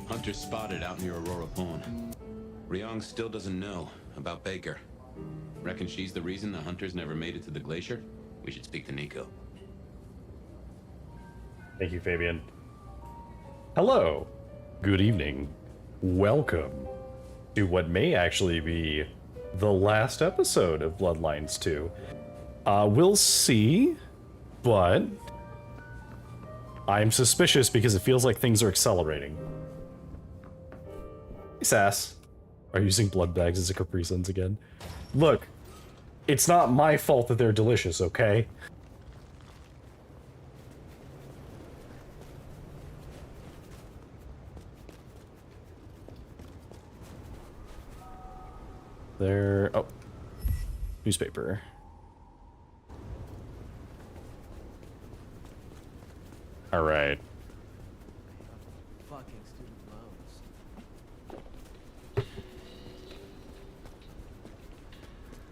Hunters spotted out near Aurora Pawn. Ryong still doesn't know about Baker. Reckon she's the reason the hunters never made it to the glacier? We should speak to Nico. Thank you, Fabian. Hello. Good evening. Welcome to what may actually be the last episode of Bloodlines 2. We'll see, but I'm suspicious because it feels like things are accelerating. Hey, Sass. Are you using blood bags as a Capri Suns again? Look, it's not my fault that they're delicious, okay? There... oh. Newspaper. Alright. Fucking student loans.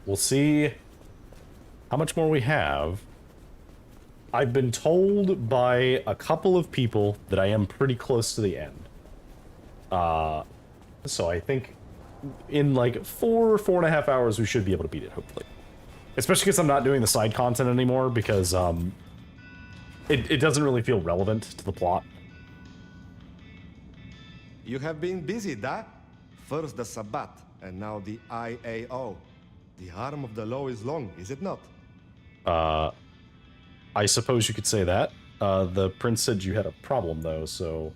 We'll see how much more we have. I've been told by a couple of people that I am pretty close to the end. So I think in like 4.5 hours we should be able to beat it, hopefully. Especially because I'm not doing the side content anymore, because it doesn't really feel relevant to the plot. You have been busy, da? First the Sabbat, and now the IAO. The arm of the law is long, is it not? I suppose you could say that. The prince said you had a problem, though, so...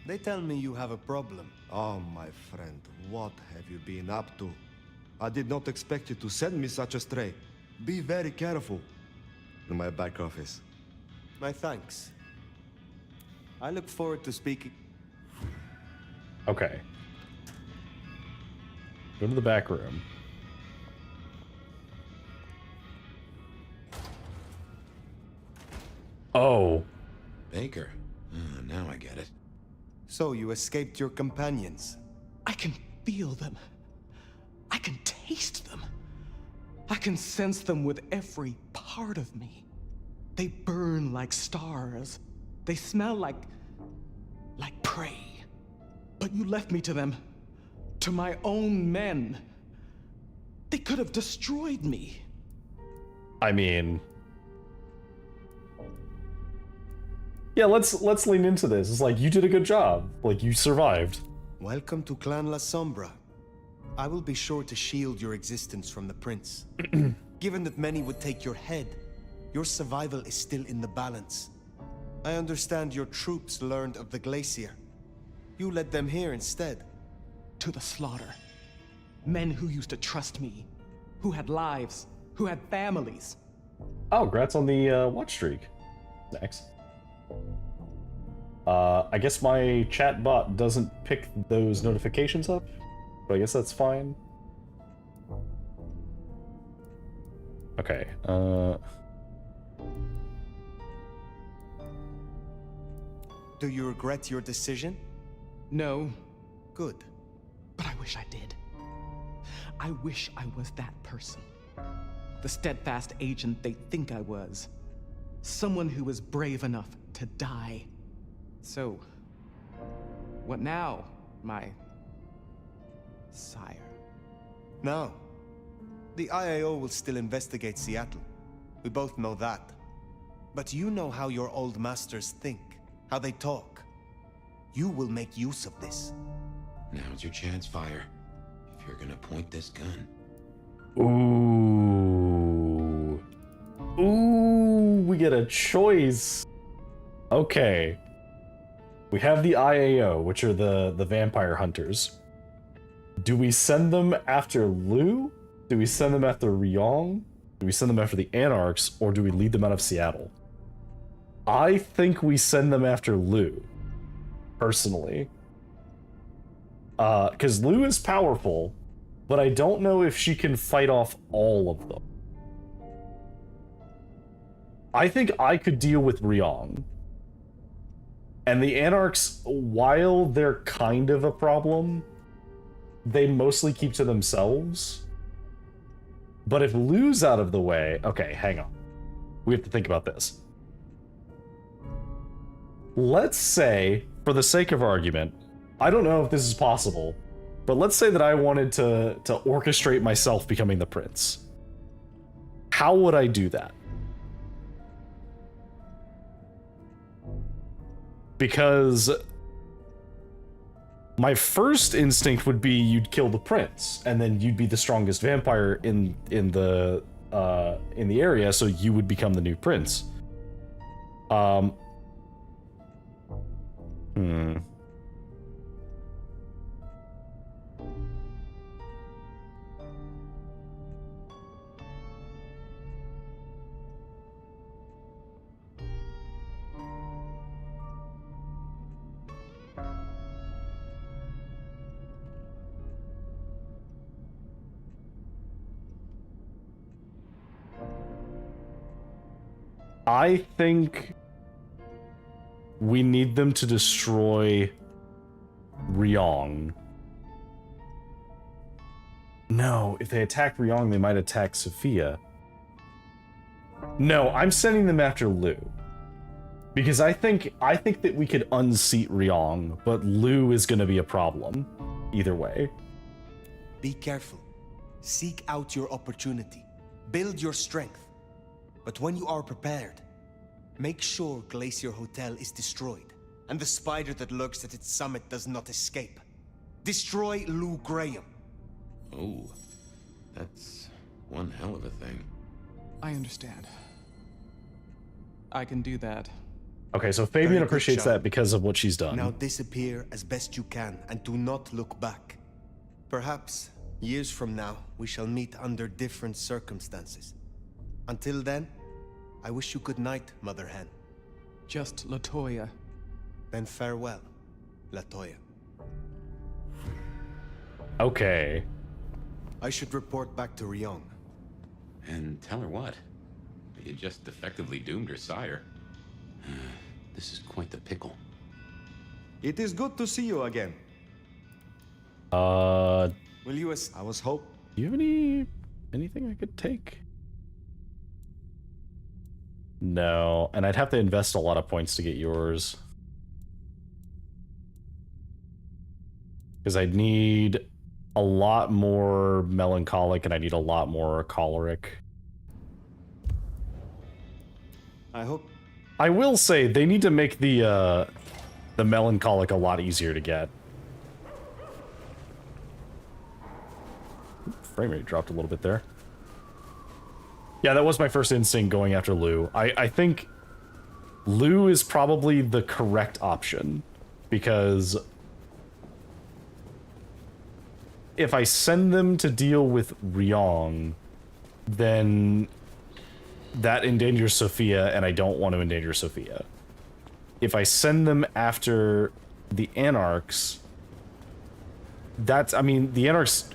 They tell me you have a problem. Oh, my friend, what have you been up to? I did not expect you to send me such a stray. Be very careful. In my back office. My thanks. I look forward to speaking. Okay. Go to the back room. Oh. Baker. Now I get it. So you escaped your companions. I can feel them. I can taste them. I can sense them with every part of me. They burn like stars. They smell like prey. But you left me to them. To my own men. They could have destroyed me. I mean... yeah, let's lean into this. It's like, you did a good job. Like, you survived. Welcome to Clan La Sombra. I will be sure to shield your existence from the prince. Given that many would take your head, your survival is still in the balance. I understand your troops learned of the glacier. You led them here instead. To the slaughter. Men who used to trust me. Who had lives. Who had families. Oh, congrats on the watch streak. Next. I guess my chat bot doesn't pick those notifications up, but I guess that's fine. Okay, Do you regret your decision? No, Good. but I wish I did. I wish I was that person. The steadfast agent they think I was. Someone who was brave enough to die. So, what now, my sire? Now, the IAO will still investigate Seattle. We both know that. But you know how your old masters think, how they talk. You will make use of this. Now's your chance, Fire. If you're gonna point this gun. Ooh. Ooh, we get a choice. Okay. We have the IAO, which are the vampire hunters. Do we send them after Lou? Do we send them after Ryong? Do we send them after the Anarchs? Or do we lead them out of Seattle? I think we send them after Lou. Personally. Because Lou is powerful, but I don't know if she can fight off all of them. I think I could deal with Ryong. And the Anarchs, while they're kind of a problem, they mostly keep to themselves. But if Lou's out of the way... okay, hang on. We have to think about this. Let's say, for the sake of argument, I don't know if this is possible, but let's say that I wanted to orchestrate myself becoming the prince. How would I do that? Because my first instinct would be you'd kill the prince, and then you'd be the strongest vampire in the area, so you would become the new prince. I think we need them to destroy Ryong. No, if they attack Ryong, they might attack Sophia. No, I'm sending them after Lu. Because I think that we could unseat Ryong, but Lu is gonna be a problem. Either way. Be careful. Seek out your opportunity. Build your strength. But when you are prepared, make sure Glacier Hotel is destroyed, and the spider that lurks at its summit does not escape. Destroy Lou Graham. Oh, that's one hell of a thing. I understand. I can do that. Okay, so Fabian Very good appreciates shot. that because of what she's done. Now disappear as best you can, and do not look back. Perhaps, years from now, we shall meet under different circumstances. Until then, I wish you good night, Mother Hen. Just Latoya. Then farewell, Latoya. Okay. I should report back to Ryong. And tell her what? You just effectively doomed her sire. This is quite the pickle. It is good to see you again. Will you I was hope. Do you have anything I could take? No, and I'd have to invest a lot of points to get yours. Because I'd need a lot more melancholic and I need a lot more choleric. I hope I will say they need to make the melancholic a lot easier to get. Frame rate dropped a little bit there. Yeah, that was my first instinct going after Lou. I think Lou is probably the correct option, because if I send them to deal with Ryong, then that endangers Sophia, and I don't want to endanger Sophia. If I send them after the Anarchs, I mean, the Anarchs...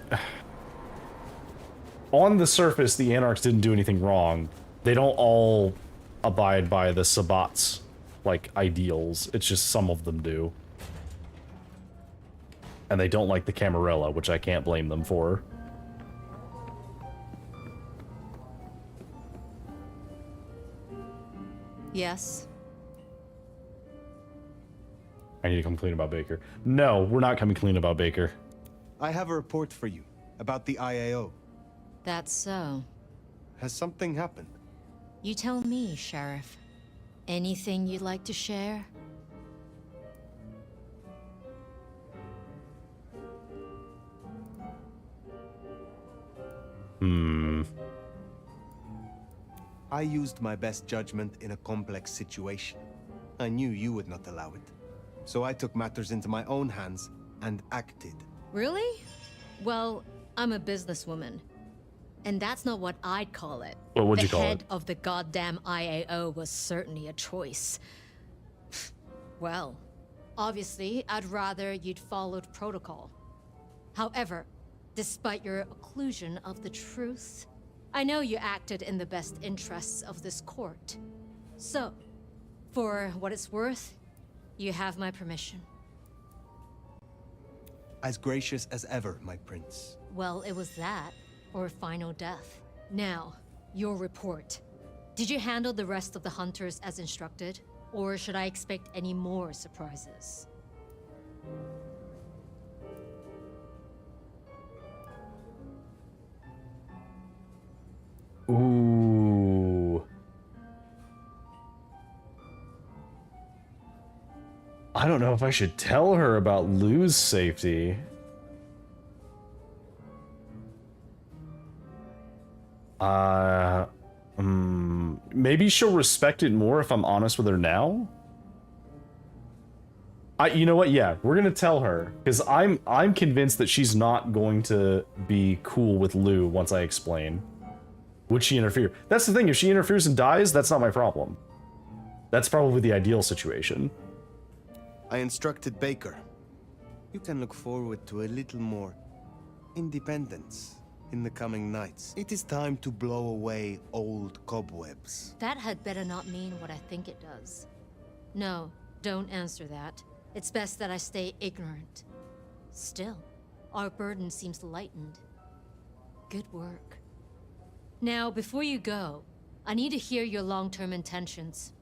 On the surface, the Anarchs didn't do anything wrong. They don't all abide by the Sabat's, like, ideals. It's just some of them do. And they don't like the Camarilla, which I can't blame them for. Yes. I need to come clean about Baker. No, we're not coming clean about Baker. I have a report for you about the IAO. That's so. Has something happened? You tell me, Sheriff. Anything you'd like to share? I used my best judgment in a complex situation. I knew you would not allow it. So I took matters into my own hands and acted. Really? Well, I'm a businesswoman. And that's not what I'd call it. What would you call The head it? of the goddamn IAO was certainly a choice. Well, obviously, I'd rather you'd followed protocol. However, despite your occlusion of the truth, I know you acted in the best interests of this court. So, for what it's worth, you have my permission. As gracious as ever, my prince. Well, it was that, or final death. Now, your report. Did you handle the rest of the hunters as instructed? Or should I expect any more surprises? Ooh. I don't know if I should tell her about Lou's safety. Maybe she'll respect it more if I'm honest with her now. You know what? Yeah, we're gonna tell her because I'm convinced that she's not going to be cool with Lou once I explain. Would she interfere? That's the thing. If she interferes and dies, that's not my problem. That's probably the ideal situation. I instructed Baker. You can look forward to a little more independence in the coming nights. It is time to blow away old cobwebs. That had better not mean what I think it does. No, don't answer that. It's best that I stay ignorant. Still, our burden seems lightened. Good work. Now, before you go, I need to hear your long-term intentions.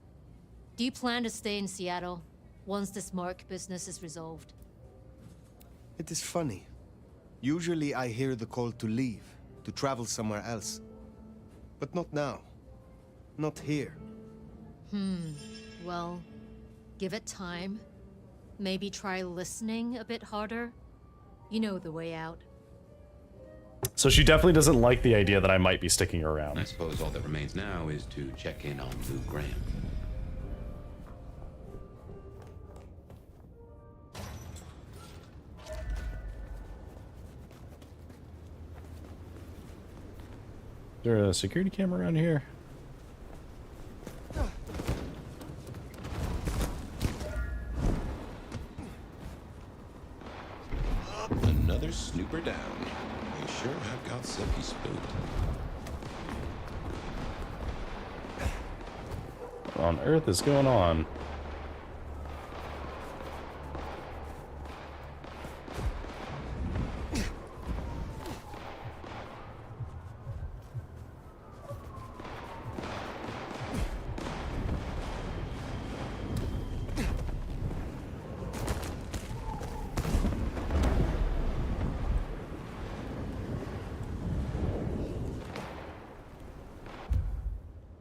Do you plan to stay in Seattle once this Mark business is resolved? It is funny. Usually I hear the call to leave, to travel somewhere else. But not now. Not here. Well, give it time. Maybe try listening a bit harder. You know the way out. So she definitely doesn't like the idea that I might be sticking around. I suppose all that remains now is to check in on Lou Graham. Is there a security camera around here? Another snooper down. They sure have got Silky spooked. What on earth is going on?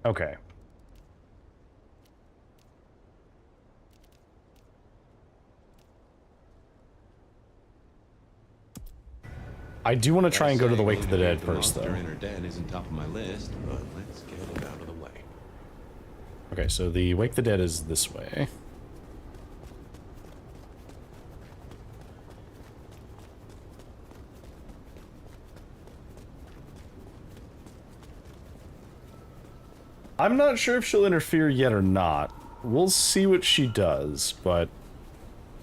Okay. I do want to try and go to the Wake of the Dead first, though. Monster in her den isn't top of my list, but let's get it out of the way. Okay, so the Wake of the Dead is this way. I'm not sure if she'll interfere yet or not. We'll see what she does, but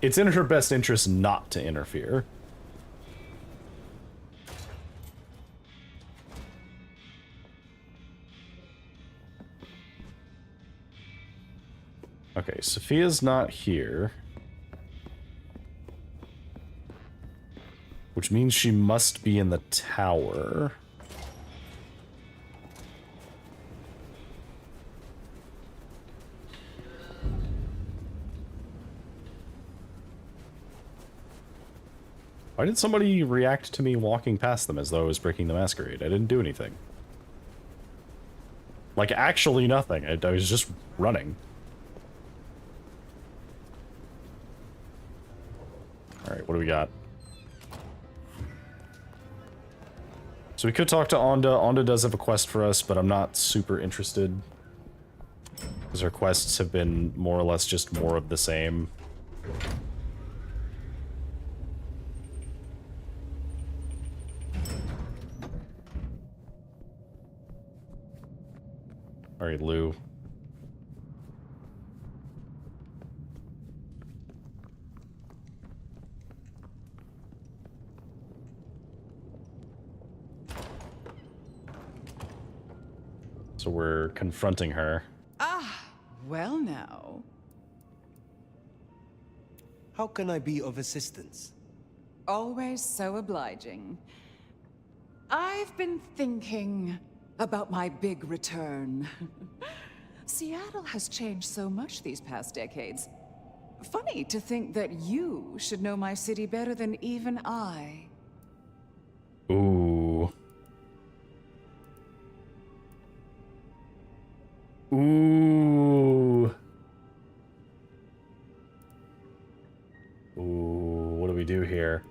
it's in her best interest not to interfere. Okay, Sophia's not here. Which means she must be in the tower. Why did somebody react to me walking past them as though I was breaking the masquerade? I didn't do anything. Like, actually nothing. I was just running. Alright, what do we got? So we could talk to Onda. Onda does have a quest for us, but I'm not super interested. Because our quests have been more or less just more of the same. Alright, Lou. So we're confronting her. Ah, well now. How can I be of assistance? Always so obliging. I've been thinking about my big return. Seattle has changed so much these past decades. Funny to think that you should know my city better than even I. Ooh. Ooh. Ooh, what do we do here?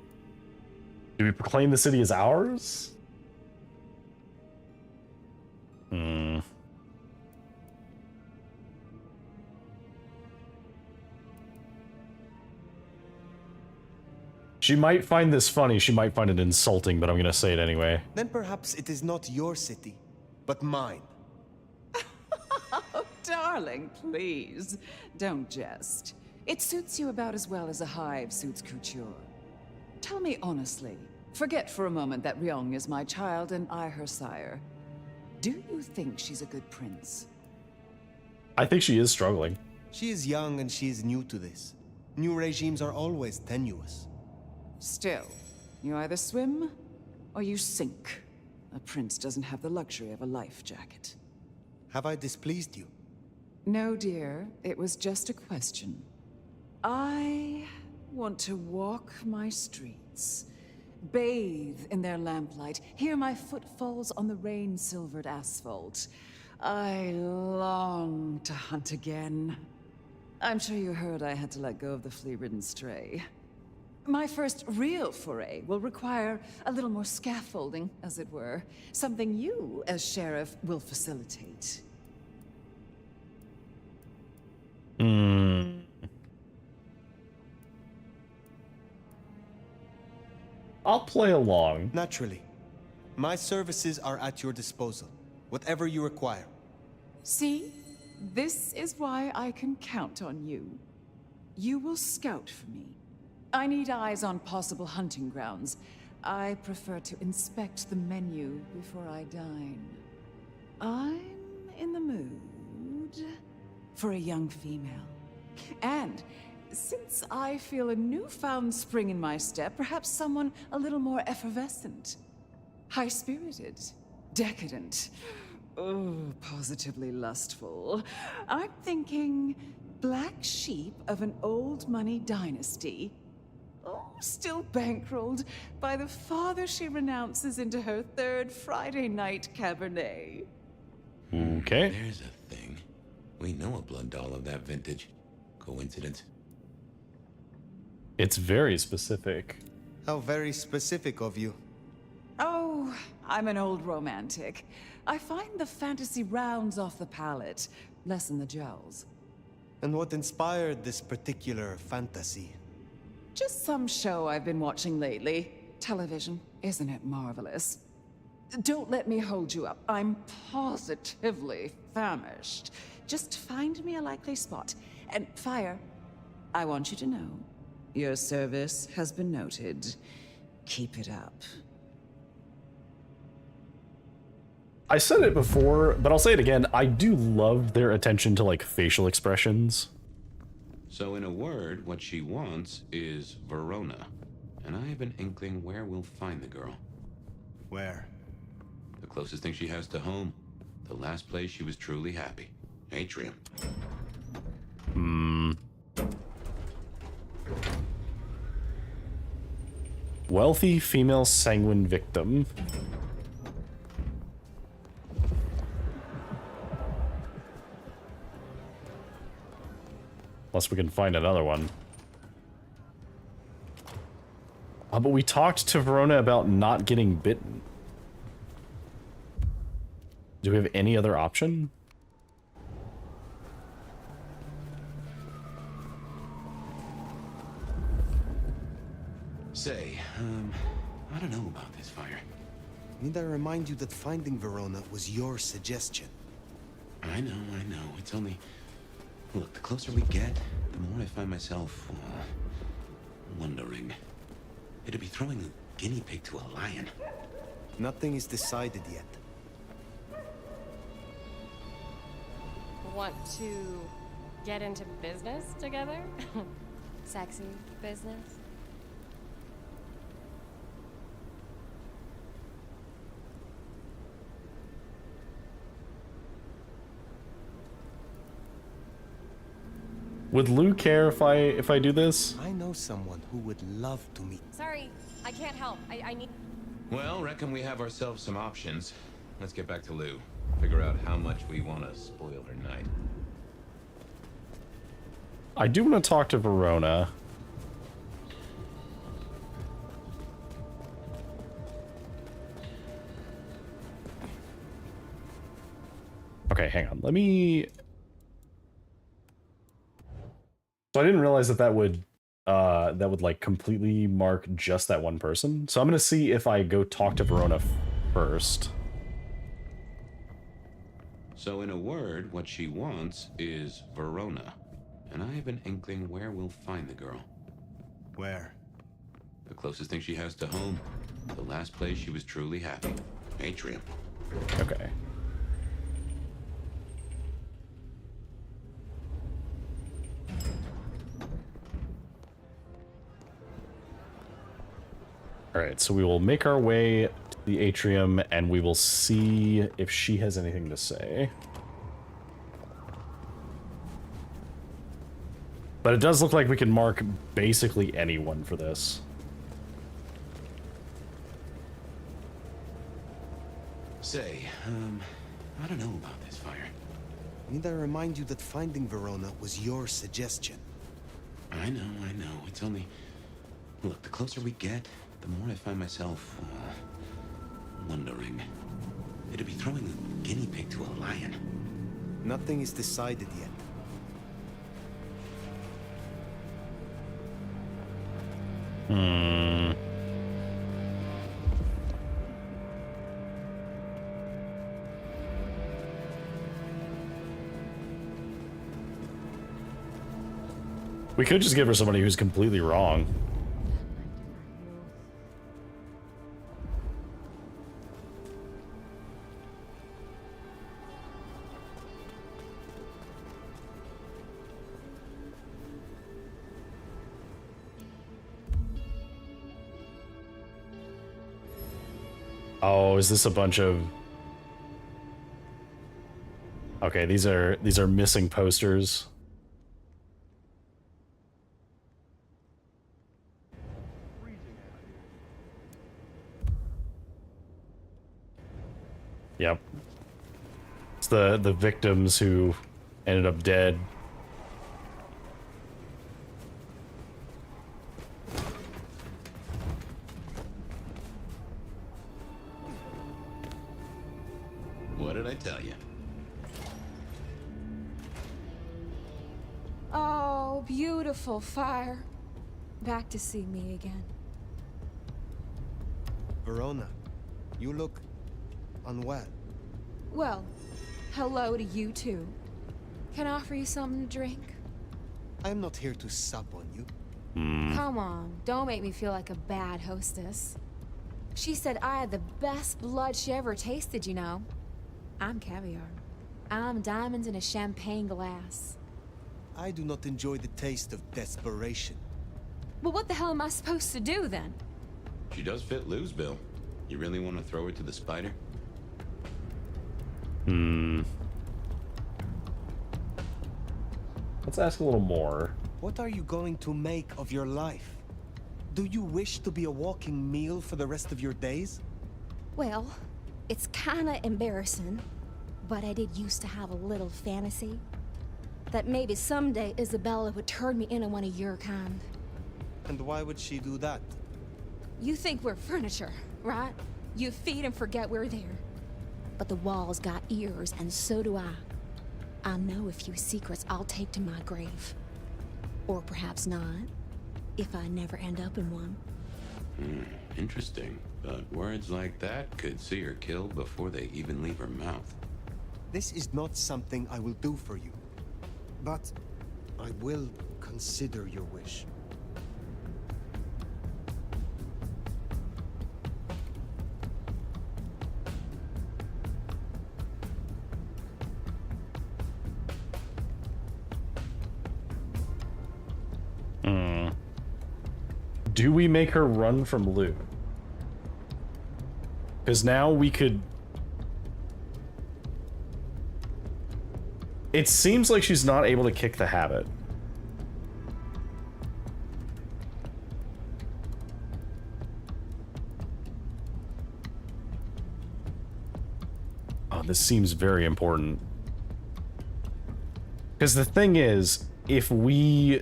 Do we proclaim the city as ours? Hmm. She might find this funny, she might find it insulting, but I'm gonna say it anyway. Then perhaps it is not your city, but mine. Oh, darling, please. Don't jest. It suits you about as well as a hive suits couture. Tell me honestly, forget for a moment that Ryong is my child and I her sire. Do you think she's a good prince? I think she is struggling. She is young and she is new to this. New regimes are always tenuous. Still, you either swim or you sink. A prince doesn't have the luxury of a life jacket. Have I displeased you? No, dear. It was just a question. I want to walk my streets, bathe in their lamplight, hear my footfalls on the rain-silvered asphalt. I long to hunt again. I'm sure you heard I had to let go of the flea-ridden stray. My first real foray will require a little more scaffolding, as it were. Something you, as sheriff, will facilitate. I'll play along. Naturally. My services are at your disposal. Whatever you require. See? This is why I can count on you. You will scout for me. I need eyes on possible hunting grounds. I prefer to inspect the menu before I dine. I'm in the mood for a young female. And since I feel a newfound spring in my step, perhaps someone a little more effervescent. High-spirited. Decadent. Oh, positively lustful. I'm thinking black sheep of an old money dynasty. Oh, still bankrolled by the father she renounces into her third Friday night Cabernet. Okay. There's a thing. We know a blood doll of that vintage. Coincidence? It's very specific. How very specific of you. Oh, I'm an old romantic. I find the fantasy rounds off the palate, lessen the jowls. And what inspired this particular fantasy? Just some show I've been watching lately. Television, isn't it marvelous? Don't let me hold you up. I'm positively famished. Just find me a likely spot. And Fire, I want you to know, your service has been noted. Keep it up. I said it before, but I'll say it again. I do love their attention to, like, facial expressions. So in a word, what she wants is Verona. And I have an inkling where we'll find the girl. Where? The closest thing she has to home. The last place she was truly happy. Atrium. Wealthy female sanguine victim. Unless we can find another one. But we talked to Verona about not getting bitten. Do we have any other option? Say, I don't know about this, Fire. Need I remind you that finding Verona was your suggestion? I know. It's only... Look, the closer we get, the more I find myself, wondering. It'd be throwing a guinea pig to a lion. Nothing is decided yet. Want to get into business together? Sexy business? Would Lou care if I do this? I know someone who would love to meet. Sorry, I can't help. I need... Well, reckon we have ourselves some options. Let's get back to Lou. Figure out how much we want to spoil her night. I do want to talk to Verona. Okay, hang on. Let me... So I didn't realize that would like completely mark just that one person. So I'm gonna see if I go talk to Verona first. So in a word, what she wants is Verona. And I have an inkling where we'll find the girl. Where? The closest thing she has to home. The last place she was truly happy. Atrium. Okay. Alright, so we will make our way to the atrium and we will see if she has anything to say. But it does look like we can mark basically anyone for this. Say, I don't know about this fire. Need I remind you that finding Verona was your suggestion? I know. It's only... Look, the closer we get, the more I find myself... wondering. It'd be throwing a guinea pig to a lion. Nothing is decided yet. We could just give her somebody who's completely wrong. Oh, is this a bunch of... Okay, these are missing posters. Yep. It's the victims who ended up dead. What did I tell you? Oh, beautiful fire. Back to see me again. Verona, you look unwell. Well, hello to you too. Can I offer you something to drink? I am not here to sup on you. Come on, don't make me feel like a bad hostess. She said I had the best blood she ever tasted, you know. I'm caviar. I'm diamonds in a champagne glass. I do not enjoy the taste of desperation. Well, what the hell am I supposed to do then? She does fit Lou's bill. You really want to throw her to the spider? Let's ask a little more. What are you going to make of your life? Do you wish to be a walking meal for the rest of your days? Well, it's kinda embarrassing, but I did used to have a little fantasy that maybe someday Isabella would turn me into one of your kind. And why would she do that? You think we're furniture, right? You feed and forget we're there. But the walls got ears, and so do I. I know a few secrets I'll take to my grave. Or perhaps not, if I never end up in one. Interesting. But words like that could see her killed before they even leave her mouth. This is not something I will do for you. But I will consider your wish. Do we make her run from Lou? Because now we could... It seems like she's not able to kick the habit. Oh, this seems very important. Because the thing is, if we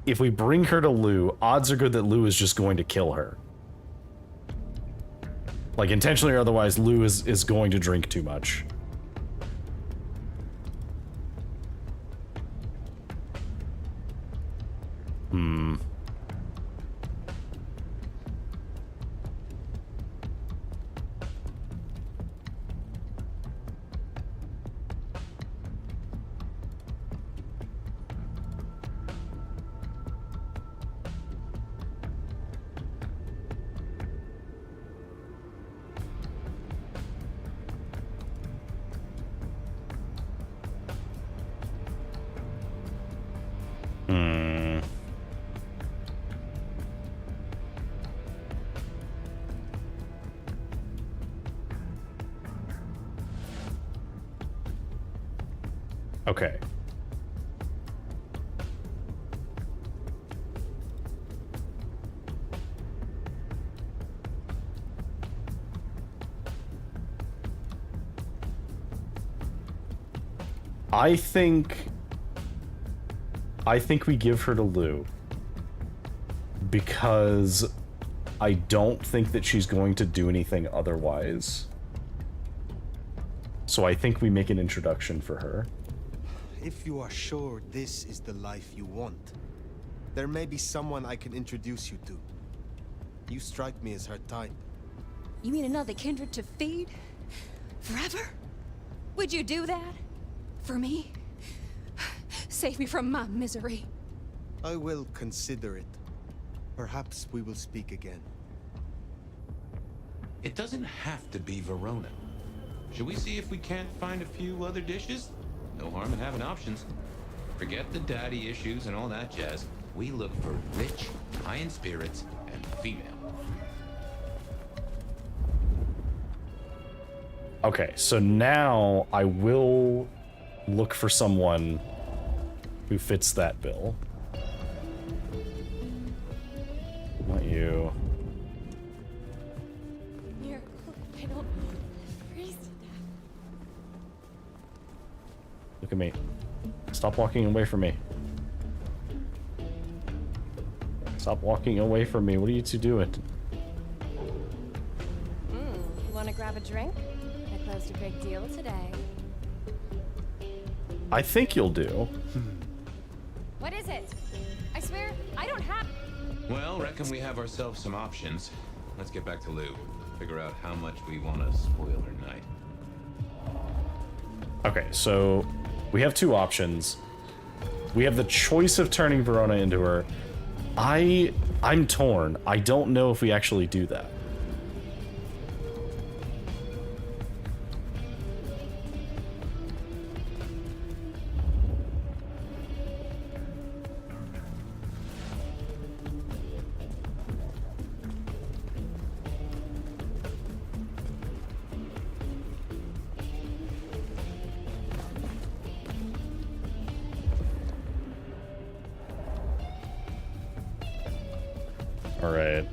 bring her to Lou, odds are good that Lou is just going to kill her. Like, intentionally or otherwise, Lou is going to drink too much. Okay. I think we give her to Lou because I don't think that she's going to do anything otherwise. So I think we make an introduction for her. If you are sure this is the life you want, there may be someone I can introduce you to. You strike me as her type. You mean another kindred to feed? Forever? Would you do that? For me? Save me from my misery. I will consider it. Perhaps we will speak again. It doesn't have to be Verona. Should we see if we can't find a few other dishes? No harm in having options. Forget the daddy issues and all that jazz. We look for rich, high in spirits, and female. Okay, so now I will look for someone who fits that bill. Not you. Here, I don't freeze to death. Look at me. Stop walking away from me. Stop walking away from me. What are you two doing? You want to grab a drink? I closed a big deal today. I think you'll do. What is it? I swear, I don't have... Well, reckon we have ourselves some options. Let's get back to Lou. Figure out how much we want to spoil her night. Okay, so we have two options. We have the choice of turning Verona into her. I'm torn. I don't know if we actually do that. Alright.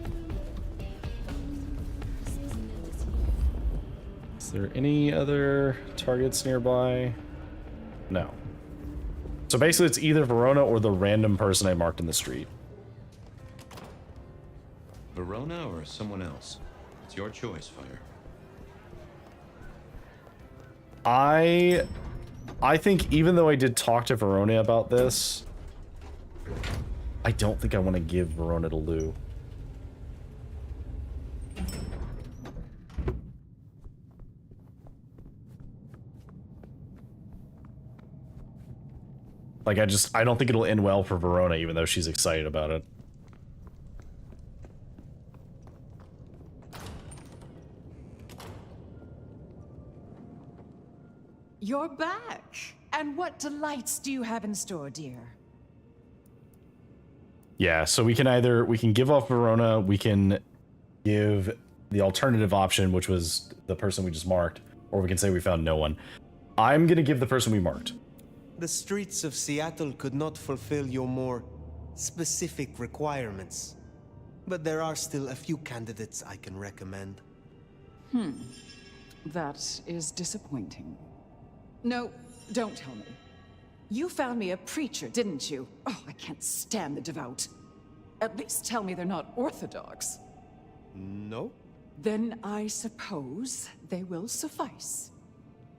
Is there any other targets nearby? No. So basically it's either Verona or the random person I marked in the street. Verona or someone else? It's your choice, Fire. I think even though I did talk to Verona about this, I don't think I want to give Verona to Lou. Like, I don't think it'll end well for Verona, even though she's excited about it. You're back. And what delights do you have in store, dear? Yeah, so we can give off Verona, we can give the alternative option, which was the person we just marked, or we can say we found no one. I'm gonna give the person we marked. The streets of Seattle could not fulfill your more specific requirements, but there are still a few candidates I can recommend. That is disappointing. No, don't tell me. You found me a preacher, didn't you? Oh, I can't stand the devout. At least tell me they're not orthodox. No? Then I suppose they will suffice.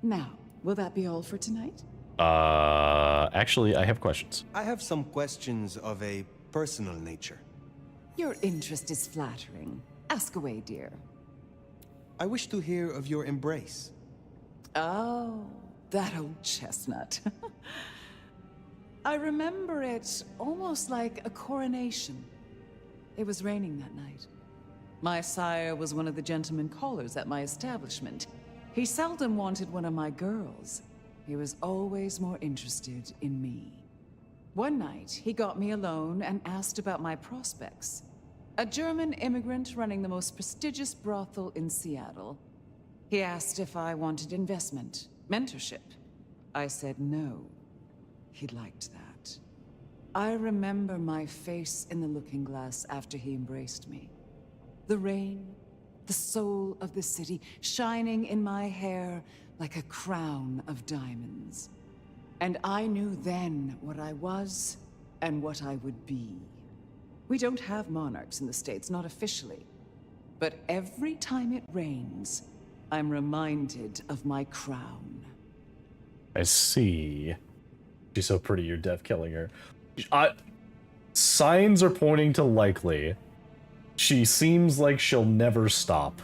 Now, will that be all for tonight? Actually, I have questions. I have some questions of a personal nature. Your interest is flattering. Ask away, dear. I wish to hear of your embrace. Oh, that old chestnut. I remember it almost like a coronation. It was raining that night. My sire was one of the gentlemen callers at my establishment. He seldom wanted one of my girls. He was always more interested in me. One night, he got me alone and asked about my prospects. A German immigrant running the most prestigious brothel in Seattle. He asked if I wanted investment, mentorship. I said no. He liked that. I remember my face in the looking glass after he embraced me. The rain, the soul of the city, shining in my hair like a crown of diamonds. And I knew then what I was and what I would be. We don't have monarchs in the States, not officially. But every time it rains, I'm reminded of my crown. I see. She's so pretty, you're deaf killing her. Signs are pointing to likely. She seems like she'll never stop.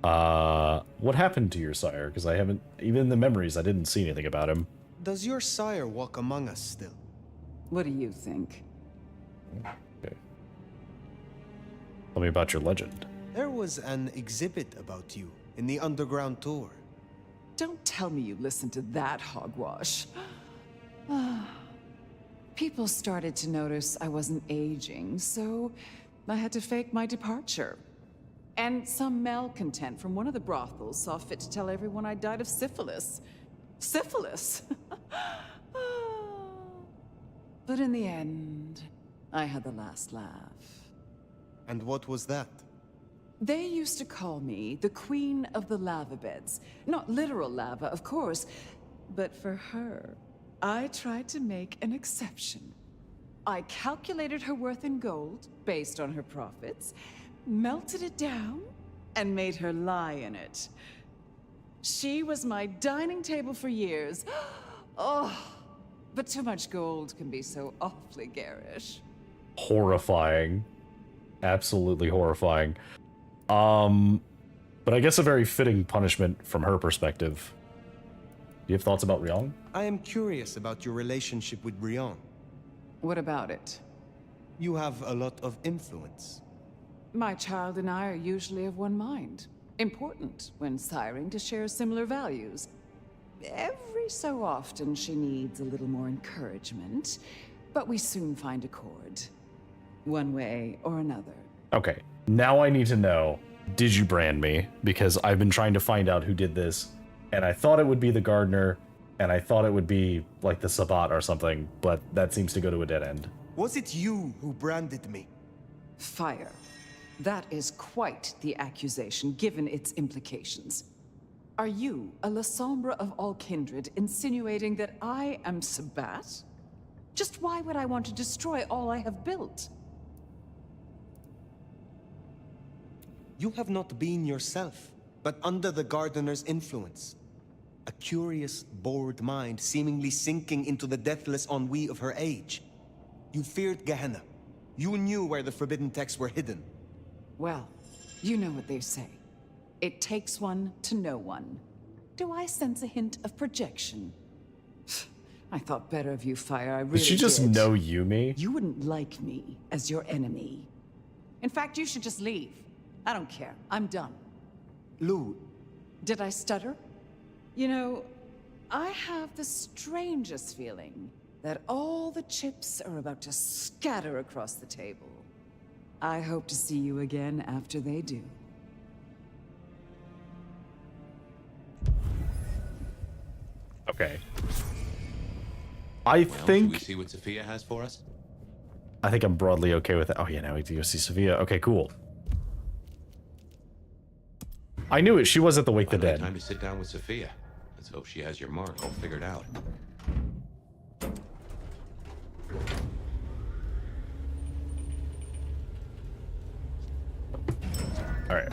What happened to your sire? Because I haven't, even in the memories, I didn't see anything about him. Does your sire walk among us still? What do you think? Okay. Tell me about your legend. There was an exhibit about you in the underground tour. Don't tell me you listened to that hogwash. People started to notice I wasn't aging, so I had to fake my departure. And some malcontent from one of the brothels saw fit to tell everyone I died of syphilis. Syphilis! But in the end, I had the last laugh. And what was that? They used to call me the Queen of the Lava Beds. Not literal lava, of course, but for her, I tried to make an exception. I calculated her worth in gold, based on her profits, melted it down, and made her lie in it. She was my dining table for years. Oh, but too much gold can be so awfully garish. Horrifying. Absolutely horrifying. But I guess a very fitting punishment from her perspective. Do you have thoughts about Ryong? I am curious about your relationship with Brion. What about it? You have a lot of influence. My child and I are usually of one mind. Important when siring to share similar values. Every so often she needs a little more encouragement, but we soon find accord. One way or another. Okay, now I need to know, did you brand me? Because I've been trying to find out who did this, and I thought it would be the gardener, and I thought it would be, like, the Sabbat or something, but that seems to go to a dead end. Was it you who branded me? Fire. That is quite the accusation, given its implications. Are you, a La Sombre of all kindred, insinuating that I am Sabbat? Just why would I want to destroy all I have built? You have not been yourself, but under the gardener's influence. A curious, bored mind seemingly sinking into the deathless ennui of her age. You feared Gehenna. You knew where the forbidden texts were hidden. Well, you know what they say. It takes one to know one. Do I sense a hint of projection? I thought better of you, Fire. I really Did she just know Yumi? You wouldn't like me as your enemy. In fact, you should just leave. I don't care. I'm done. Lou. Did I stutter? You know, I have the strangest feeling that all the chips are about to scatter across the table. I hope to see you again after they do. Okay. I Well, should think we see what Sophia has for us? I'm broadly okay with it. Oh yeah, now we have to go see Sophia. Okay, cool. I knew it. She was at the Wake the Finally Dead. time to sit down with Sophia. Let's hope she has your mark all figured out. All right.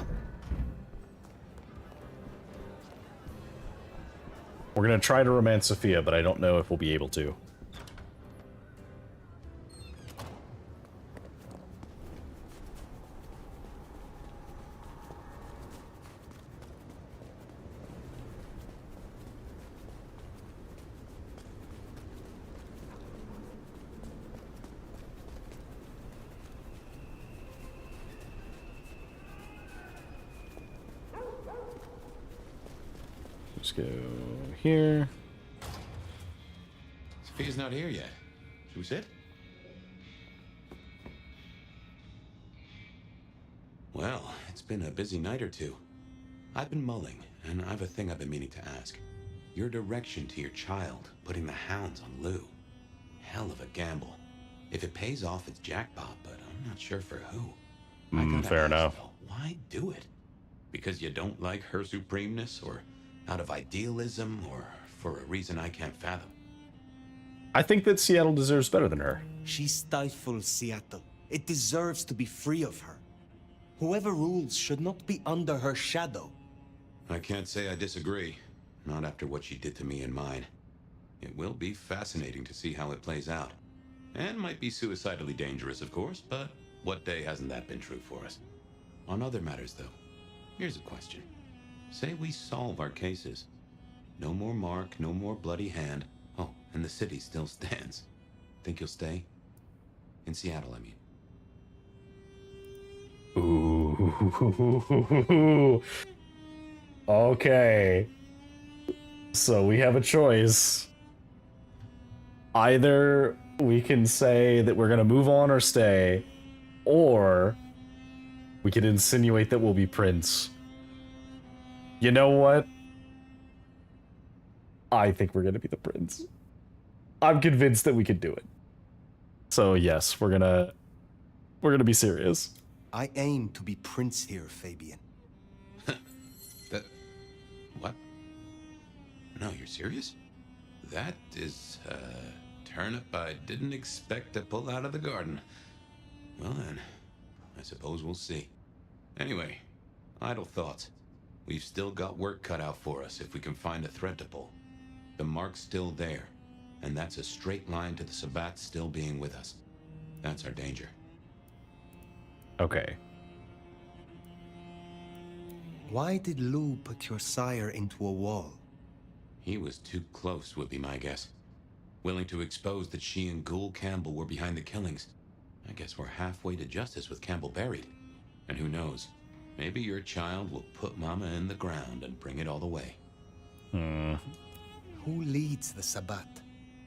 We're gonna try to romance Sophia, but I don't know if we'll be able to. Let's go here. Sophia's not here yet. Should we sit? Well, it's been a busy night or two. I've been mulling, and I've a thing I've been meaning to ask. Your direction to your child, putting the hounds on Lou. Hell of a gamble. If it pays off, it's jackpot, but I'm not sure for who. I gotta Fair ask, enough. though, why do it? Because you don't like her supremeness, or out of idealism, or for a reason I can't fathom? I think that Seattle deserves better than her. She stifles Seattle. It deserves to be free of her. Whoever rules should not be under her shadow. I can't say I disagree. Not after what she did to me and mine. It will be fascinating to see how it plays out. And might be suicidally dangerous, of course, but what day hasn't that been true for us? On other matters, though, here's a question. Say we solve our cases. No more Mark, no more bloody hand. Oh, and the city still stands. Think you'll stay? In Seattle, I mean. Ooh. Okay. So we have a choice. Either we can say that we're gonna move on or stay, or we could insinuate that we'll be Prince. You know what? I think we're gonna be the Prince. I'm convinced that we can do it. So yes, we're gonna be serious. I aim to be Prince here, Fabian. That... What? No, you're serious? That is a turnip I didn't expect to pull out of the garden. Well then, I suppose we'll see. Anyway, idle thoughts. We've still got work cut out for us if we can find a thread to pull. The mark's still there, and that's a straight line to the Sabbat still being with us. That's our danger. Okay. Why did Lou put your sire into a wall? He was too close, would be my guess. Willing to expose that she and Ghoul Campbell were behind the killings. I guess we're halfway to justice with Campbell buried. And who knows, maybe your child will put Mama in the ground and bring it all the way. Who leads the Sabbat?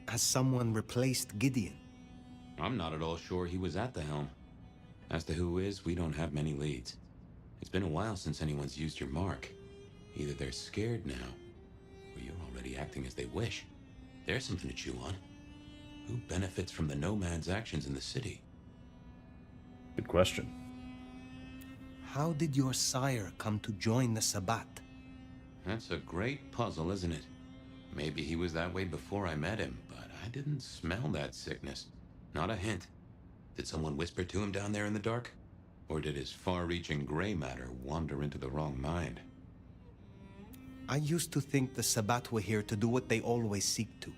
Has someone replaced Gideon? I'm not at all sure he was at the helm. As to who is, we don't have many leads. It's been a while since anyone's used your mark. Either they're scared now, or you're already acting as they wish. There's something to chew on. Who benefits from the nomad's actions in the city? Good question. How did your sire come to join the Sabbat? That's a great puzzle, isn't it? Maybe he was that way before I met him, but I didn't smell that sickness. Not a hint. Did someone whisper to him down there in the dark? Or did his far-reaching gray matter wander into the wrong mind? I used to think the Sabbat were here to do what they always seek to.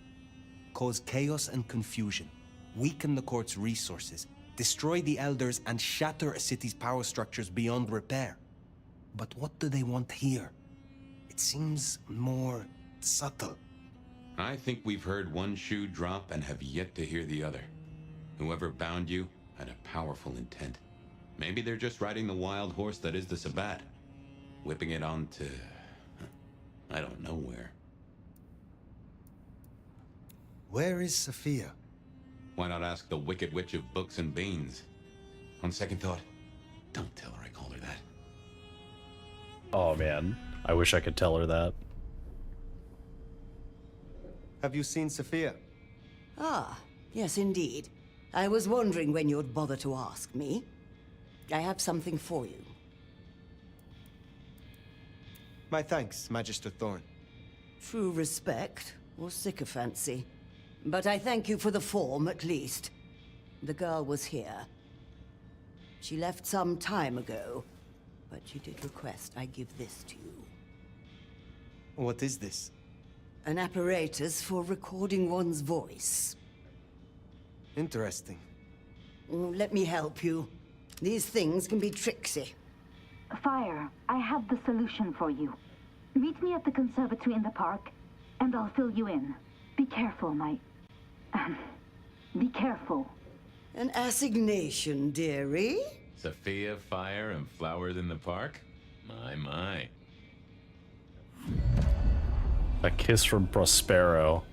Cause chaos and confusion, weaken the court's resources, destroy the elders, and shatter a city's power structures beyond repair. But what do they want here? It seems more subtle. I think we've heard one shoe drop and have yet to hear the other. Whoever bound you had a powerful intent. Maybe they're just riding the wild horse that is the Sabbat, whipping it on to... I don't know where. Where is Sophia? Why not ask the Wicked Witch of Books and Beans? On second thought, don't tell her I called her that. Oh man, I wish I could tell her that. Have you seen Sophia? Ah, yes indeed. I was wondering when you'd bother to ask me. I have something for you. My thanks, Magister Thorn. True respect or sycophancy. But I thank you for the form, at least. The girl was here. She left some time ago, but she did request I give this to you. What is this? An apparatus for recording one's voice. Interesting. Let me help you. These things can be tricksy. Fire, I have the solution for you. Meet me at the conservatory in the park, and I'll fill you in. Be careful, be careful. An assignation, dearie? Sophia, fire, and flowers in the park? My. A kiss from Prospero.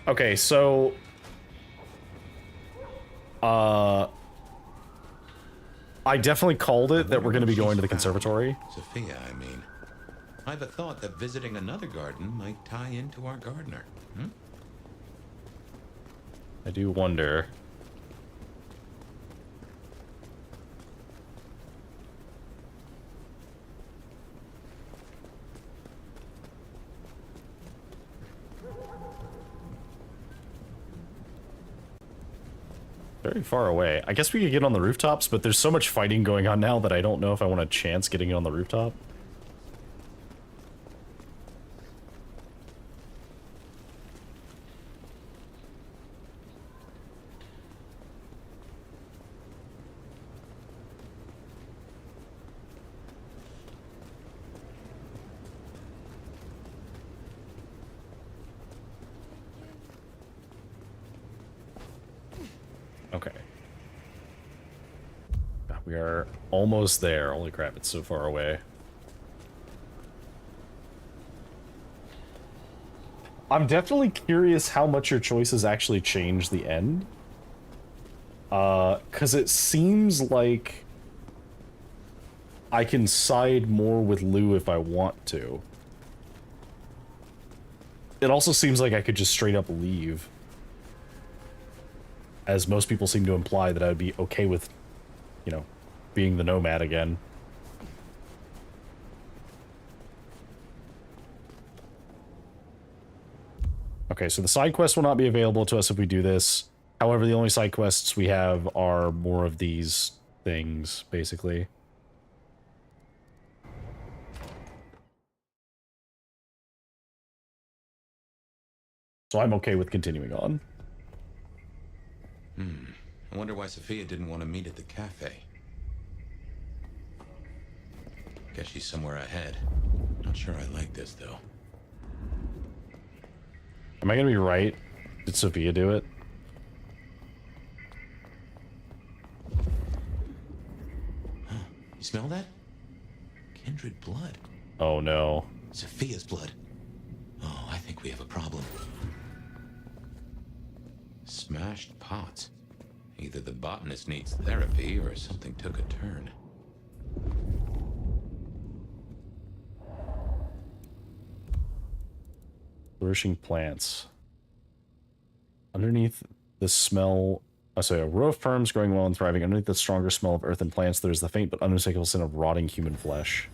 Okay, so... I definitely called it that we're going to be going to the conservatory. Sophia, I mean. I've a thought that visiting another garden might tie into our gardener. I do wonder. Very far away. I guess we could get on the rooftops, but there's so much fighting going on now that I don't know if I want a chance getting on the rooftop. Okay. We are almost there. Holy crap, it's so far away. I'm definitely curious how much your choices actually change the end. 'Cause it seems like I can side more with Lou if I want to. It also seems like I could just straight up leave. As most people seem to imply that I would be okay with, you know, being the nomad again. Okay, so the side quests will not be available to us if we do this. However, the only side quests we have are more of these things, basically. So I'm okay with continuing on. I wonder why Sophia didn't want to meet at the cafe. Guess she's somewhere ahead. Not sure I like this, though. Am I gonna be right? Did Sophia do it? Huh. You smell that? Kindred blood. Oh no. Sophia's blood. Oh, I think we have a problem. Smashed pots. Either the botanist needs therapy or something took a turn. Flourishing plants. Underneath the smell... Oh, sorry, a row of firms growing well and thriving. Underneath the stronger smell of earth and plants, there's the faint but unmistakable scent of rotting human flesh.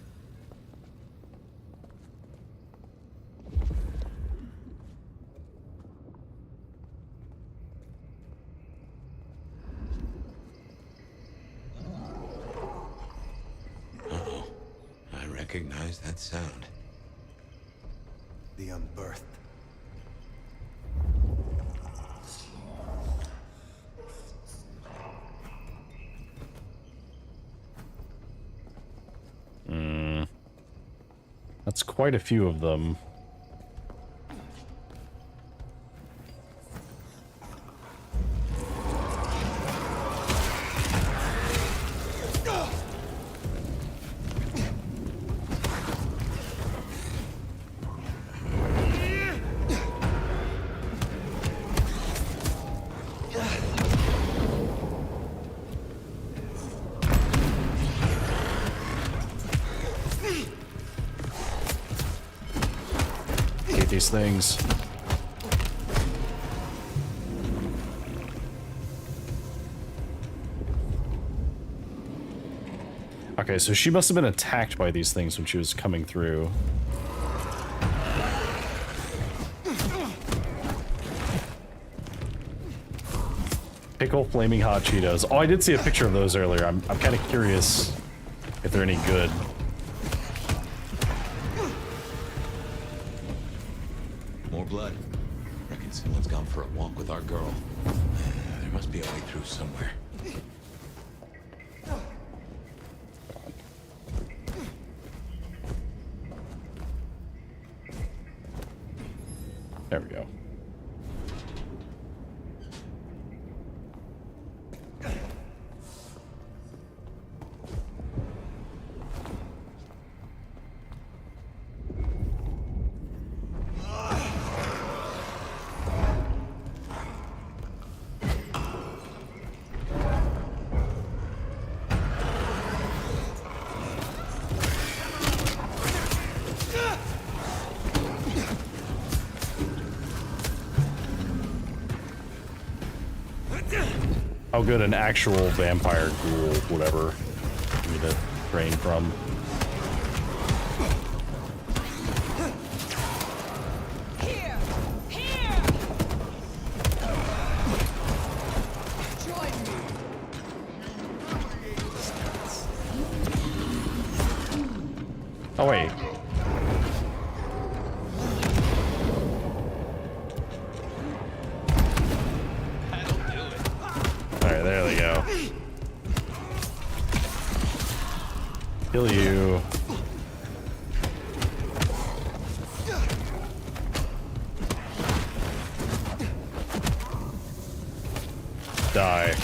Uh-oh. I recognize that sound. The unbirthed. That's quite a few of them. These things. Okay, so she must have been attacked by these things when she was coming through. Pickle flaming hot Cheetos. Oh, I did see a picture of those earlier. I'm kind of curious if they're any good. More blood. Reckon someone's gone for a walk with our girl. There must be a way through somewhere. There we go. Oh good, an actual vampire ghoul, whatever. We need to train from. Here! Here! Join me! Oh wait. Alright, there they go. Kill you. Die.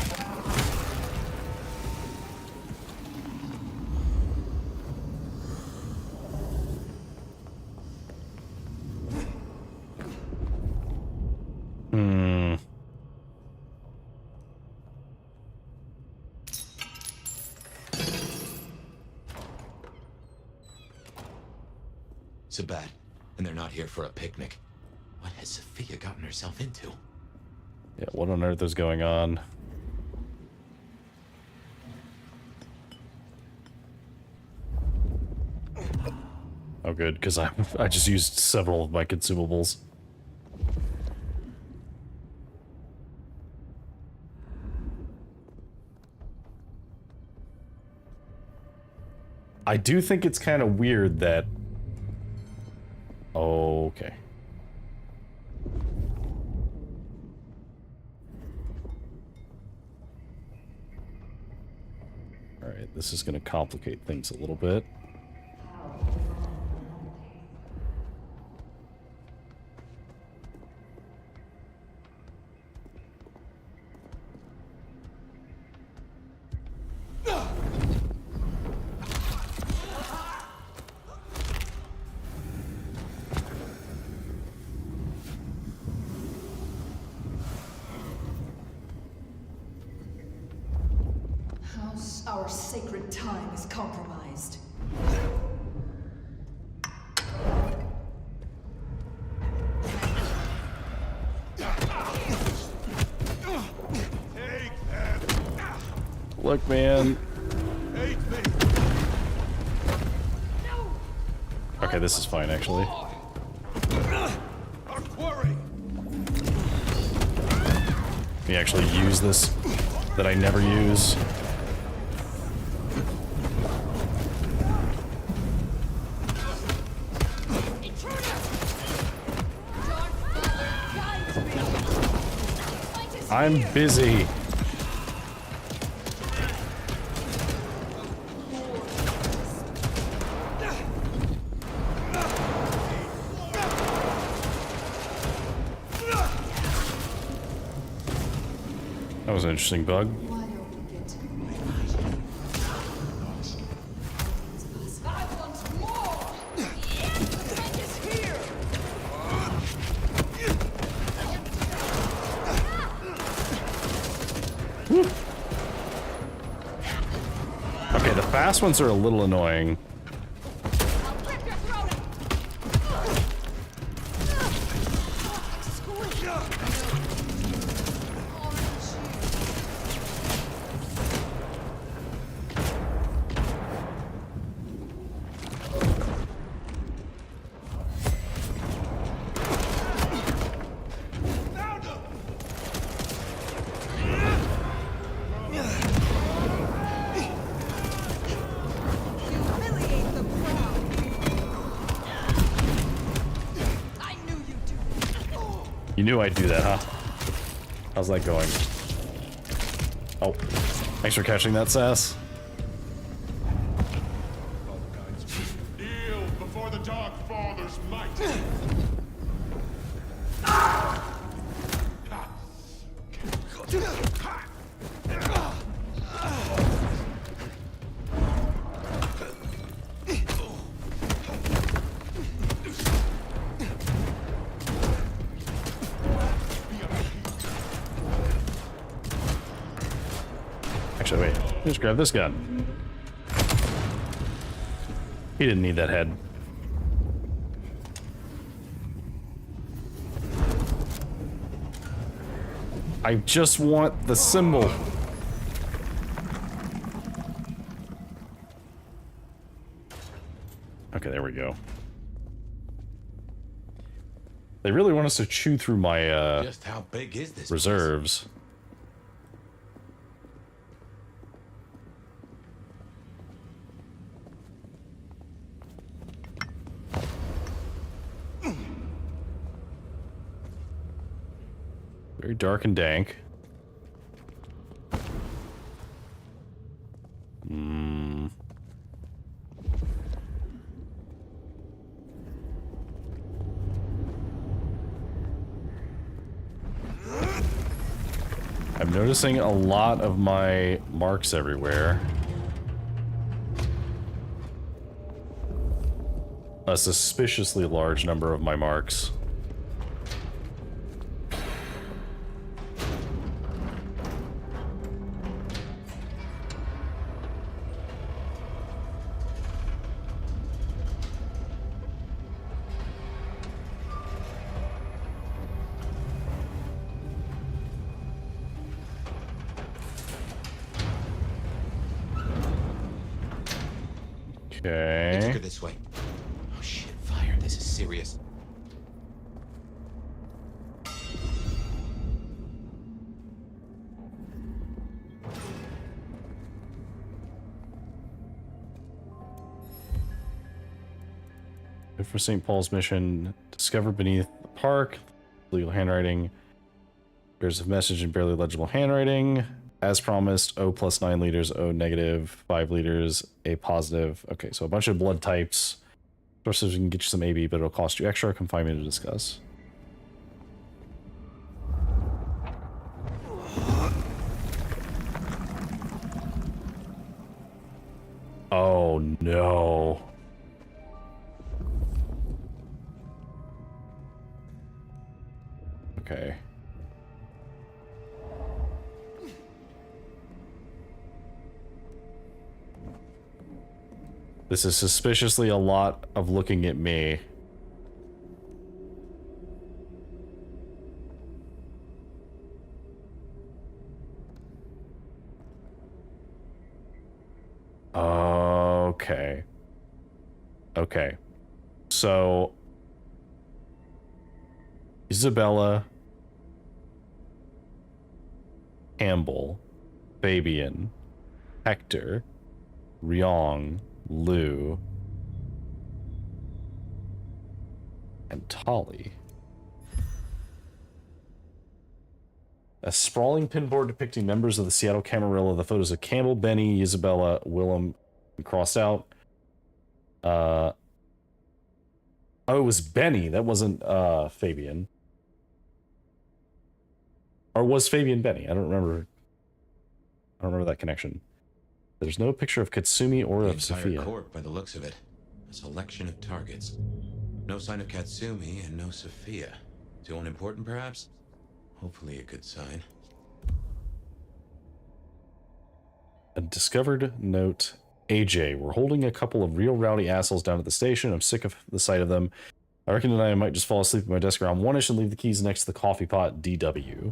So bad, and they're not here for a picnic. What has Sophia gotten herself into? Yeah, what on earth is going on? Oh good, because I just used several of my consumables. I do think it's kind of weird that... Okay. Alright, this is going to complicate things a little bit. Our sacred time is compromised. Look, man. Okay, this is fine, actually. Let me actually use this that I never use. I'm busy. That was an interesting bug. Okay, the fast ones are a little annoying. knew I'd do that, huh? How's that going? Oh, thanks for catching that, Sass. Kneel before the Dark Father's might. Actually, wait. Just grab this gun. He didn't need that head. I just want the symbol. Okay, there we go. They really want us to chew through my Just how big is this reserves. Very dark and dank. I'm noticing a lot of my marks everywhere. A suspiciously large number of my marks. Let's Okay. go this way. Oh shit, fire. This is serious. For St. Paul's mission, discovered beneath the park, legal handwriting. There's a message in barely legible handwriting. As promised, O plus 9 liters, O negative 5 liters, A positive. Okay, so a bunch of blood types. Sources can get you some AB, but it'll cost you extra. Come find me to discuss. Oh no. Okay. This is suspiciously a lot of looking at me. Okay. Okay. So Isabella, Campbell, Fabian, Hector, Ryong, Lou, and Tolly. A sprawling pinboard depicting members of the Seattle Camarilla. The photos of Campbell, Benny, Isabella, Willem, and crossed out. Oh, it was Benny. That wasn't Fabian. Or was Fabian Benny? I don't remember. I don't remember that connection. There's no picture of Katsumi or The of entire Sophia. court, by the looks of it. A selection of targets. No sign of Katsumi and no Sophia. Too unimportant, perhaps? Hopefully a good sign. A discovered note. AJ, we're holding a couple of real rowdy assholes down at the station. I'm sick of the sight of them. I reckon tonight I might just fall asleep at my desk around 1-ish and leave the keys next to the coffee pot. DW.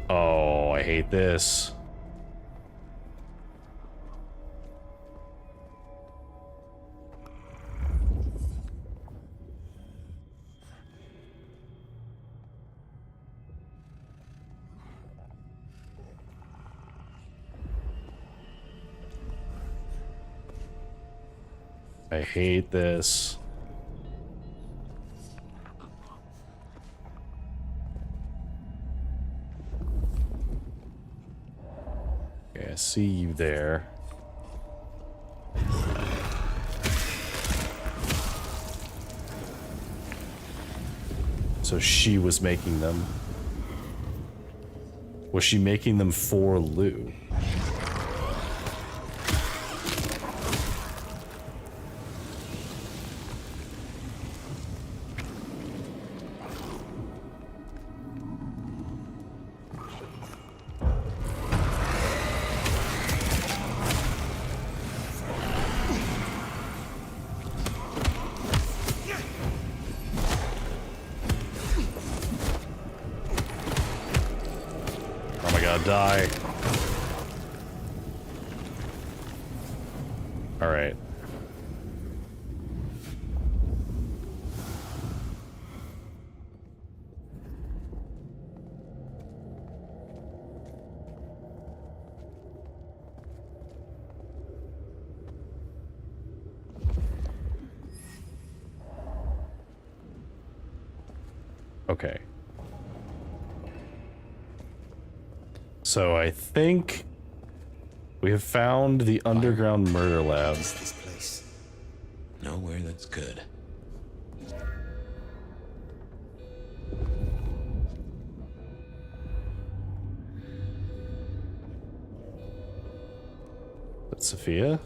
Oh, I hate this. I hate this. Okay, I see you there. So she was making them. Was she making them for Lou? Die. All right. Okay. So I think we have found the underground murder lab. This place. Nowhere that's good. That's Sophia.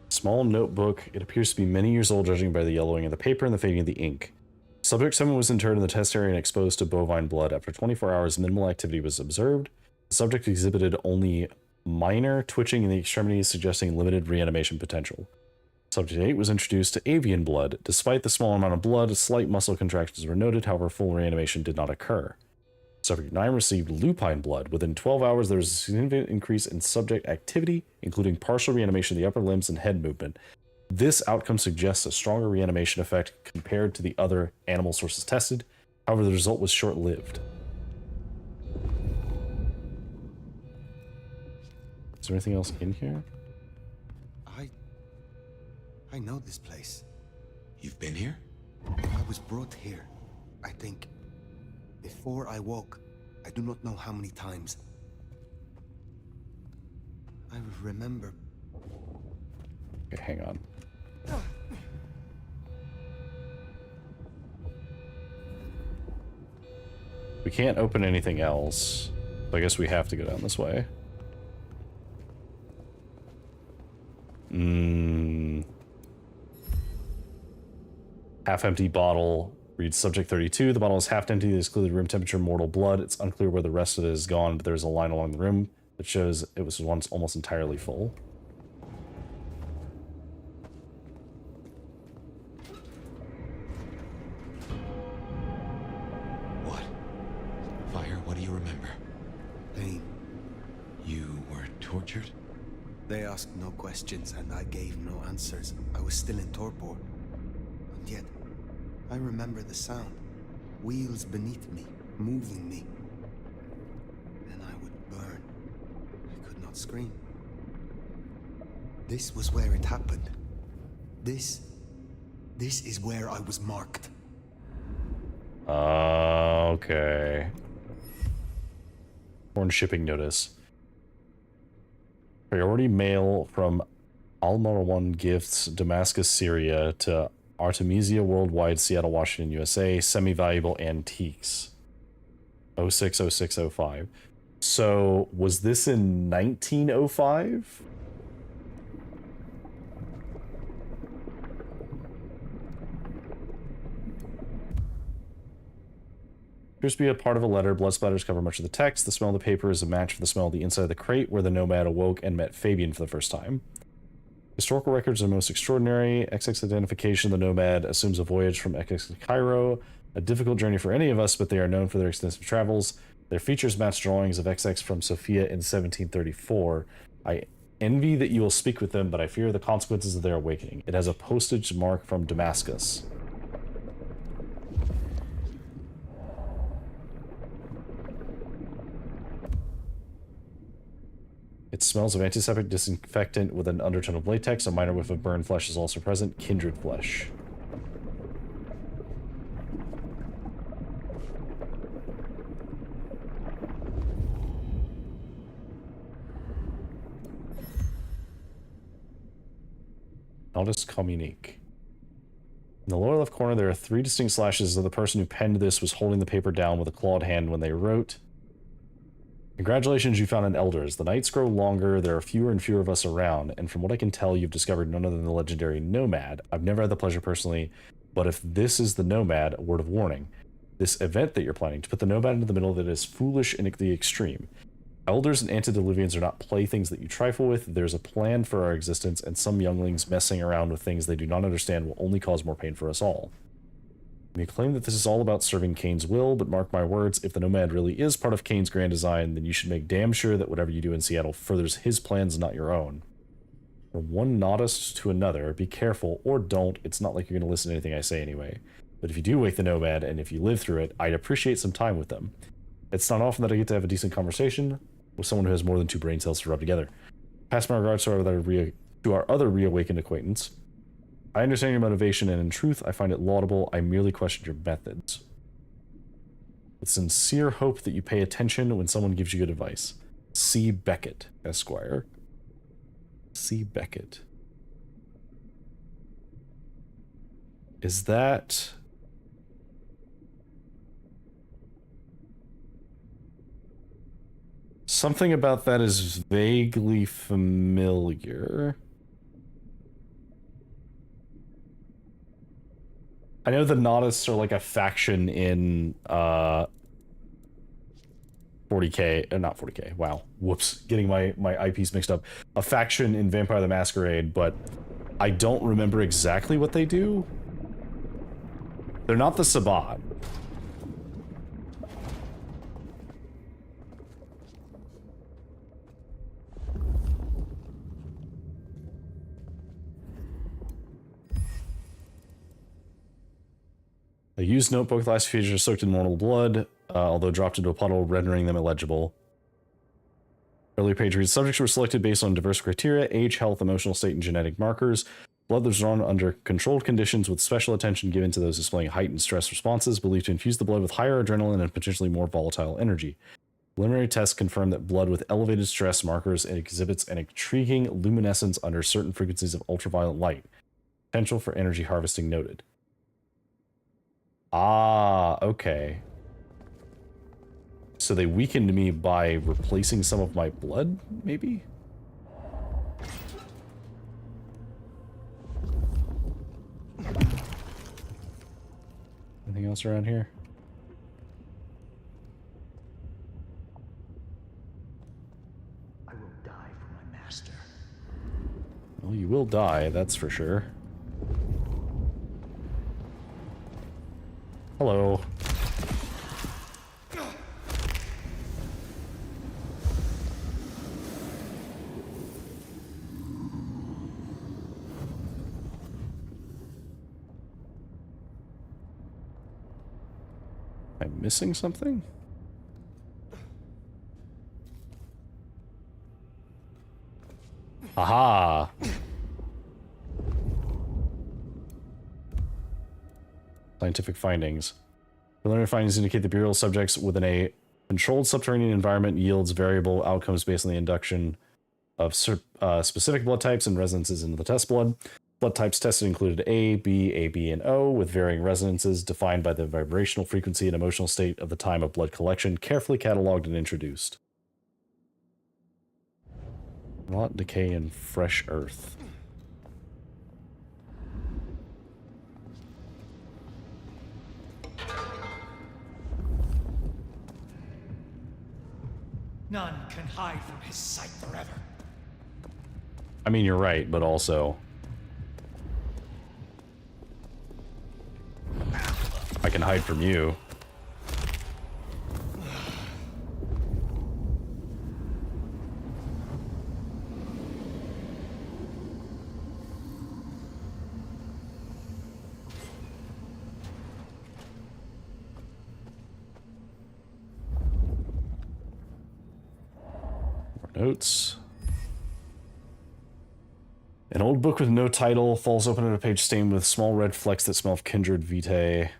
Small notebook. It appears to be many years old, judging by the yellowing of the paper and the fading of the ink. Subject 7 was interred in the test area and exposed to bovine blood. After 24 hours, minimal activity was observed. The subject exhibited only minor twitching in the extremities, suggesting limited reanimation potential. Subject 8 was introduced to avian blood. Despite the small amount of blood, slight muscle contractions were noted, however, full reanimation did not occur. Subject 9 received lupine blood. Within 12 hours, there was a significant increase in subject activity, including partial reanimation of the upper limbs and head movement. This outcome suggests a stronger reanimation effect compared to the other animal sources tested. However, the result was short-lived. Is there anything else in here? I know this place. You've been here? I was brought here, I think. Before I woke, I do not know how many times. I remember. Okay, hang on. We can't open anything else, so I guess we have to go down this way. Half-empty bottle. Reads subject 32. The bottle is half empty. There's clearly room temperature mortal blood. It's unclear where the rest of it is gone, but there's a line along the rim that shows it was once almost entirely full. What? Fire, what do you remember? Pain. You were tortured? They asked no questions, and I gave no answers. I was still in torpor. And yet, I remember the sound. Wheels beneath me, moving me. And I would burn. I could not scream. This was where it happened. This is where I was marked. Okay. Foreign shipping notice. Priority mail from Al-Marwan Gifts, Damascus, Syria to Artemisia Worldwide, Seattle, Washington, USA. Semi-valuable antiques. 060605. So, was this in 1905? Appears to be a part of a letter. Blood splatters cover much of the text. The smell of the paper is a match for the smell of the inside of the crate where the nomad awoke and met Fabian for the first time. Historical records are most extraordinary. XX identification of the nomad assumes a voyage from XX to Cairo. A difficult journey for any of us, but they are known for their extensive travels. Their features match drawings of XX from Sofia in 1734. I envy that you will speak with them, but I fear the consequences of their awakening. It has a postage mark from Damascus. It smells of antiseptic disinfectant with an undertone of latex. A minor whiff of burned flesh is also present. Kindred flesh. Notice communique. In the lower left corner, there are 3 distinct slashes of the person who penned this was holding the paper down with a clawed hand when they wrote. Congratulations, you found an elder. As the nights grow longer, there are fewer and fewer of us around, and from what I can tell, you've discovered none other than the legendary Nomad. I've never had the pleasure personally, but if this is the Nomad, a word of warning. This event that you're planning, to put the Nomad into the middle of it is foolish in the extreme. Elders and antediluvians are not playthings that you trifle with. There's a plan for our existence, and some younglings messing around with things they do not understand will only cause more pain for us all. You claim that this is all about serving Kane's will, but mark my words, if the Nomad really is part of Kane's grand design, then you should make damn sure that whatever you do in Seattle furthers his plans, not your own. From one nodist to another, be careful, or don't. It's not like you're going to listen to anything I say anyway. But if you do wake the Nomad, and if you live through it, I'd appreciate some time with them. It's not often that I get to have a decent conversation with someone who has more than 2 brain cells to rub together. Pass my regards to our other reawakened acquaintance. I understand your motivation, and in truth, I find it laudable. I merely question your methods. With sincere hope that you pay attention when someone gives you good advice. C. Beckett, Esquire. C. Beckett. Is that... Something about that is vaguely familiar. I know the Nodists are like a faction in 40k, not 40k, wow, whoops, getting my IPs mixed up. A faction in Vampire the Masquerade, but I don't remember exactly what they do. They're not the Sabbat. A used notebook, last features are soaked in mortal blood, although dropped into a puddle, rendering them illegible. Earlier page reads, subjects were selected based on diverse criteria, age, health, emotional state, and genetic markers. Blood was drawn under controlled conditions with special attention given to those displaying heightened stress responses, believed to infuse the blood with higher adrenaline and potentially more volatile energy. Preliminary tests confirm that blood with elevated stress markers exhibits an intriguing luminescence under certain frequencies of ultraviolet light. Potential for energy harvesting noted. Ah, okay. So they weakened me by replacing some of my blood, maybe? Anything else around here? I will die for my master. Well, you will die, that's for sure. Hello. Am I missing something? Aha! Scientific findings. Preliminary findings indicate the burial subjects within a controlled subterranean environment yields variable outcomes based on the induction of specific blood types and resonances into the test blood. Blood types tested included A, B, and O, with varying resonances defined by the vibrational frequency and emotional state of the time of blood collection, carefully cataloged and introduced. Rot, decay, and fresh earth. None can hide from his sight forever. I mean, you're right, but also... I can hide from you. notes. An old book with no title falls open at a page stained with small red flecks that smell of kindred vitae.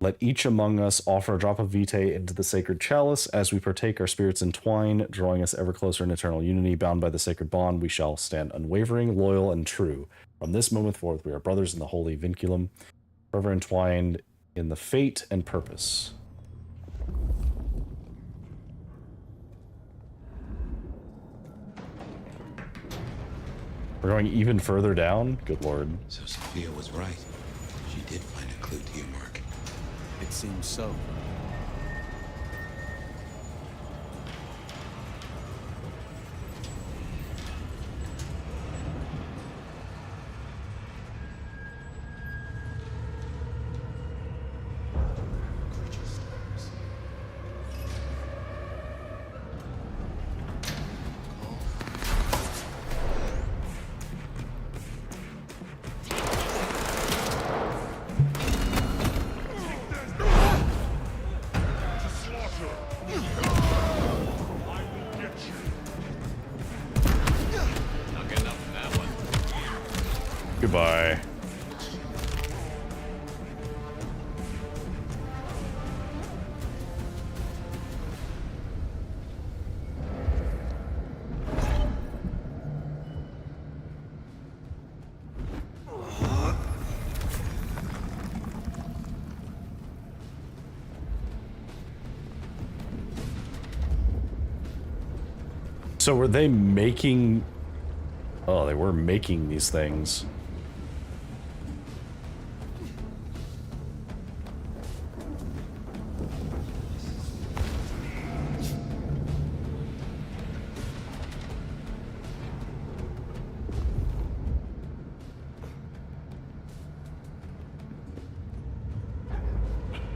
Let each among us offer a drop of vitae into the sacred chalice. As we partake, our spirits entwine, drawing us ever closer in eternal unity. Bound by the sacred bond, we shall stand unwavering, loyal, and true. From this moment forth, we are brothers in the holy vinculum, forever entwined in the fate and purpose. We're going even further down? Good lord. So Sophia was right. She did find a clue to your mark. It seems so. Goodbye. So were they making... Oh, they were making these things.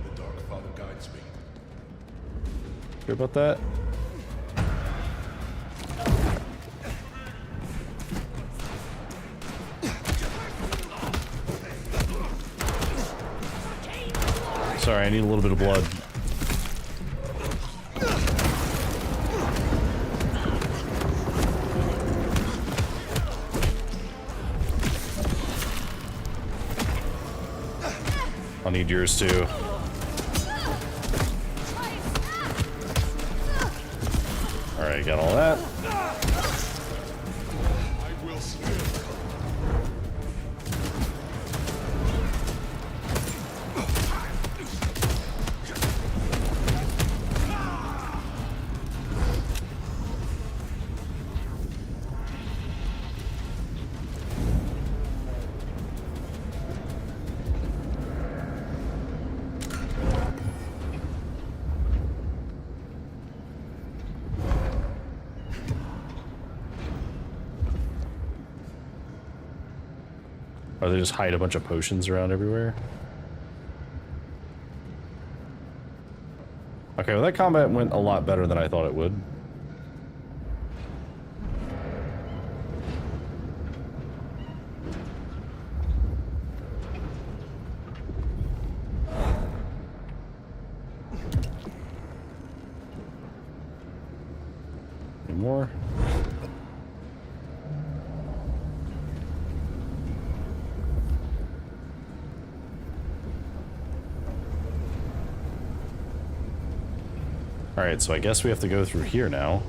The Dark Father guides me. Sure about that? Sorry, I need a little bit of blood. I'll need yours too. Alright, got all that. I will still. Or they just hide a bunch of potions around everywhere? Okay, well that combat went a lot better than I thought it would. Any more? Alright, so I guess we have to go through here now.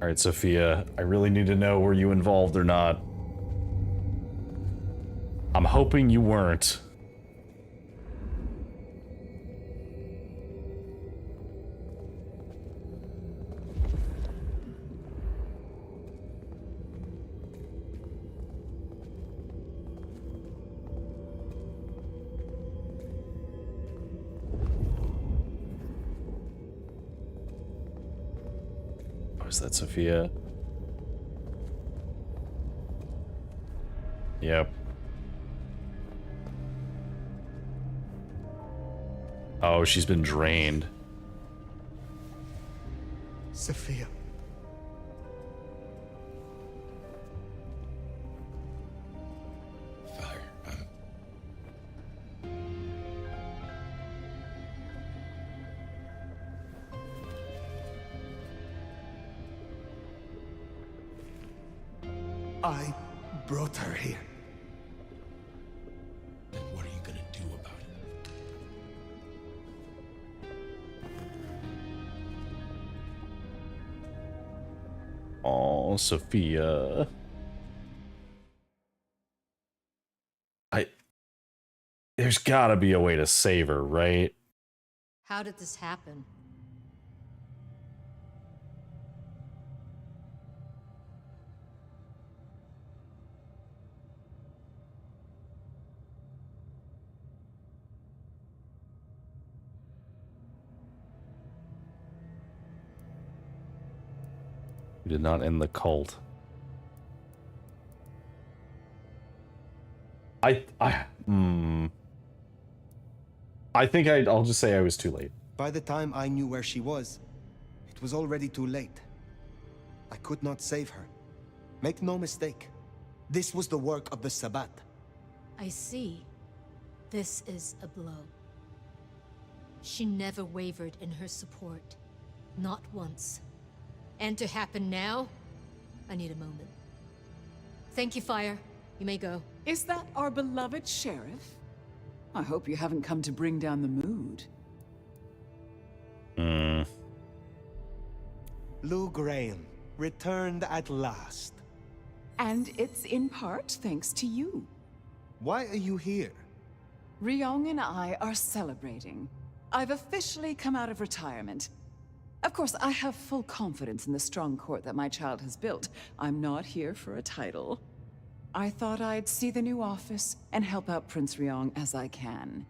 Alright, Sophia, I really need to know were you involved or not. I'm hoping you weren't. Is that Sophia? Yep. Oh, she's been drained. Sophia. I brought her here. Then what are you gonna do about it? Oh, Sophia. There's gotta be a way to save her, right? How did this happen? You did not end the cult. I think I'll just say I was too late. By the time I knew where she was, it was already too late. I could not save her. Make no mistake, this was the work of the Sabbat. I see. This is a blow. She never wavered in her support. Not once. And to happen now, I need a moment. Thank you, Fire. You may go. Is that our beloved sheriff? I hope you haven't come to bring down the mood. Lou Graham, returned at last. And it's in part thanks to you. Why are you here? Ryong and I are celebrating. I've officially come out of retirement. Of course, I have full confidence in the strong court that my child has built. I'm not here for a title. I thought I'd see the new office and help out Prince Ryong as I can.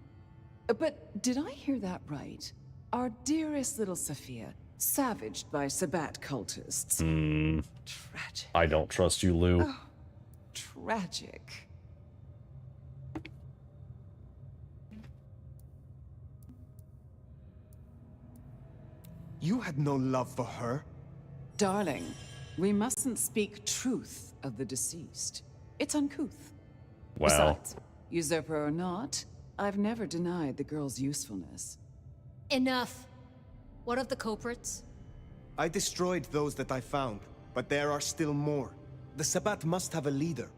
But did I hear that right? Our dearest little Sophia, savaged by Sabbat cultists. Tragic. I don't trust you, Lou. Oh, tragic. You had no love for her? Darling, we mustn't speak truth of the deceased. It's uncouth. Wow. Besides, usurper or not, I've never denied the girl's usefulness. Enough. What of the culprits? I destroyed those that I found, but there are still more. The Sabbat must have a leader.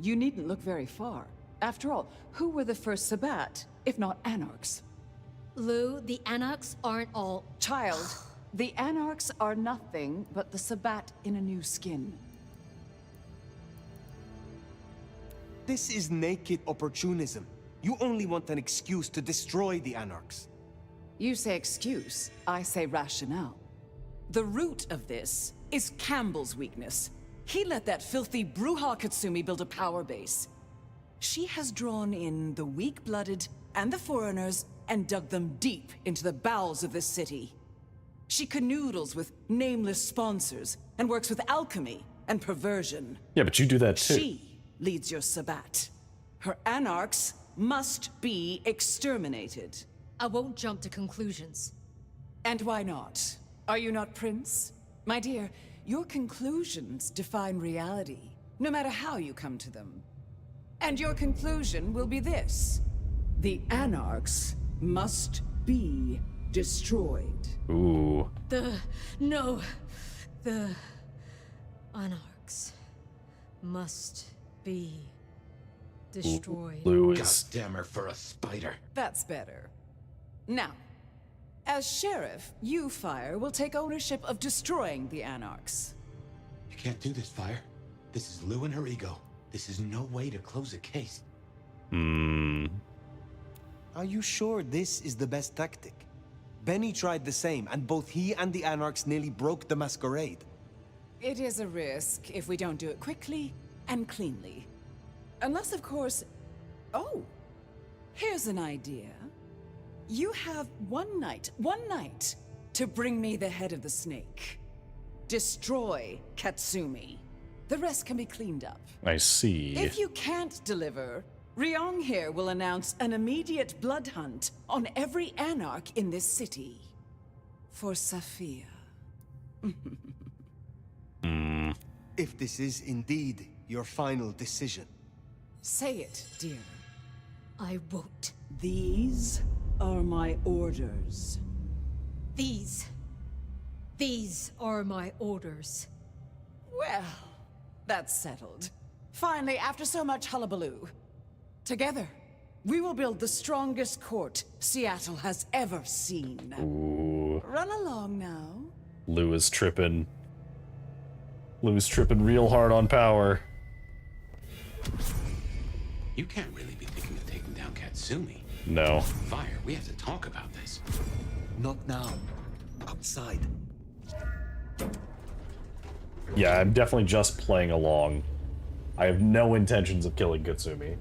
You needn't look very far. After all, who were the first Sabbat, if not Anarchs? Lou, the Anarchs aren't all... Child, the Anarchs are nothing but the Sabbat in a new skin. This is naked opportunism. You only want an excuse to destroy the Anarchs. You say excuse, I say rationale. The root of this is Campbell's weakness. He let that filthy Bruja Katsumi build a power base. She has drawn in the weak-blooded and the foreigners and dug them deep into the bowels of this city. She canoodles with nameless sponsors and works with alchemy and perversion. Yeah, but you do that too. She leads your Sabbat. Her Anarchs must be exterminated. I won't jump to conclusions. And why not? Are you not Prince? My dear, your conclusions define reality, no matter how you come to them. And your conclusion will be this. The Anarchs must be destroyed. Ooh. The Anarchs must be destroyed. Lewis. Damn her for a spider. That's better. Now, as Sheriff, you, Fire, will take ownership of destroying the Anarchs. You can't do this, Fire. This is Lou and her ego. This is no way to close a case. Are you sure this is the best tactic? Benny tried the same, and both he and the Anarchs nearly broke the Masquerade. It is a risk if we don't do it quickly and cleanly. Unless, of course... Oh! Here's an idea. You have one night, to bring me the head of the snake. Destroy Katsumi. The rest can be cleaned up. I see. If you can't deliver, Ryong here will announce an immediate blood hunt on every Anarch in this city. For Sophia. If this is indeed your final decision. Say it, dear. I won't. These are my orders. These are my orders. Well, That's settled. Finally, after so much hullabaloo, together, we will build the strongest court Seattle has ever seen. Ooh. Run along now. Lou is tripping. Lou's tripping real hard on power. You can't really be thinking of taking down Katsumi. No. Fire, we have to talk about this. Not now. Outside. Yeah, I'm definitely just playing along. I have no intentions of killing Katsumi.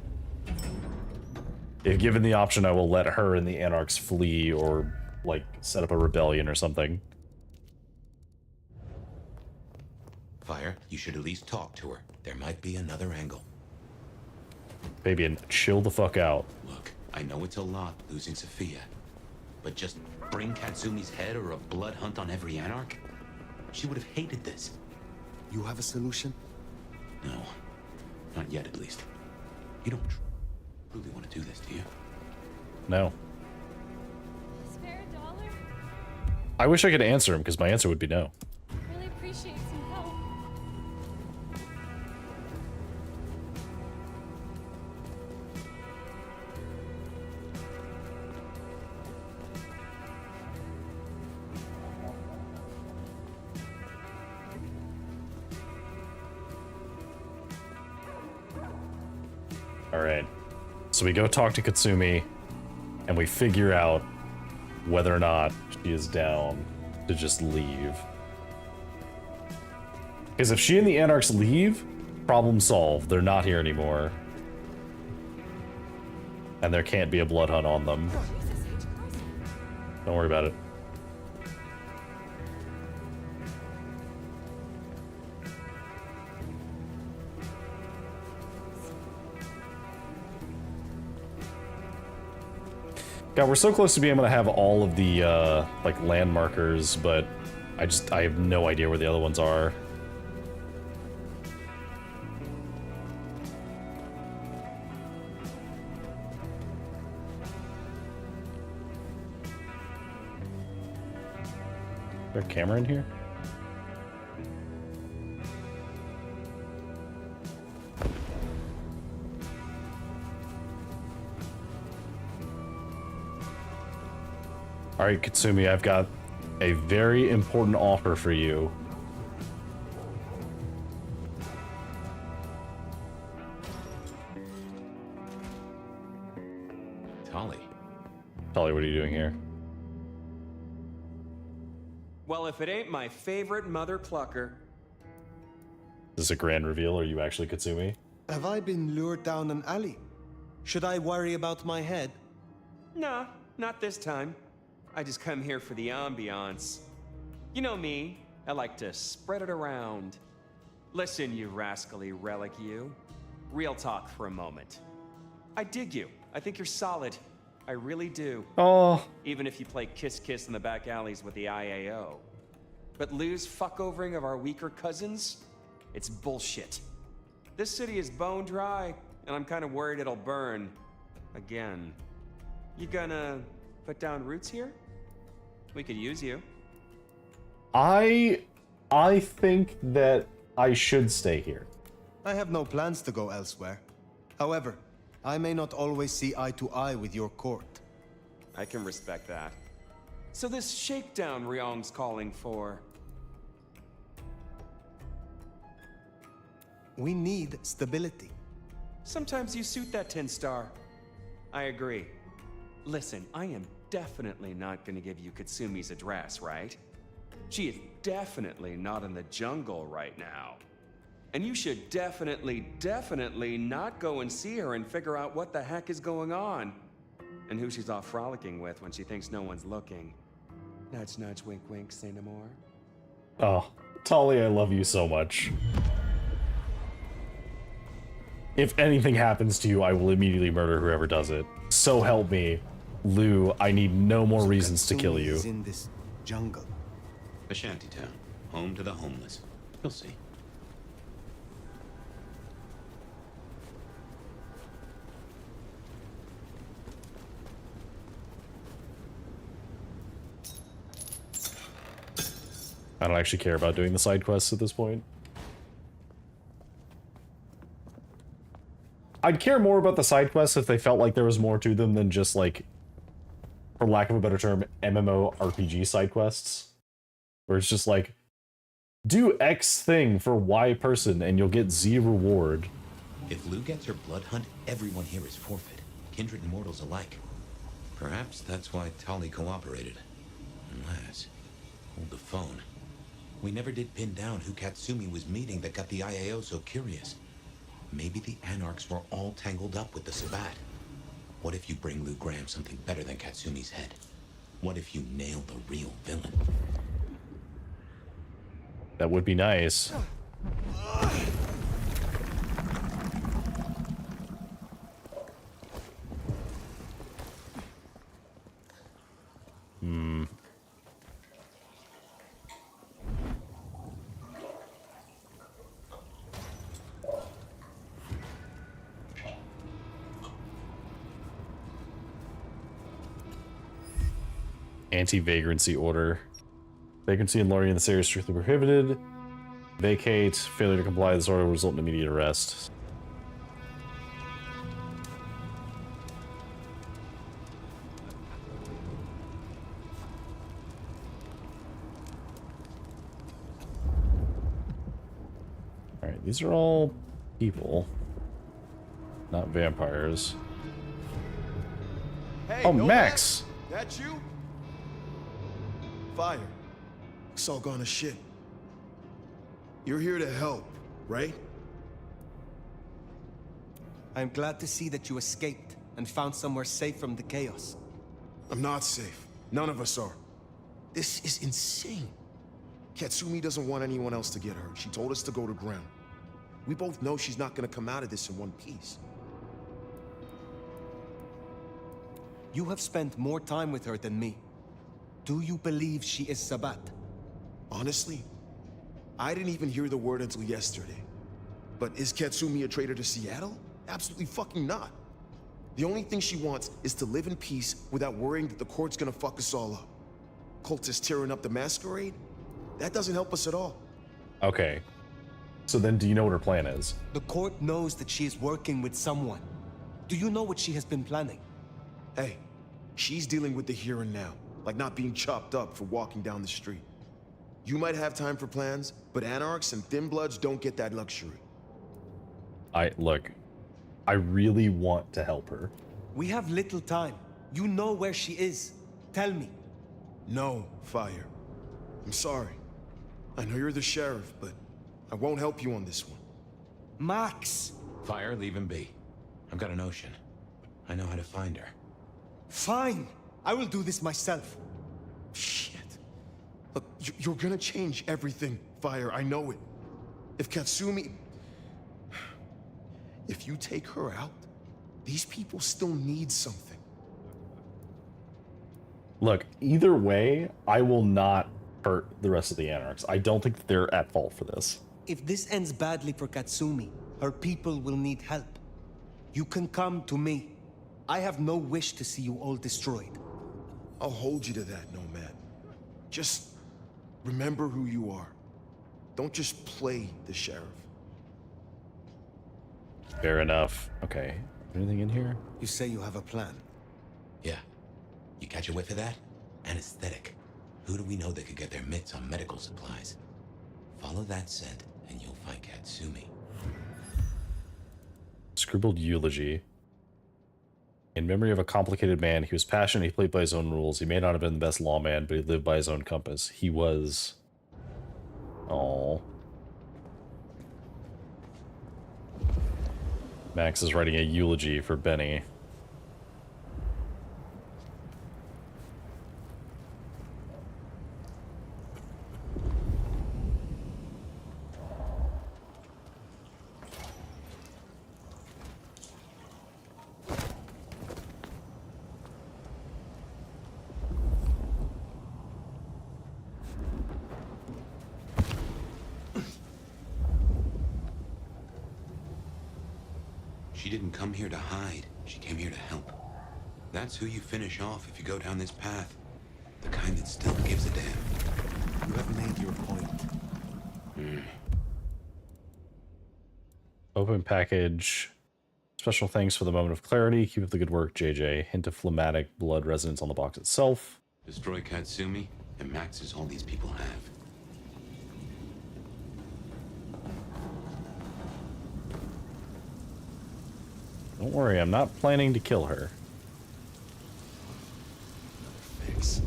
If given the option, I will let her and the Anarchs flee or, like, set up a rebellion or something. Fire, you should at least talk to her. There might be another angle. Fabian, chill the fuck out. Look, I know it's a lot losing Sophia, but just bring Katsumi's head or a blood hunt on every Anarch? She would have hated this. You have a solution? No. Not yet, at least. You don't truly want to do this, do you? No. Spare a dollar? I wish I could answer him, because my answer would be no. Really appreciate some help. Alright. So we go talk to Katsumi, and we figure out whether or not she is down to just leave. Because if she and the Anarchs leave, problem solved. They're not here anymore. And there can't be a blood hunt on them. Don't worry about it. God, we're so close to being able to have all of the, like, land markers, but I have no idea where the other ones are. Is there a camera in here? Alright, Katsumi, I've got a very important offer for you. Tali. Tali, what are you doing here? Well, if it ain't my favorite mother clucker. Is this a grand reveal, or are you actually Katsumi? Have I been lured down an alley? Should I worry about my head? Nah, not this time. I just come here for the ambiance. You know me, I like to spread it around. Listen, you rascally relic, you. Real talk for a moment. I dig you. I think you're solid. I really do. Oh. Even if you play kiss-kiss in the back alleys with the IAO. But Lou's fuckovering of our weaker cousins? It's bullshit. This city is bone dry, and I'm kind of worried it'll burn. Again. You gonna put down roots here? We could use you. I think that I should stay here. I have no plans to go elsewhere. However, I may not always see eye to eye with your court. I can respect that. So this shakedown Ryong's calling for. We need stability. Sometimes you suit that 10-star. I agree. Listen, I am definitely not gonna give you Katsumi's address, right? She is definitely not in the jungle right now. And you should definitely not go and see her and figure out what the heck is going on. And who she's off frolicking with when she thinks no one's looking. Nudge, nudge, wink, wink, say no more. Oh, Tali, I love you so much. If anything happens to you, I will immediately murder whoever does it. So help me, Lou, I need no more reasons to kill you. Katsumi is in this jungle. A shantytown, home to the homeless. You'll see. I don't actually care about doing the side quests at this point. I'd care more about the side quests if they felt like there was more to them than just like, for lack of a better term, MMORPG side quests. Where it's just like, do X thing for Y person and you'll get Z reward. If Lou gets her blood hunt, everyone here is forfeit. Kindred and mortals alike. Perhaps that's why Tali cooperated. Unless... Hold the phone. We never did pin down who Katsumi was meeting that got the IAO so curious. Maybe the Anarchs were all tangled up with the Sabbat. What if you bring Lou Graham something better than Katsumi's head? What if you nail the real villain? That would be nice. Anti-vagrancy order. Vagrancy and loitering in this area is strictly prohibited. Vacate. Failure to comply with this order will result in immediate arrest. Alright, these are all people. Not vampires. Hey, oh, Max! That you? Fire. It's all gone to shit. You're here to help, right? I'm glad to see that you escaped and found somewhere safe from the chaos. I'm not safe. None of us are. This is insane. Katsumi doesn't want anyone else to get hurt. She told us to go to ground. We both know she's not gonna come out of this in one piece. You have spent more time with her than me. Do you believe she is Sabbat? Honestly, I didn't even hear the word until yesterday. But is Katsumi a traitor to Seattle? Absolutely fucking not. The only thing she wants is to live in peace without worrying that the court's gonna fuck us all up. Cultists tearing up the Masquerade? That doesn't help us at all. Okay. So then do you know what her plan is? The court knows that she is working with someone. Do you know what she has been planning? Hey, she's dealing with the here and now, like not being chopped up for walking down the street. You might have time for plans, but Anarchs and Thin Bloods don't get that luxury. Look, I really want to help her. We have little time. You know where she is. Tell me. No, Fire. I'm sorry. I know you're the sheriff, but I won't help you on this one. Max! Fire, leave him be. I've got a notion. I know how to find her. Fine! I will do this myself. Shit. Look, you're gonna change everything, Fire, I know it. If Katsumi... If you take her out, these people still need something. Look, either way, I will not hurt the rest of the Anarchs. I don't think that they're at fault for this. If this ends badly for Katsumi, her people will need help. You can come to me. I have no wish to see you all destroyed. I'll hold you to that, Nomad. Just remember who you are. Don't just play the sheriff. Fair enough. Okay. Anything in here? You say you have a plan? Yeah. You catch a whiff of that? Anesthetic. Who do we know that could get their mitts on medical supplies? Follow that scent, and you'll find Katsumi. Scribbled eulogy. In memory of a complicated man, he was passionate, he played by his own rules. He may not have been the best lawman, but he lived by his own compass. He was... Aww. Max is writing a eulogy for Benny. She didn't come here to hide. She came here to help. That's who you finish off if you go down this path. The kind that still gives a damn. You have made your point. Open package. Special thanks for the moment of clarity. Keep up the good work, JJ. Hint of phlegmatic blood resonance on the box itself. Destroy Katsumi, and Max is all these people have. Don't worry, I'm not planning to kill her. Another fix.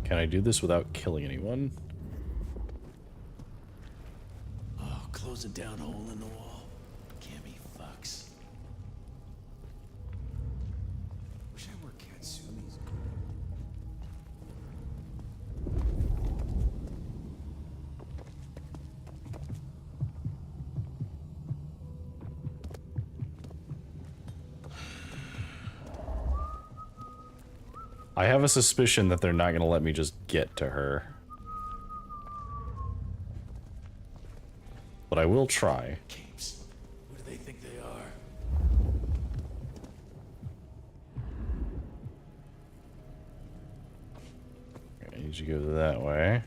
Can I do this without killing anyone? Oh, closing down a hole in the wall. Can't be fucks. Wish I were Katsumi's. I have a suspicion that they're not going to let me just get to her. But I will try. Capes. Who do they think they are? I need you to go that way.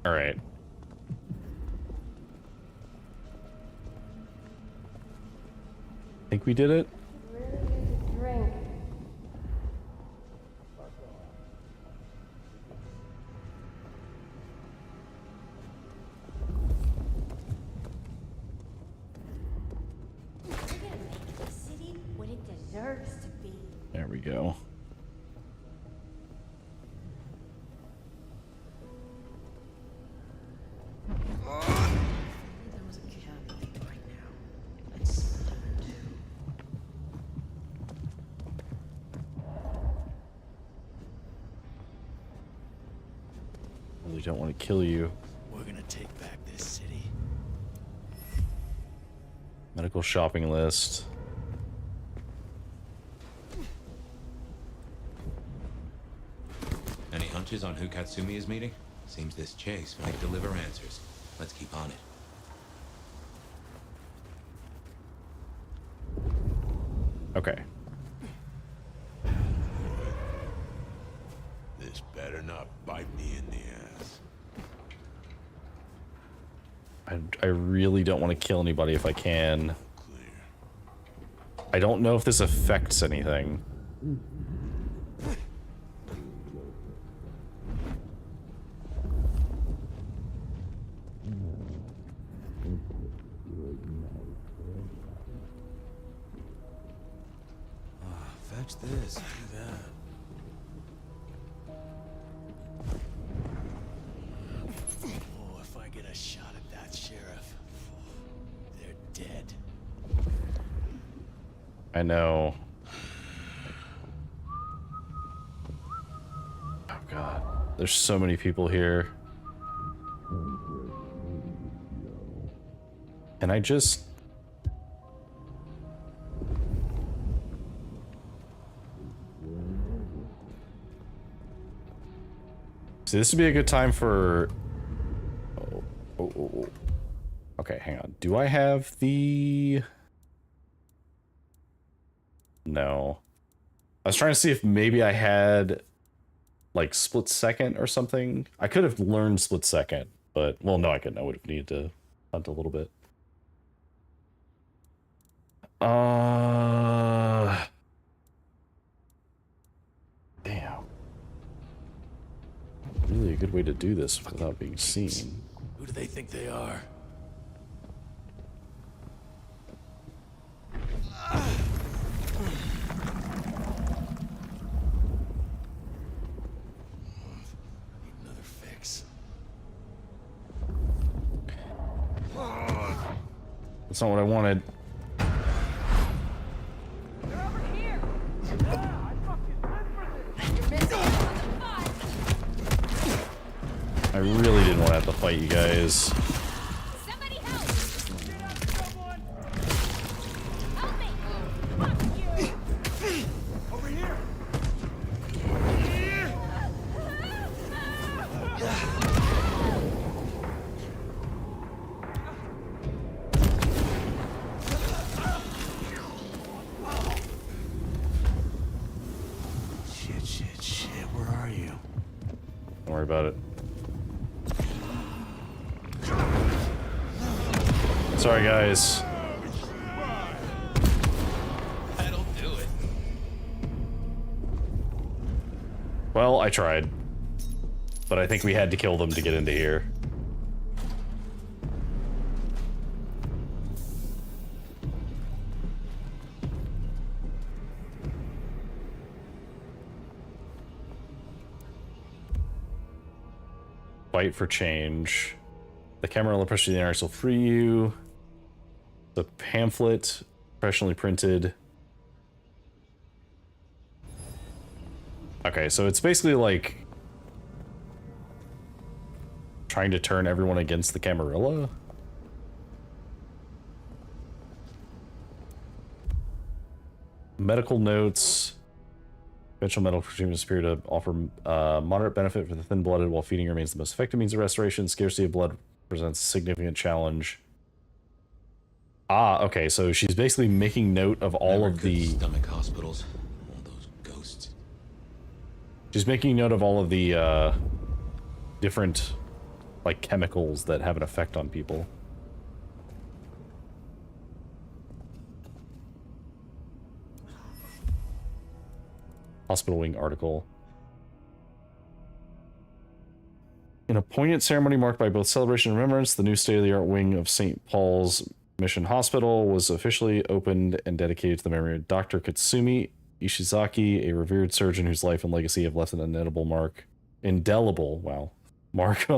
All right. Think we did it? Drink. We're gonna make this city what it deserves to be. There we go. Really don't want to kill you. We're gonna take back this city. Medical shopping list. Any hunches on who Katsumi is meeting? Seems this chase might deliver answers. Let's keep on it. Okay. This better not bite me in the ass. I really don't want to kill anybody if I can. I don't know if this affects anything. Fetch this, do that. Oh, if I get a shot at that sheriff, they're dead. I know. Oh god. There's so many people here. Can I just... See, this would be a good time for... Oh. Okay, hang on. Do I have the... No. I was trying to see if maybe I had, like, split second or something. I could have learned split second, but... Well, no, I couldn't. I would have needed to hunt a little bit. Damn. Really a good way to do this without being seen. Who do they think they are? Another fix. That's not what I wanted. They're over here! Yeah, I fucking live for this! You're missing on the fight! really didn't want to have to fight you guys. Somebody help! Someone! Help me! Over here! Shit, where are you? Don't worry about it. Sorry, guys. That'll do it. Well, I tried. But I think we had to kill them to get into here. Fight for change. The Camarilla pressure of the anarchs will free you. The pamphlet, professionally printed. Okay, so it's basically like trying to turn everyone against the Camarilla. Medical notes. Conventional medical treatments appear to offer moderate benefit for the thin-blooded, while feeding remains the most effective means of restoration. Scarcity of blood presents a significant challenge. Ah, okay, so she's basically making note of all of the stomach hospitals. All those ghosts. She's making note of all of the different like chemicals that have an effect on people. Hospital wing article. In a poignant ceremony marked by both celebration and remembrance, the new state-of-the-art wing of St. Paul's Mission Hospital was officially opened and dedicated to the memory of Dr. Katsumi Ishizaki, a revered surgeon whose life and legacy have left an indelible mark on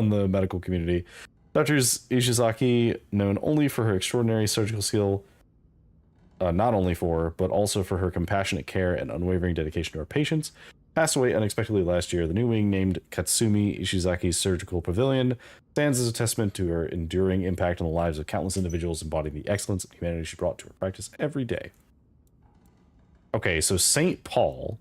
the medical community. Dr. Ishizaki, known only for her extraordinary surgical skill, not only for, but also for her compassionate care and unwavering dedication to her patients, passed away unexpectedly last year. The new wing, named Katsumi Ishizaki's Surgical Pavilion, stands as a testament to her enduring impact on the lives of countless individuals, embodying the excellence and humanity she brought to her practice every day. Okay, so St. Paul.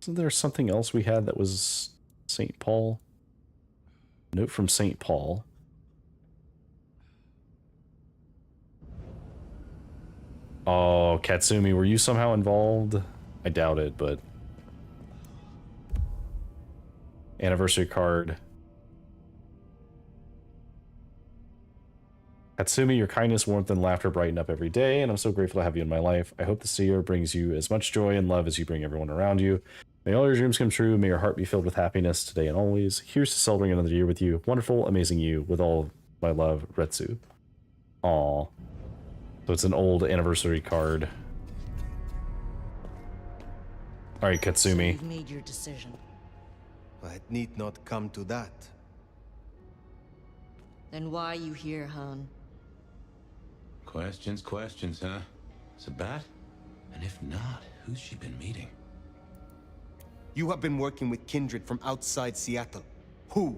Isn't there something else we had that was St. Paul? Note from St. Paul. Oh, Katsumi, were you somehow involved? I doubt it, but... Anniversary card. Katsumi, your kindness, warmth, and laughter brighten up every day, and I'm so grateful to have you in my life. I hope this year brings you as much joy and love as you bring everyone around you. May all your dreams come true. May your heart be filled with happiness today and always. Here's to celebrating another year with you. Wonderful, amazing you. With all of my love, Retsu. Aw. So it's an old anniversary card. Alright, Katsumi. You've made your decision. It need not come to that. Then why are you here, Han? Questions, huh? Sabat? And if not, who's she been meeting? You have been working with kindred from outside Seattle. Who?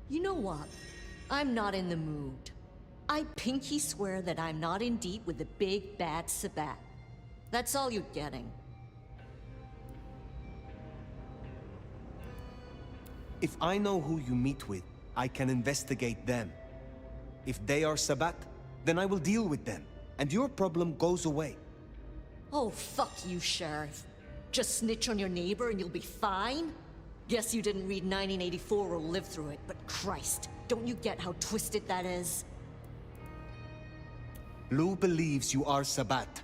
You know what? I'm not in the mood. I pinky swear that I'm not in deep with the big bad Sabat. That's all you're getting. If I know who you meet with, I can investigate them. If they are Sabat, then I will deal with them, and your problem goes away. Oh, fuck you, Sheriff. Just snitch on your neighbor and you'll be fine? Guess you didn't read 1984 or live through it, but Christ, don't you get how twisted that is? Lou believes you are Sabat.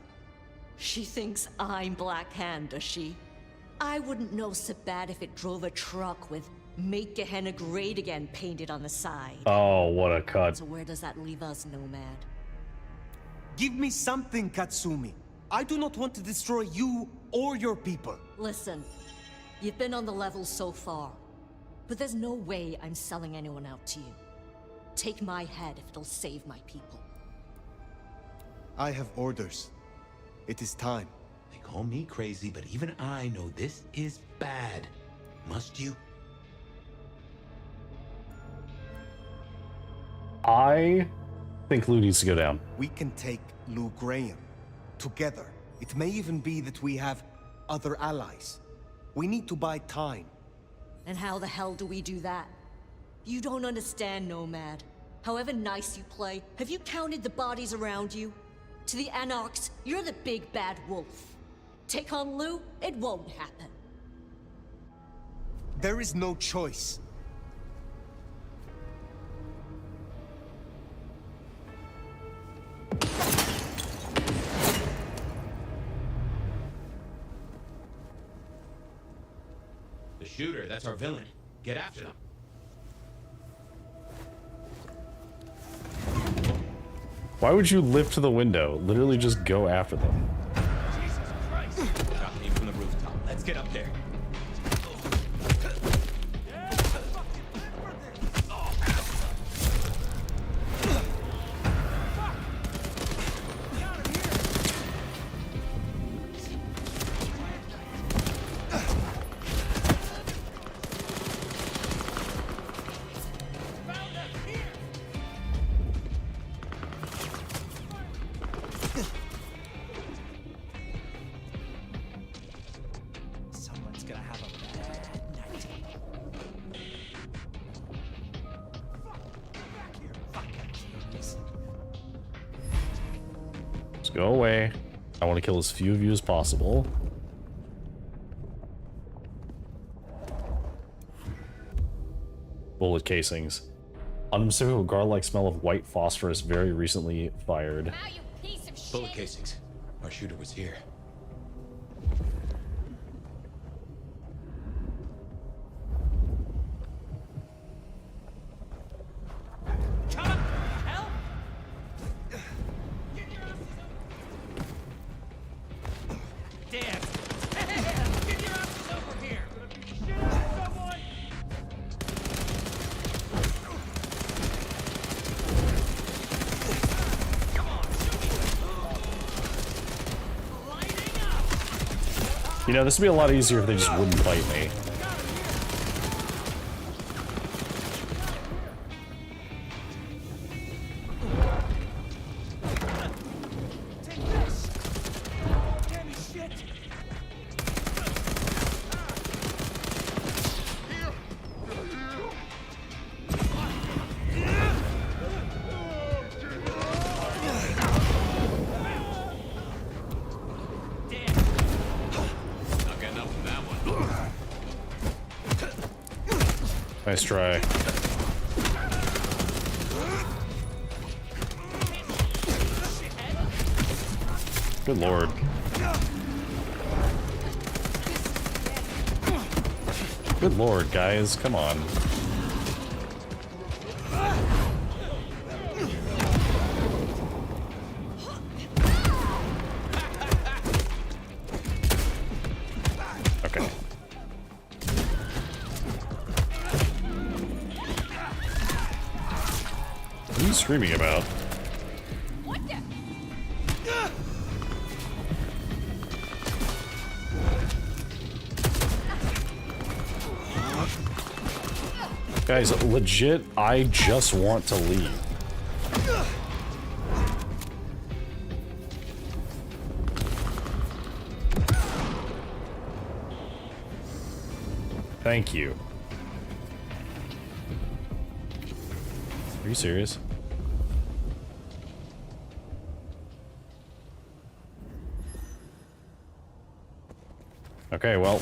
She thinks I'm Black Hand, does she? I wouldn't know Sabat if it drove a truck with "Make Gehenna Great Again" painted on the side. Oh, what a cut. So where does that leave us, Nomad? Give me something, Katsumi. I do not want to destroy you or your people. Listen, you've been on the level so far, but there's no way I'm selling anyone out to you. Take my head if it'll save my people. I have orders. It is time. They call me crazy, but even I know this is bad. Must you? I think Lou needs to go down. We can take Lou Graham. Together. It may even be that we have other allies. We need to buy time. And how the hell do we do that? You don't understand, Nomad. However nice you play, have you counted the bodies around you? To the Anarchs, you're the big bad wolf. Take on Lou, it won't happen. There is no choice. The shooter, that's our villain. Get after them. Why would you lift the window? Literally just go after them. Jesus Christ! Shot came from the rooftop. Let's get up there. Someone's gonna have a bad night. Just go away. I want to kill as few of you as possible. Bullet casings. Unmistakable guard-like smell of white phosphorus very recently fired. Bullet casings. Our shooter was here. You know, this would be a lot easier if they just wouldn't fight me. Nice try. Good lord. Good lord, guys, come on. Okay. What are you screaming about? Guys, legit, I just want to leave. Thank you. Are you serious? Okay, well,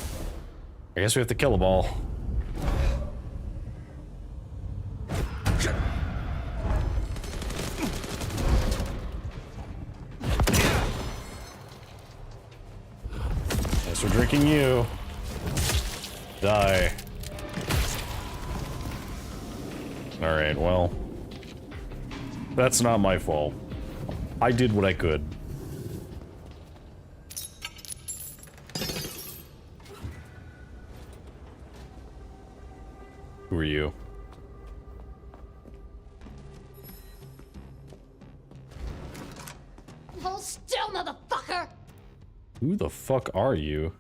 I guess we have to kill them all. Thanks for drinking you. Die. Alright, well, that's not my fault. I did what I could. Who are you? Hold motherfucker! Who the fuck are you?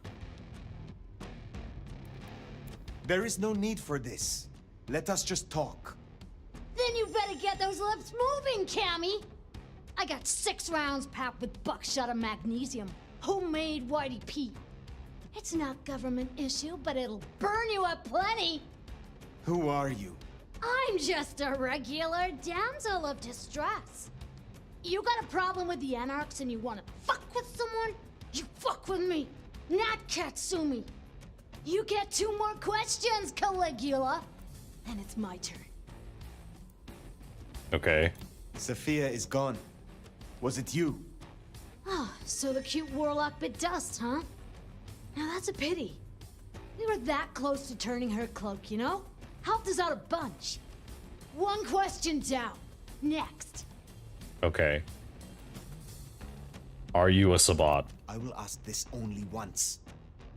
There is no need for this. Let us just talk. Then you better get those lips moving, Cammy! I got 6 rounds packed with buckshot and magnesium. Homemade Whitey Pete. It's not government issue, but it'll burn you up plenty! Who are you? I'm just a regular damsel of distress. You got a problem with the Anarchs and you wanna fuck with someone? You fuck with me, not Katsumi. You get 2 more questions, Caligula. And it's my turn. Okay. Sophia is gone. Was it you? Oh, so the cute warlock bit dust, huh? Now that's a pity. We were that close to turning her cloak, you know? Helped us out a bunch. 1 question down. Next. Okay. Are you a Sabbat? I will ask this only once.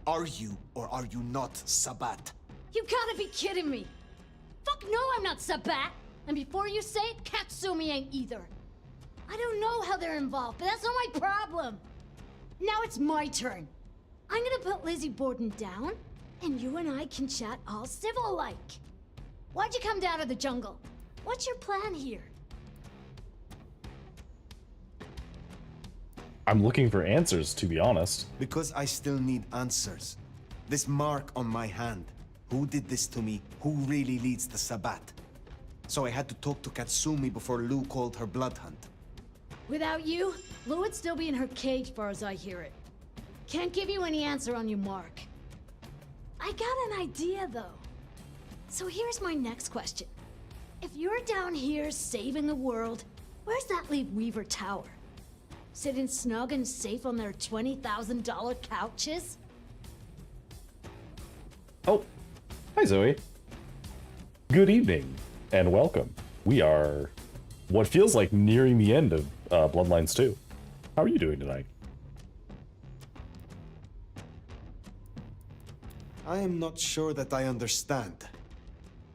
Are you or are you not Sabbat? You gotta be kidding me. Fuck no, I'm not Sabbat. And before you say it, Katsumi ain't either. I don't know how they're involved, but that's not my problem. Now it's my turn. I'm gonna put Lizzie Borden down, and you and I can chat all civil-like. Why'd you come down to the jungle? What's your plan here? I'm looking for answers, to be honest. Because I still need answers. This mark on my hand. Who did this to me? Who really leads the Sabbat? So I had to talk to Katsumi before Lou called her blood hunt. Without you, Lou would still be in her cage far as I hear it. Can't give you any answer on your mark. I got an idea, though. So here's my next question. If you're down here saving the world, where's that leave Weaver Tower? Sitting snug and safe on their $20,000 couches? Oh, hi Zoe. Good evening, and welcome. We are what feels like nearing the end of Bloodlines 2. How are you doing tonight? I am not sure that I understand.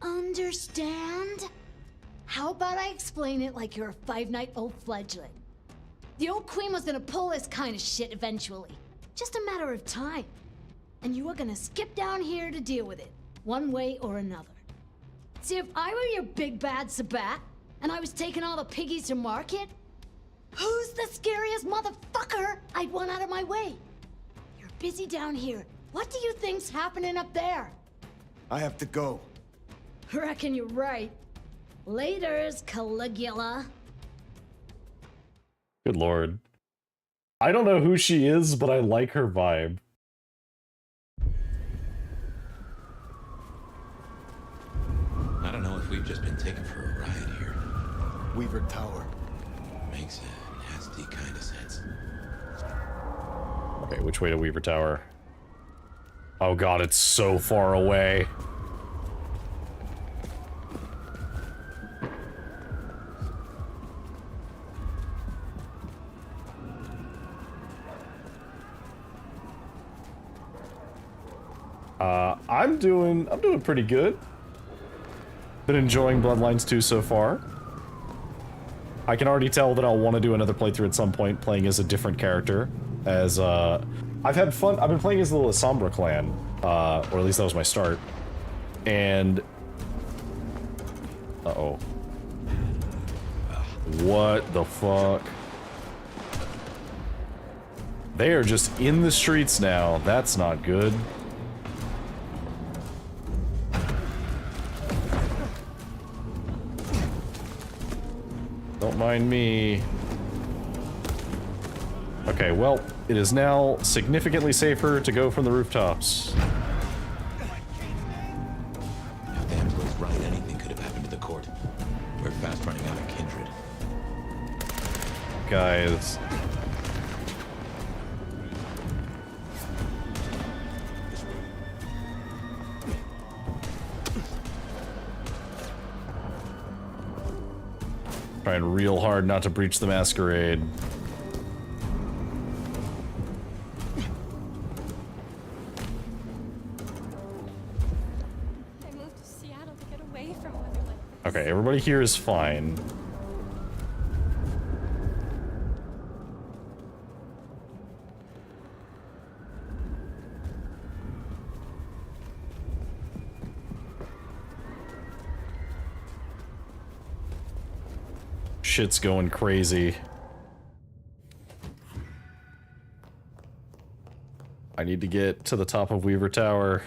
Understand? How about I explain it like you're a 5-night-old fledgling? The old queen was gonna pull this kind of shit eventually. Just a matter of time. And you were gonna skip down here to deal with it, one way or another. See, if I were your big bad Sabbat, and I was taking all the piggies to market, who's the scariest motherfucker I'd want out of my way? You're busy down here. What do you think's happening up there? I have to go. Reckon you're right. Laters, Caligula. Good lord. I don't know who she is, but I like her vibe. I don't know if we've just been taken for a ride here. Weaver Tower. Makes a nasty kind of sense. Okay, which way to Weaver Tower? Oh god, it's so far away. I'm doing pretty good. Been enjoying Bloodlines 2 so far. I can already tell that I'll want to do another playthrough at some point, playing as a different character. As, I've had fun. I've been playing as the Sombra clan, or at least that was my start. And... Uh-oh. What the fuck? They are just in the streets now. That's not good. Don't mind me. Okay, well, it is now significantly safer to go from the rooftops. If Damsel's right, anything could have happened to the court. We're fast running out of kindred. Guys. Trying real hard not to breach the masquerade. I moved to Seattle to get away from weather like this. Okay, everybody here is fine. shit's going crazy. I need to get to the top of Weaver Tower.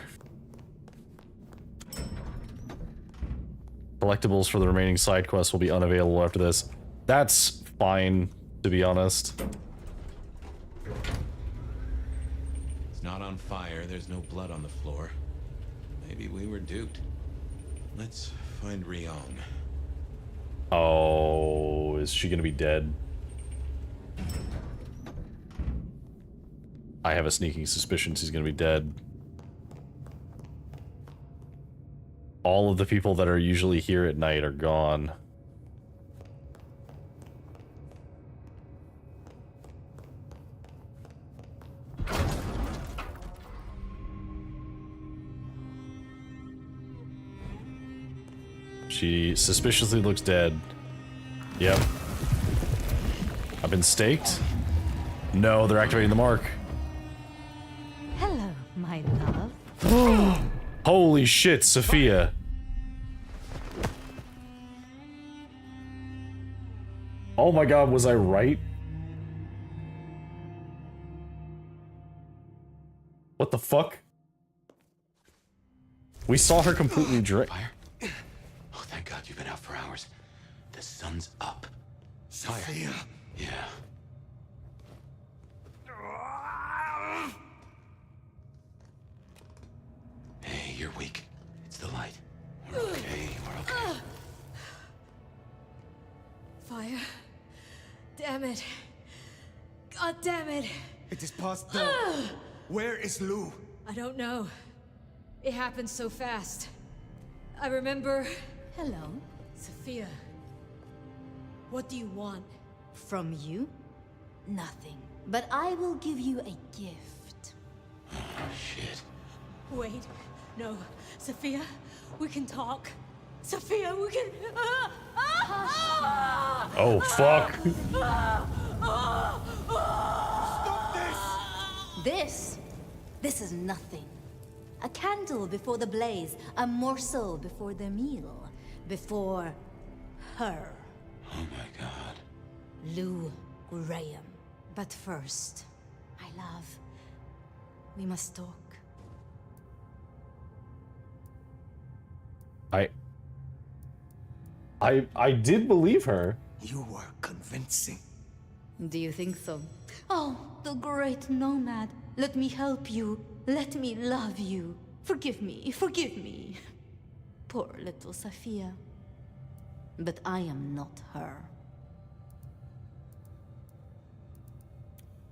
Collectibles for the remaining side quests will be unavailable after this. That's fine, to be honest. It's not on fire, there's no blood on the floor. Maybe we were duped. Let's find Ryong. Oh, is she gonna be dead? I have a sneaking suspicion she's gonna be dead. All of the people that are usually here at night are gone. She suspiciously looks dead. Yep. I've been staked? No, they're activating the mark. Hello, my love. Holy shit, Sophia. Oh my god, was I right? What the fuck? We saw her completely Fire? Oh, thank God you've been out for hours. The sun's up. Sophia. Fire. Yeah. Hey, you're weak. It's the light. We're okay. We're okay. Fire. Damn it. God damn it. It is past dawn. Where is Lou? I don't know. It happened so fast. I remember... Hello. Sophia. What do you want? From you? Nothing. But I will give you a gift. Oh, shit. Wait. No. Sophia, we can talk. Sophia, we can... Oh, fuck. Stop this! This is nothing. A candle before the blaze, a morsel before the meal, before her. Oh my God. Lou Graham. But first, my love, we must talk. I did believe her. You were convincing. Do you think so? Oh, the great nomad. Let me help you. Let me love you. Forgive me, forgive me. Poor little Sophia. But I am not her.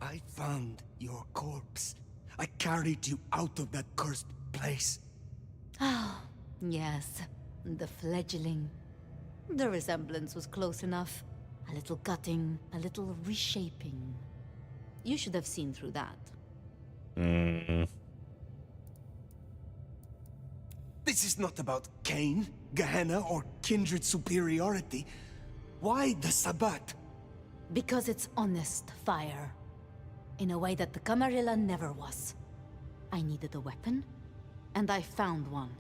I found your corpse. I carried you out of that cursed place. Ah, yes. The fledgling. The resemblance was close enough. A little cutting, a little reshaping. You should have seen through that. This is not about Cain, Gehenna, or kindred superiority. Why the Sabbat? Because it's honest fire. In a way that the Camarilla never was. I needed a weapon, and I found one.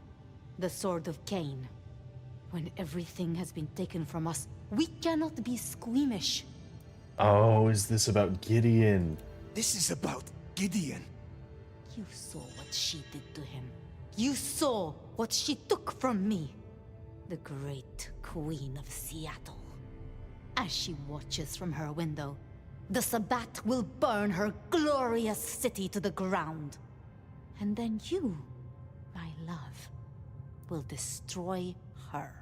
The Sword of Cain. When everything has been taken from us, we cannot be squeamish. Oh, is this about Gideon? This is about Gideon. You saw what she did to him. You saw what she took from me. The great Queen of Seattle. As she watches from her window, the Sabbat will burn her glorious city to the ground. And then you, my love, will destroy her.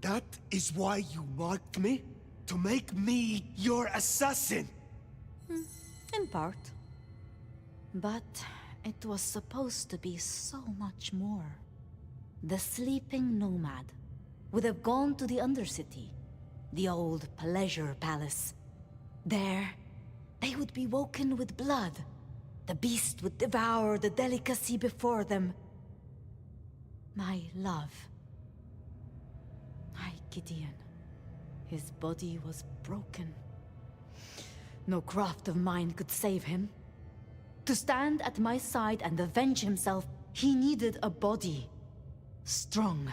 That is why you marked me? To make me your assassin? In part. But it was supposed to be so much more. The sleeping nomad would have gone to the Undercity, the old pleasure palace. There, they would be woken with blood. The beast would devour the delicacy before them. My love. My Gideon. His body was broken. No craft of mine could save him. To stand at my side and avenge himself, he needed a body. Strong.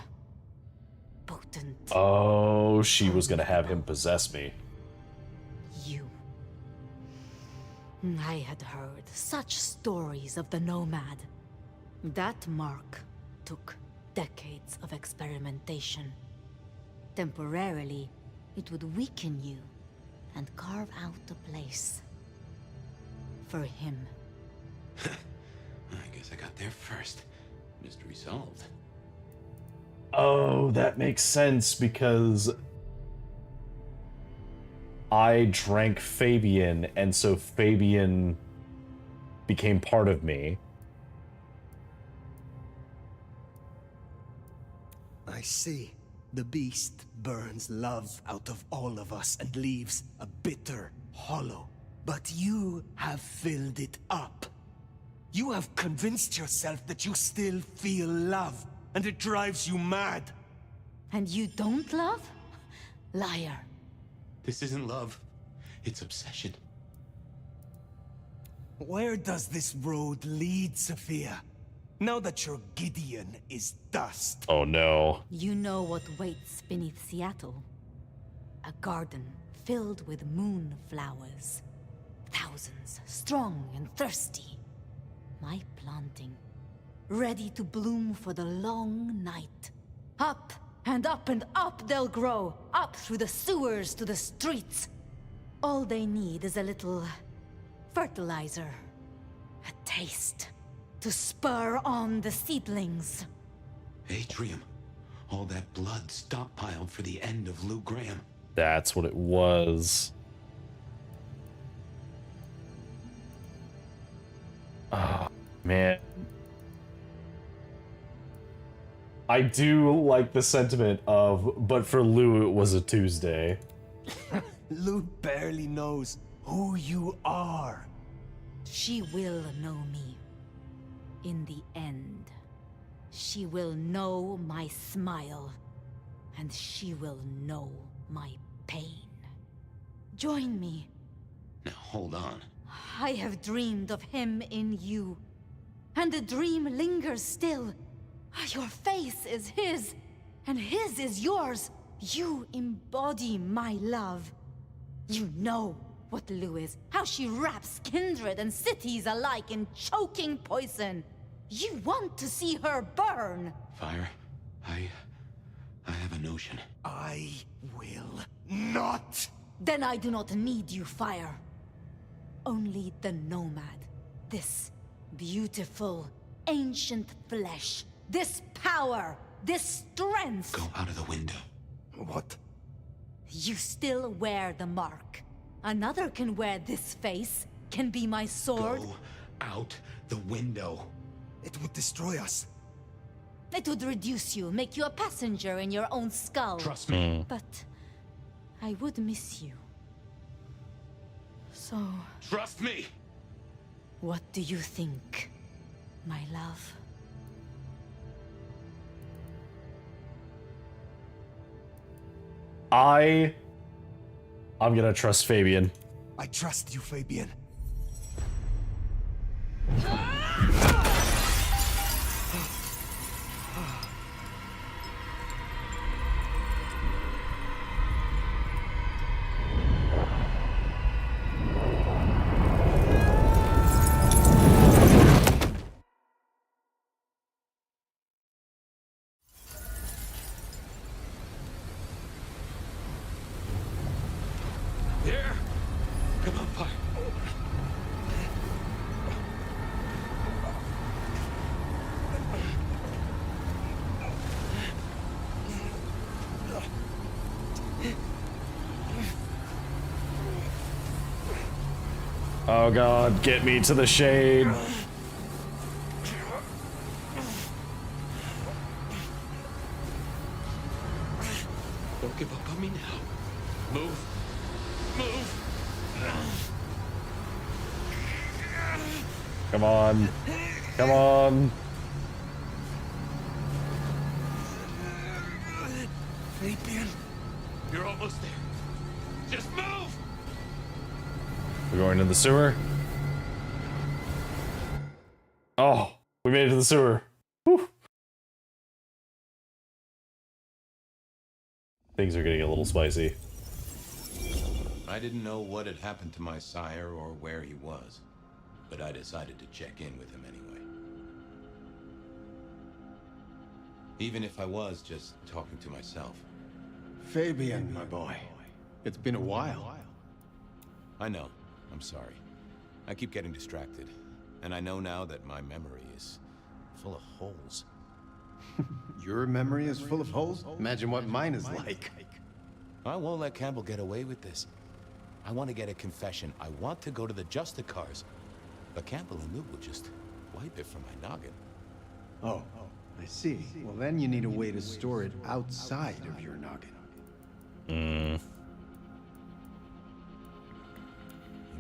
potent. Oh, she was gonna have him possess me. You. I had heard such stories of the Nomad. That mark took decades of experimentation. Temporarily, it would weaken you and carve out a place for him. I guess I got there first. Mystery solved. Oh, that makes sense because I drank Fabian, and so Fabian became part of me. I see. The beast burns love out of all of us and leaves a bitter hollow. But you have filled it up. You have convinced yourself that you still feel love, and it drives you mad. And you don't love? Liar. This isn't love. It's obsession. Where does this road lead, Sophia? Now that your Gideon is dust. Oh no. You know what waits beneath Seattle? A garden filled with moonflowers. Thousands, strong and thirsty. My planting, ready to bloom for the long night. Up and up and up they'll grow, up through the sewers to the streets. All they need is a little fertilizer, a taste, to spur on the seedlings. Atrium. All that blood stockpiled for the end of Lou Graham. That's what it was. Oh, man. I do like the sentiment of, but for Lou, it was a Tuesday. Lou barely knows who you are. She will know me. In the end, she will know my smile, and she will know my pain. Join me. Now, hold on. I have dreamed of him in you, and the dream lingers still. Your face is his, and his is yours. You embody my love. You know what Lou is, how she wraps kindred and cities alike in choking poison. You want to see her burn. Fire, I have a notion. I will not. Then I do not need you, Fire. Only the Nomad. This beautiful, ancient flesh. This power. This strength. Go out of the window. What? You still wear the mark. Another can wear this face. Can be my sword. Go out the window. It would destroy us. It would reduce you, make you a passenger in your own skull. Trust me. But I would miss you. So... Trust me! What do you think, my love? I'm gonna trust Fabian. I trust you, Fabian. There! Come on, Fire. Oh god, get me to the shade. Don't give up on me now. Move. Move. Come on. Come on. Fabian. You're almost there. Just move! We're going to the sewer. Oh, we made it to the sewer. Things are getting a little spicy. I didn't know what had happened to my sire or where he was, but I decided to check in with him anyway. Even if I was just talking to myself. Fabian, my boy. It's been a while. I know. I'm sorry. I keep getting distracted, and I know now that my memory is full of holes. Your memory is full of holes? Imagine what mine is like. I won't let Campbell get away with this. I want to get a confession. I want to go to the Justicars. But Campbell and Luke will just wipe it from my noggin. Oh, I see. Well, then you need a way to store it outside of your noggin. You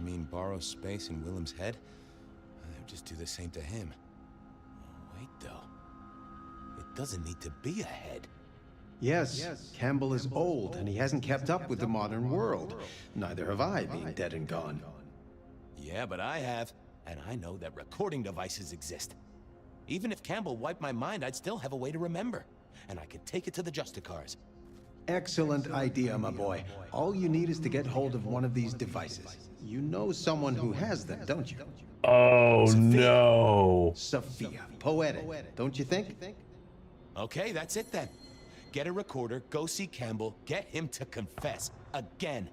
mean borrow space in Willem's head? They'll just do the same to him. Wait, though. It doesn't need to be a head. Yes, Campbell is old, and he hasn't kept up with the modern world. Neither have I, being dead and gone. Yeah, but I have, and I know that recording devices exist. Even if Campbell wiped my mind, I'd still have a way to remember. And I could take it to the Justicars. Excellent idea, my boy. All you need is to get hold of one of these devices. You know someone who has them, don't you? Oh, no. Sophia. Poetic, don't you think? Okay, that's it then. Get a recorder, go see Campbell, get him to confess. Again.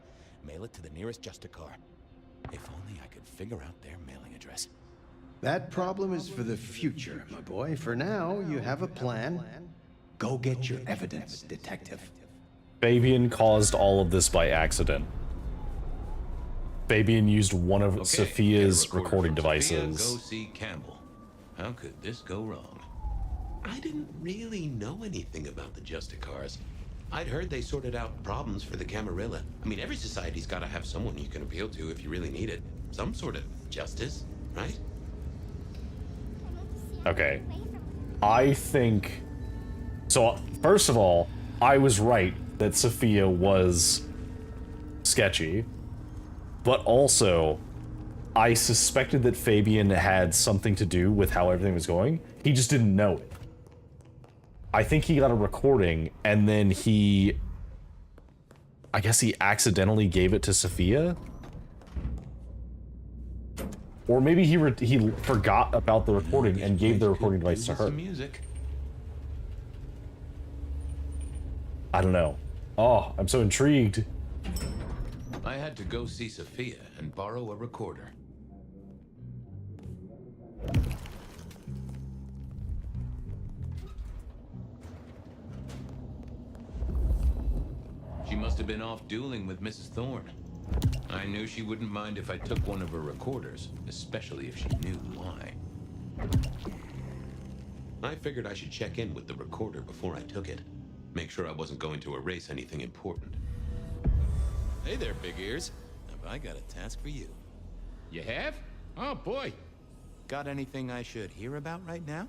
Mail it to the nearest Justicar. If only I could figure out their mailing address. That problem is for the future, my boy. For now, you have a plan. Go get your evidence, detective. Fabian caused all of this by accident. Fabian used one of Sophia's recording devices. Go see Campbell. How could this go wrong? I didn't really know anything about the Justicars. I'd heard they sorted out problems for the Camarilla. I mean, every society's got to have someone you can appeal to if you really need it. Some sort of justice, right? Okay. I think... So, first of all, I was right that Sophia was sketchy. But also, I suspected that Fabian had something to do with how everything was going. He just didn't know it. I think he got a recording, and then I guess he accidentally gave it to Sophia? Or maybe he forgot about the recording and gave the recording device to her. I don't know. Oh, I'm so intrigued. I had to go see Sophia and borrow a recorder. She must have been off dueling with Mrs. Thorne. I knew she wouldn't mind if I took one of her recorders, especially if she knew why. I figured I should check in with the recorder before I took it. Make sure I wasn't going to erase anything important. Hey there, big ears. Have I got a task for you? You have? Oh, boy. Got anything I should hear about right now?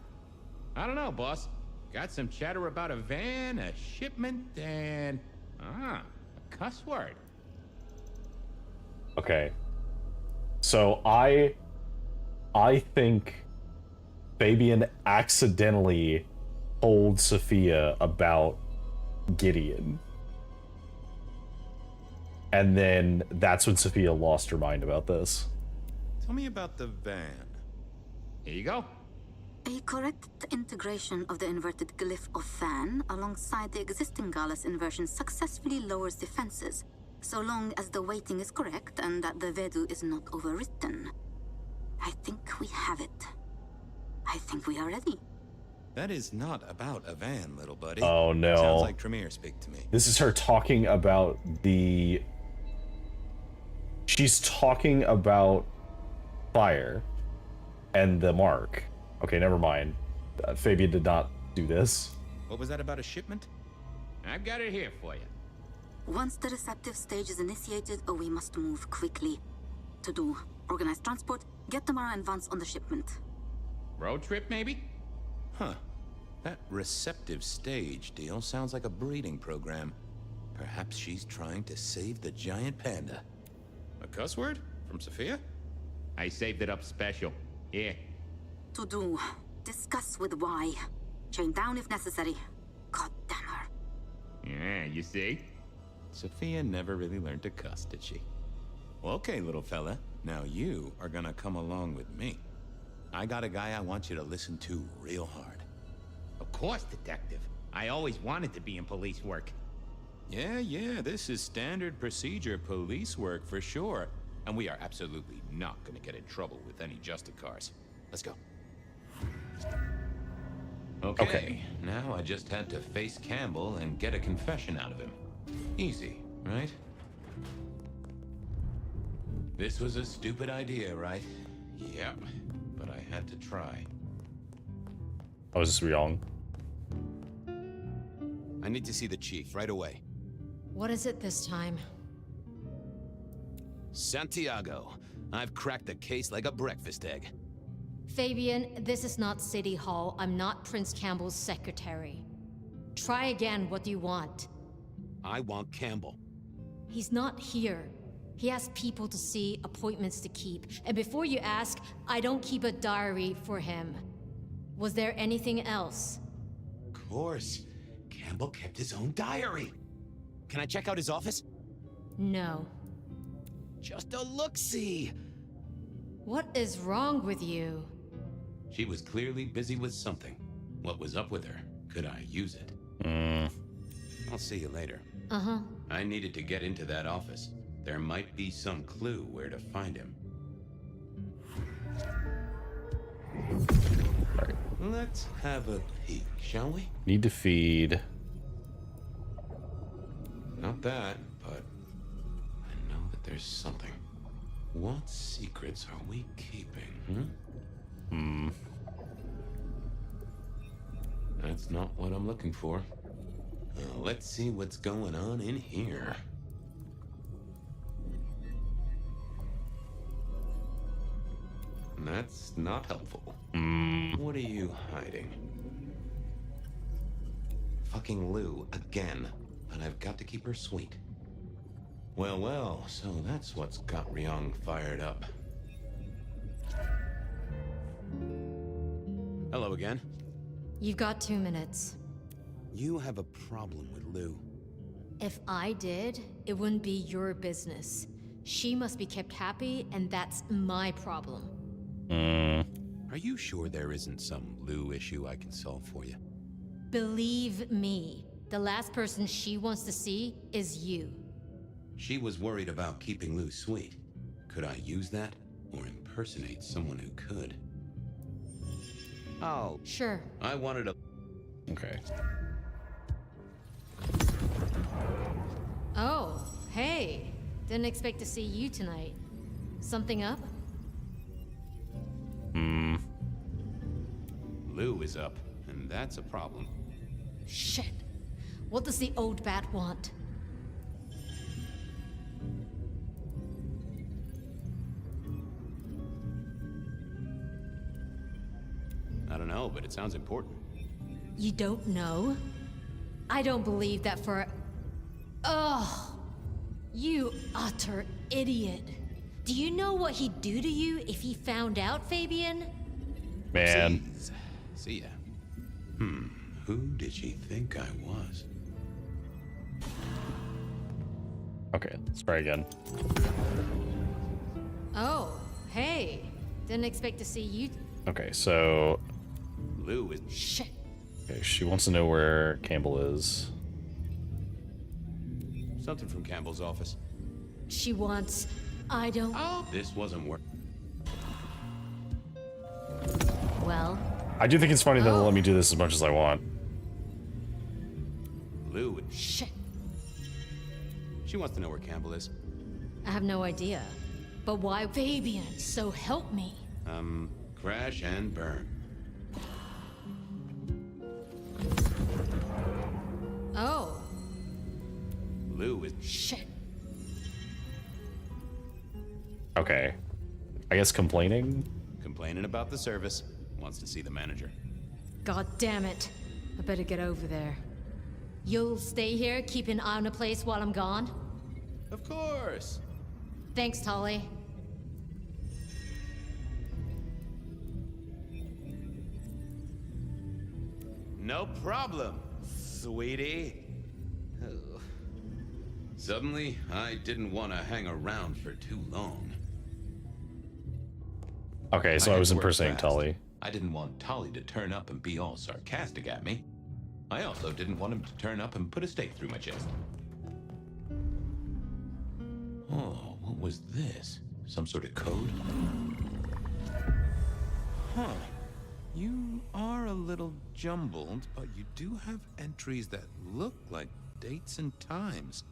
I don't know, boss. Got some chatter about a van, a shipment, and... a cuss word. Okay. So I think Fabian accidentally told Sophia about Gideon. And then that's when Sophia lost her mind about this. Tell me about the van. Here you go. A correct integration of the inverted glyph of Fan alongside the existing Gallus inversion successfully lowers defenses, so long as the weighting is correct and that the Vedu is not overwritten. I think we have it. I think we are ready. That is not about a van, little buddy. Oh no. Sounds like Tremere speak to me. This is her talking about the... She's talking about fire and the mark. Okay, never mind. Fabian did not do this. What was that about a shipment? I've got it here for you. Once the receptive stage is initiated, we must move quickly. To do, organize transport, get Tamara and Vance on the shipment. Road trip, maybe? Huh. That receptive stage deal sounds like a breeding program. Perhaps she's trying to save the giant panda. A cuss word? From Sophia? I saved it up special. Here. To do, discuss with Y. Chain down if necessary. God damn her. Yeah, you see? Sophia never really learned to cuss, did she? Well, okay, little fella. Now you are gonna come along with me. I got a guy I want you to listen to real hard. Of course, detective. I always wanted to be in police work. Yeah, this is standard procedure police work for sure. And we are absolutely not gonna get in trouble with any Justicars. Let's go. Okay, now I just had to face Campbell and get a confession out of him. Easy, right? This was a stupid idea, right? Yep, but I had to try. I was wrong. I need to see the chief right away. What is it this time? Santiago, I've cracked the case like a breakfast egg. Fabian, this is not City Hall. I'm not Prince Campbell's secretary. Try again. What do you want? I want Campbell. He's not here. He has people to see, appointments to keep. And before you ask, I don't keep a diary for him. Was there anything else? Of course. Campbell kept his own diary. Can I check out his office? No. Just a look-see. What is wrong with you? She was clearly busy with something. What was up with her? Could I use it? I'll see you later. Uh-huh. I needed to get into that office. There might be some clue where to find him. Right. Let's have a peek, shall we? Need to feed. Not that, but I know that there's something. What secrets are we keeping, That's not what I'm looking for. Let's see what's going on in here. That's not helpful. What are you hiding? Fucking Lou again. But I've got to keep her sweet. Well, so that's what's got Ryong fired up. Hello again. You've got 2 minutes. You have a problem with Lou. If I did, it wouldn't be your business. She must be kept happy, and that's my problem. Are you sure there isn't some Lou issue I can solve for you? Believe me, the last person she wants to see is you. She was worried about keeping Lou sweet. Could I use that? Or impersonate someone who could? Oh. Sure. I wanted a... Okay. Oh, hey. Didn't expect to see you tonight. Something up? Lou is up, and that's a problem. Shit. What does the old bat want? I don't know, but it sounds important. You don't know? I don't believe that for... Ugh! You utter idiot. Do you know what he'd do to you if he found out, Fabian? Man. Jeez. See ya. Who did she think I was? Okay, let's try again. Oh, hey. Didn't expect to see you... Okay, so... Lou is... Shit. Okay, she wants to know where Campbell is. Something from Campbell's office. She wants... I don't... Oh, this wasn't work. Well... I do think it's funny that they'll let me do this as much as I want. Lou... Shit. She wants to know where Campbell is. I have no idea. But why Fabian? So help me. Crash and burn. Oh. Lou is... Shit. Okay. I guess complaining? Complaining about the service. Wants to see the manager. God damn it. I better get over there. You'll stay here, keep an eye on the place while I'm gone? Of course. Thanks, Tolly. No problem, sweetie. Suddenly, I didn't want to hang around for too long. Okay, so I was impersonating Tully. I didn't want Tully to turn up and be all sarcastic at me. I also didn't want him to turn up and put a stake through my chest. Oh, what was this? Some sort of code? Huh. You are a little jumbled, but you do have entries that look like dates and times.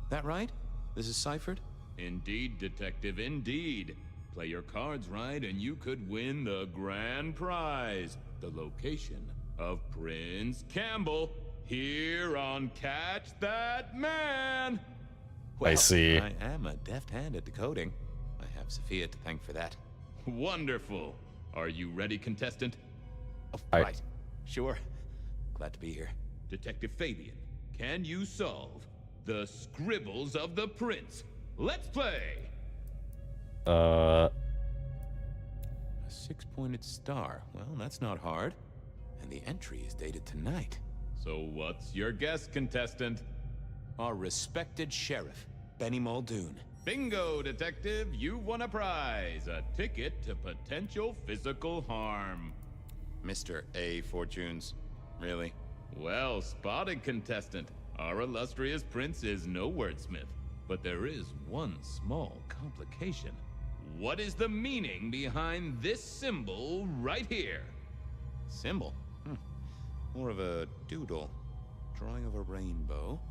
That right? This is ciphered? Indeed, Detective, indeed. Play your cards right and you could win the grand prize. The location of Prince Campbell here on Catch That Man. Well, I see. I am a deft hand at decoding. I have Sophia to thank for that. Wonderful. Are you ready, contestant? Oh, right. Sure. Glad to be here. Detective Fabian, can you solve the scribbles of the prince? Let's play! A 6-pointed star. Well, that's not hard. And the entry is dated tonight. So what's your guess, contestant? Our respected sheriff, Benny Muldoon. Bingo, Detective! You've won a prize. A ticket to potential physical harm. Mr. A. Fortunes. Really? Well spotted, contestant. Our illustrious prince is no wordsmith. But there is one small complication. What is the meaning behind this symbol right here? Symbol? More of a doodle. Drawing of a rainbow.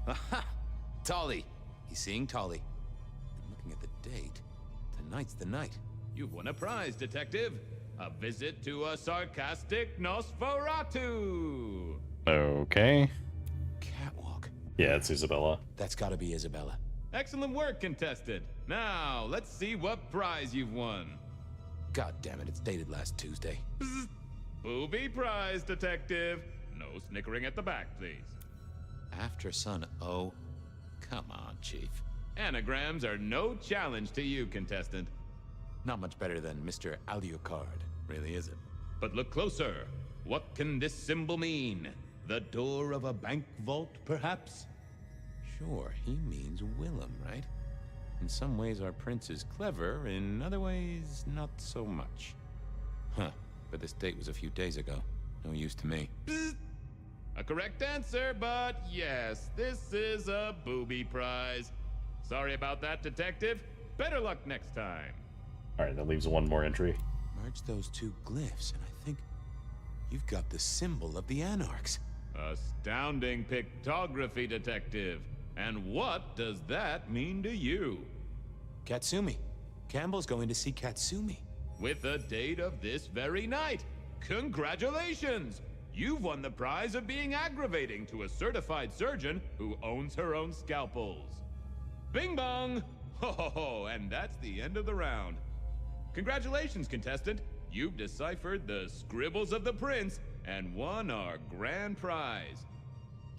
Aha! Tolly! He's seeing Tolly. I'm looking at the date. Tonight's the night. You've won a prize, Detective. A visit to a sarcastic Nosferatu. Okay. Catwalk. Yeah, it's Isabella. That's gotta be Isabella. Excellent work, contestant. Now, let's see what prize you've won. God damn it, it's dated last Tuesday. Bzz. Booby prize, Detective. No snickering at the back, please. After Son O. Come on, Chief. Anagrams are no challenge to you, contestant. Not much better than Mr. Alucard, really, is it? But look closer. What can this symbol mean? The door of a bank vault, perhaps? Sure, he means Willem, right? In some ways, our prince is clever. In other ways, not so much. Huh, but this date was a few days ago. No use to me. Bzz. A correct answer, but yes, this is a booby prize. Sorry about that, Detective. Better luck next time. Alright, that leaves one more entry. Merge those two glyphs, and I think you've got the symbol of the Anarchs. Astounding pictography, Detective. And what does that mean to you? Katsumi. Campbell's going to see Katsumi. With the date of this very night. Congratulations! You've won the prize of being aggravating to a certified surgeon who owns her own scalpels. Bing bong! Ho ho ho, and that's the end of the round. Congratulations, contestant. You've deciphered the scribbles of the prince and won our grand prize.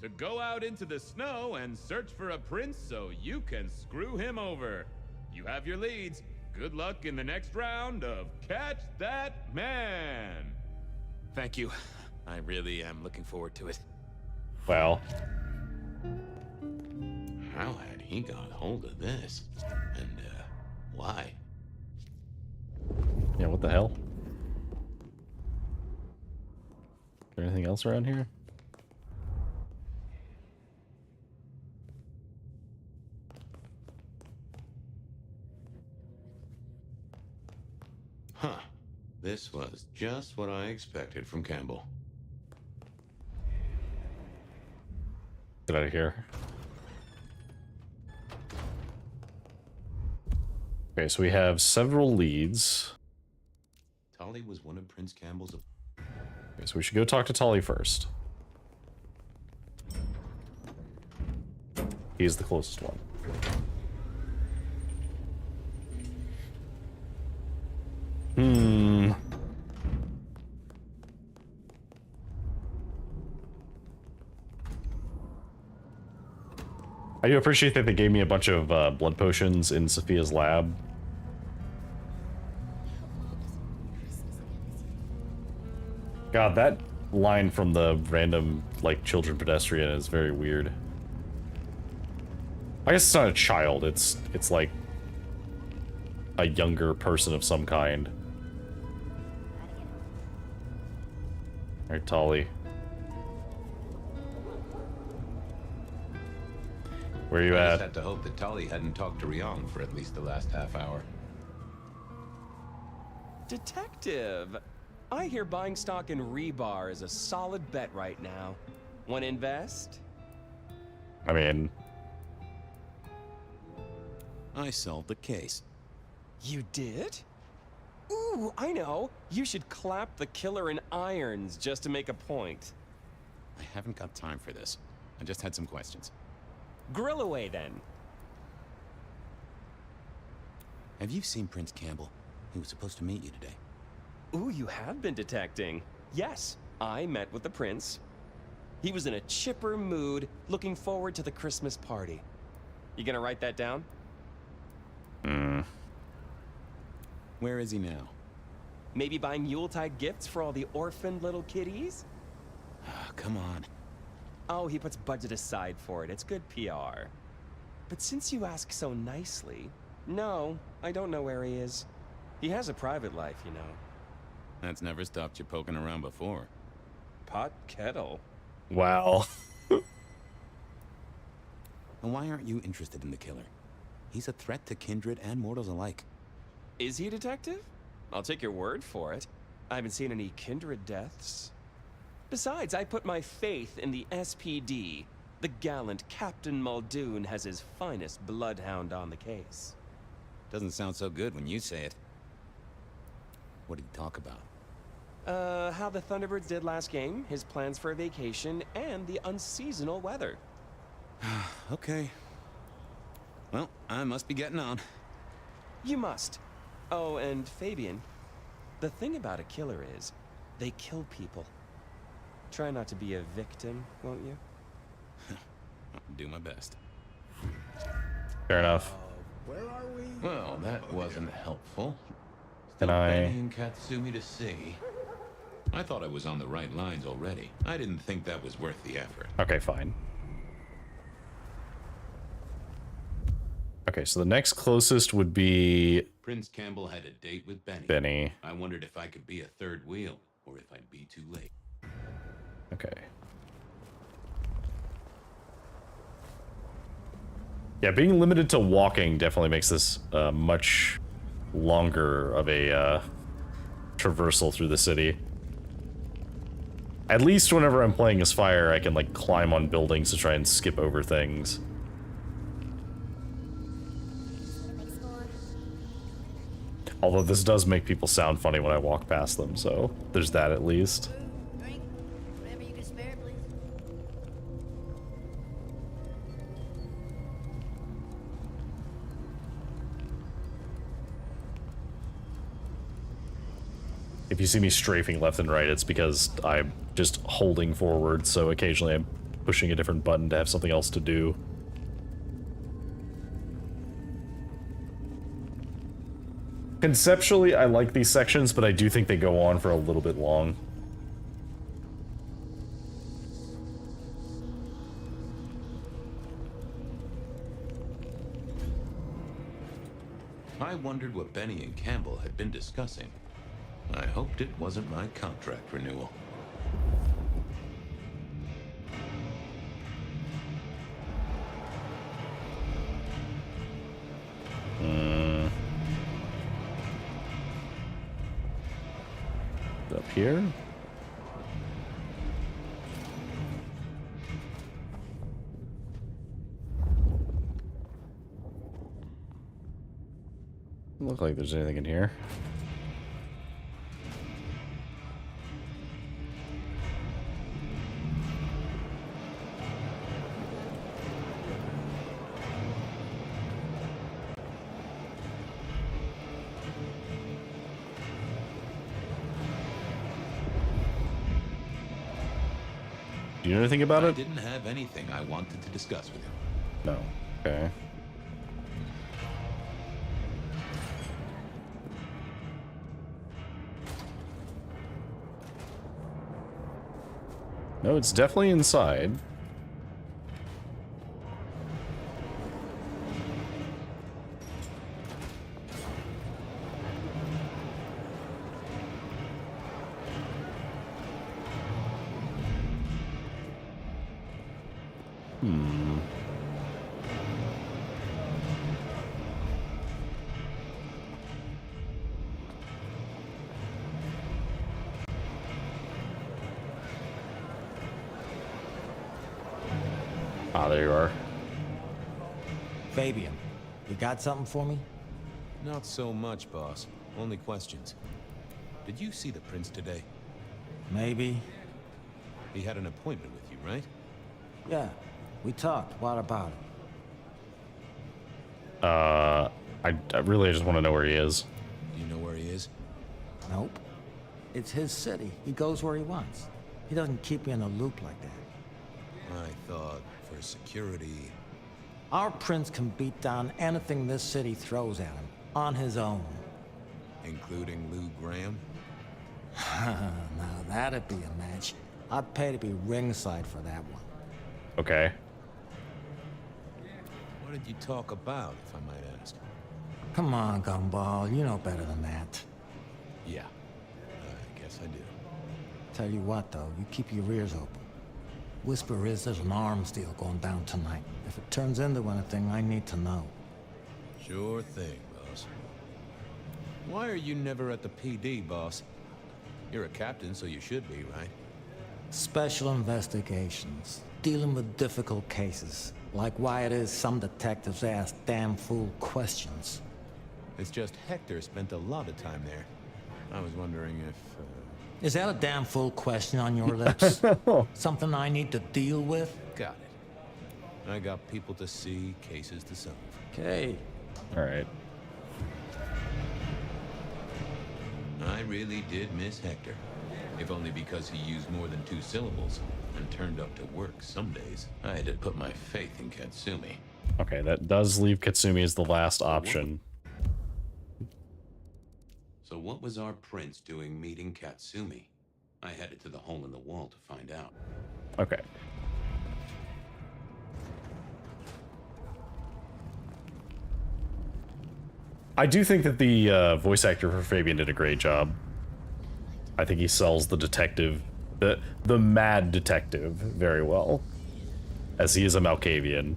To go out into the snow and search for a prince so you can screw him over. You have your leads. Good luck in the next round of Catch That Man. Thank you. I really am looking forward to it. Well. How had he got hold of this? And, why? Yeah, what the hell? Is there anything else around here? Huh. This was just what I expected from Campbell. Get out of here. Okay, so we have several leads. Tully was one of Prince Campbell's... Okay, so we should go talk to Tully first. He's the closest one. I do appreciate that they gave me a bunch of blood potions in Sophia's lab. God, that line from the random, like, children pedestrian is very weird. I guess it's not a child, it's like a younger person of some kind. Alright, Tolly. Where are you I at? just had to hope that Tali hadn't talked to Ryong for at least the last half hour. Detective! I hear buying stock in Rebar is a solid bet right now. Want to invest? I mean... I solved the case. You did? Ooh, I know. You should clap the killer in irons just to make a point. I haven't got time for this. I just had some questions. Grill away then. Have you seen Prince Campbell? He was supposed to meet you today. Ooh, you have been detecting. Yes, I met with the prince. He was in a chipper mood, looking forward to the Christmas party. You gonna write that down? Where is he now? Maybe buying Yuletide gifts for all the orphaned little kiddies? Come on. Oh, he puts budget aside for it. It's good PR. But since you ask so nicely, no, I don't know where he is. He has a private life, you know. That's never stopped you poking around before. Pot kettle. Wow. And why aren't you interested in the killer? He's a threat to kindred and mortals alike. Is he a detective? I'll take your word for it. I haven't seen any kindred deaths. Besides, I put my faith in the SPD. The gallant Captain Muldoon has his finest bloodhound on the case. Doesn't sound so good when you say it. What did he talk about? How the Thunderbirds did last game, his plans for a vacation, and the unseasonal weather. Okay. Well, I must be getting on. You must. Oh, and Fabian, the thing about a killer is, they kill people. Try not to be a victim, won't you? I'll do my best. Fair enough. Where are we? Well, that wasn't helpful. Can Still I... Benny and Katsumi to see. I thought I was on the right lines already. I didn't think that was worth the effort. Okay, fine. Okay, so the next closest would be... Prince Campbell had a date with Benny. Benny. I wondered if I could be a third wheel, or if I'd be too late. Okay. Yeah, being limited to walking definitely makes this much longer of a traversal through the city. At least whenever I'm playing as Fire, I can like climb on buildings to try and skip over things. Although this does make people sound funny when I walk past them, so there's that at least. Drink. Whatever you can spare, please. If you see me strafing left and right, it's because I'm just holding forward, so occasionally I'm pushing a different button to have something else to do. Conceptually, I like these sections, but I do think they go on for a little bit long. I wondered what Benny and Campbell had been discussing. I hoped it wasn't my contract renewal. Up here? Doesn't look like there's anything in here. Do you know anything about I it? didn't have anything I wanted to discuss with him. No. Okay. No, it's definitely inside. Ah, there you are. Fabian, you got something for me? Not so much, boss. Only questions. Did you see the prince today? Maybe. He had an appointment with you, right? Yeah, we talked. What about it? I really just want to know where he is. Do you know where he is? Nope. It's his city. He goes where he wants. He doesn't keep you in a loop like that. I thought for security. Our prince can beat down anything this city throws at him, on his own. Including Lou Graham? Now that'd be a match. I'd pay to be ringside for that one. Okay. What did you talk about, if I might ask? Come on, Gumball. You know better than that. Yeah, I guess I do. Tell you what, though, you keep your ears open. Whisper is there's an arms deal going down tonight. If it turns into anything, I need to know. Sure thing, boss. Why are you never at the PD, boss? You're a captain, so you should be, right? Special investigations. Dealing with difficult cases. Like why it is some detectives ask damn fool questions. It's just Hector spent a lot of time there. I was wondering if... Is that a damn fool question on your lips? Something I need to deal with? Got it. I got people to see, cases to solve. Okay. All right. I really did miss Hector. If only because he used more than 2 syllables and turned up to work some days. I had to put my faith in Katsumi. Okay, that does leave Katsumi as the last option. So what was our prince doing meeting Katsumi? I headed to the hole in the wall to find out. Okay. I do think that the voice actor for Fabian did a great job. I think he sells the detective, the mad detective, very well, as he is a Malkavian.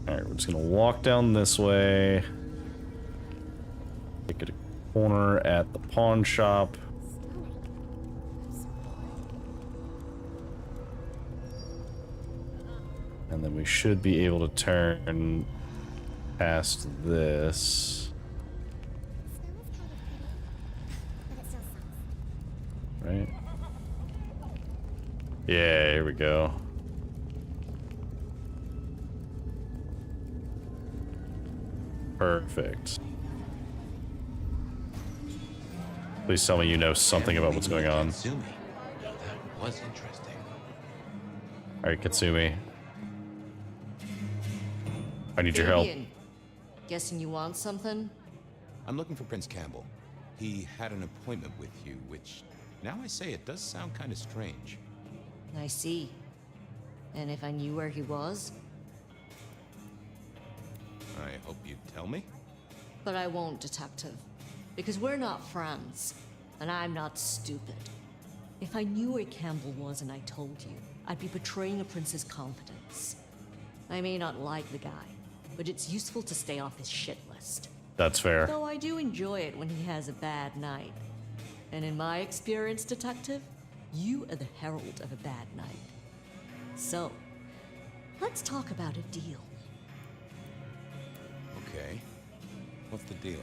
Alright, we're just gonna walk down this way. Take a corner at the pawn shop. And then we should be able to turn past this. Right? Yeah, here we go. Perfect. Please tell me you know something about what's going on. Katsumi. That was interesting. Alright, Katsumi. I need your help. Guessing you want something? I'm looking for Prince Campbell. He had an appointment with you, which, now I say it, does sound kind of strange. I see. And if I knew where he was? I hope you'd tell me. But I won't, Detective. Because we're not friends. And I'm not stupid. If I knew where Campbell was and I told you, I'd be betraying a prince's confidence. I may not like the guy, but it's useful to stay off his shit list. That's fair. Though I do enjoy it when he has a bad night. And in my experience, Detective, you are the herald of a bad night. So, let's talk about a deal. Okay. What's the deal?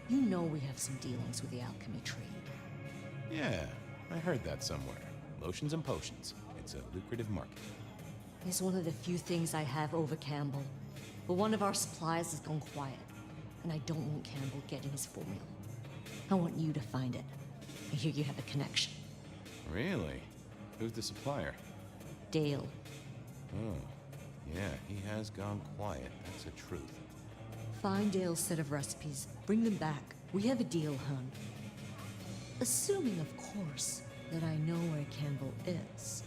You know we have some dealings with the alchemy trade. Yeah, I heard that somewhere. Lotions and potions. It's a lucrative market. It's one of the few things I have over Campbell. But one of our suppliers has gone quiet. And I don't want Campbell getting his formula. I want you to find it. I hear you have a connection. Really? Who's the supplier? Dale. Oh, yeah, he has gone quiet. That's the truth. Find Dale's set of recipes. Bring them back. We have a deal, hon. Assuming, of course, that I know where Campbell is.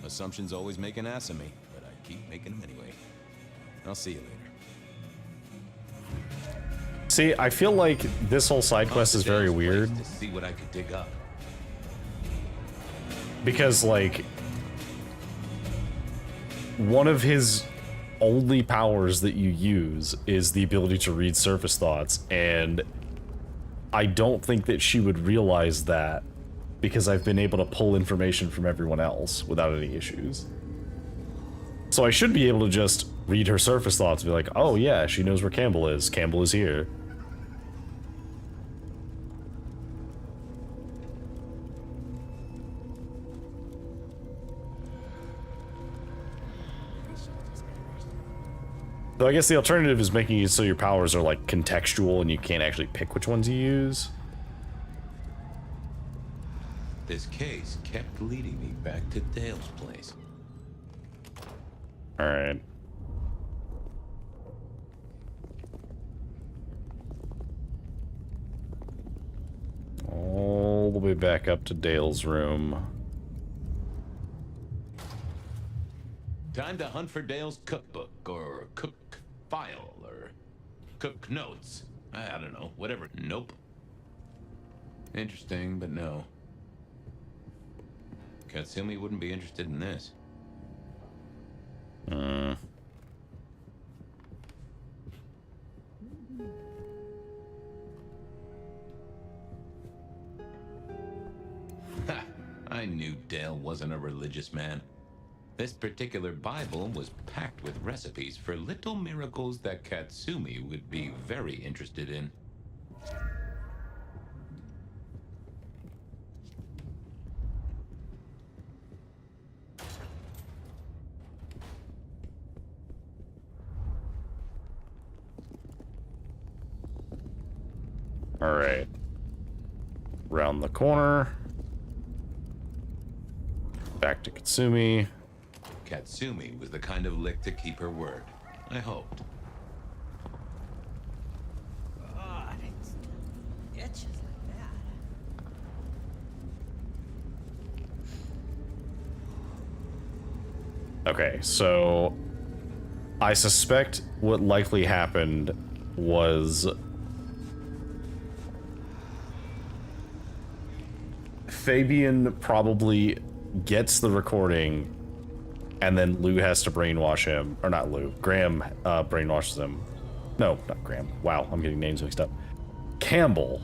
Assumptions always make an ass of me, but I keep making them anyway. I'll see you later. See, I feel like this whole side quest is very weird. To see what I could dig up. Because, like, one of his only powers that you use is the ability to read surface thoughts, and I don't think that she would realize that because I've been able to pull information from everyone else without any issues. So I should be able to just read her surface thoughts and be like, oh yeah, she knows where Campbell is. Campbell is here. Though I guess the alternative is making it so your powers are like contextual and you can't actually pick which ones you use. This case kept leading me back to Dale's place. Alright. All the way back up to Dale's room. Time to hunt for Dale's cookbook, or cook file, or cook notes. I don't know, whatever. Nope. Interesting, but no. Katsumi wouldn't be interested in this. Ha! I knew Dale wasn't a religious man. This particular Bible was packed with recipes for little miracles that Katsumi would be very interested in. Alright. Round the corner. Back to Katsumi. Katsumi was the kind of lick to keep her word. I hoped. God, it itches like that. Okay, so I suspect what likely happened was Fabian probably gets the recording and then Lou has to brainwash him. Or not Lou, Graham brainwashes him. No, not Graham. Wow, I'm getting names mixed up. Campbell.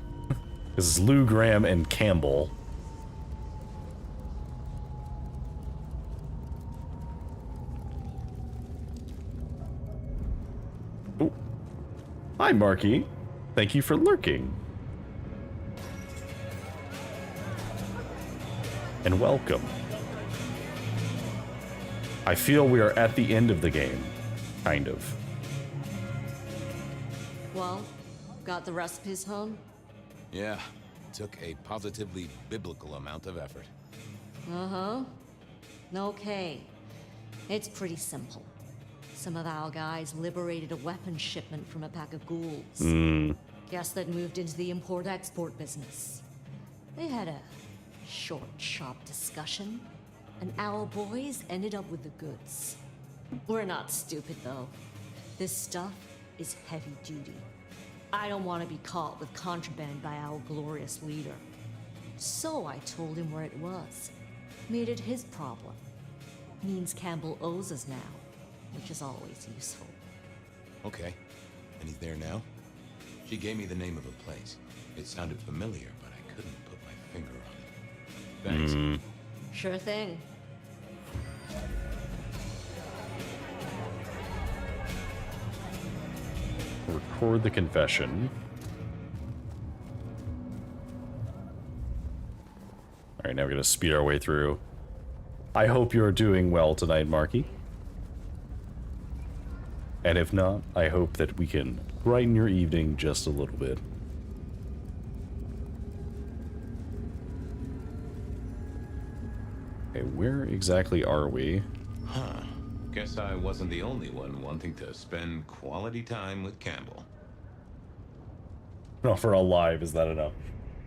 This is Lou, Graham, and Campbell. Ooh. Hi, Marky. Thank you for lurking. And welcome. I feel we are at the end of the game. Kind of. Well, got the recipes home? Yeah, took a positively biblical amount of effort. Uh-huh. Okay. It's pretty simple. Some of our guys liberated a weapons shipment from a pack of ghouls. Guess that moved into the import-export business. They had a short, sharp discussion, and our boys ended up with the goods. We're not stupid, though. This stuff is heavy duty. I don't want to be caught with contraband by our glorious leader. So I told him where it was. Made it his problem. Means Campbell owes us now, which is always useful. Okay. And he's there now? She gave me the name of a place. It sounded familiar, but I couldn't put my finger on it. Thanks. Sure thing. Record the confession. Alright, now we're gonna speed our way through. I hope you're doing well tonight, Marky. And if not, I hope that we can brighten your evening just a little bit. Okay, where exactly are we? Huh. Guess I wasn't the only one wanting to spend quality time with Campbell. No, for alive, is that enough?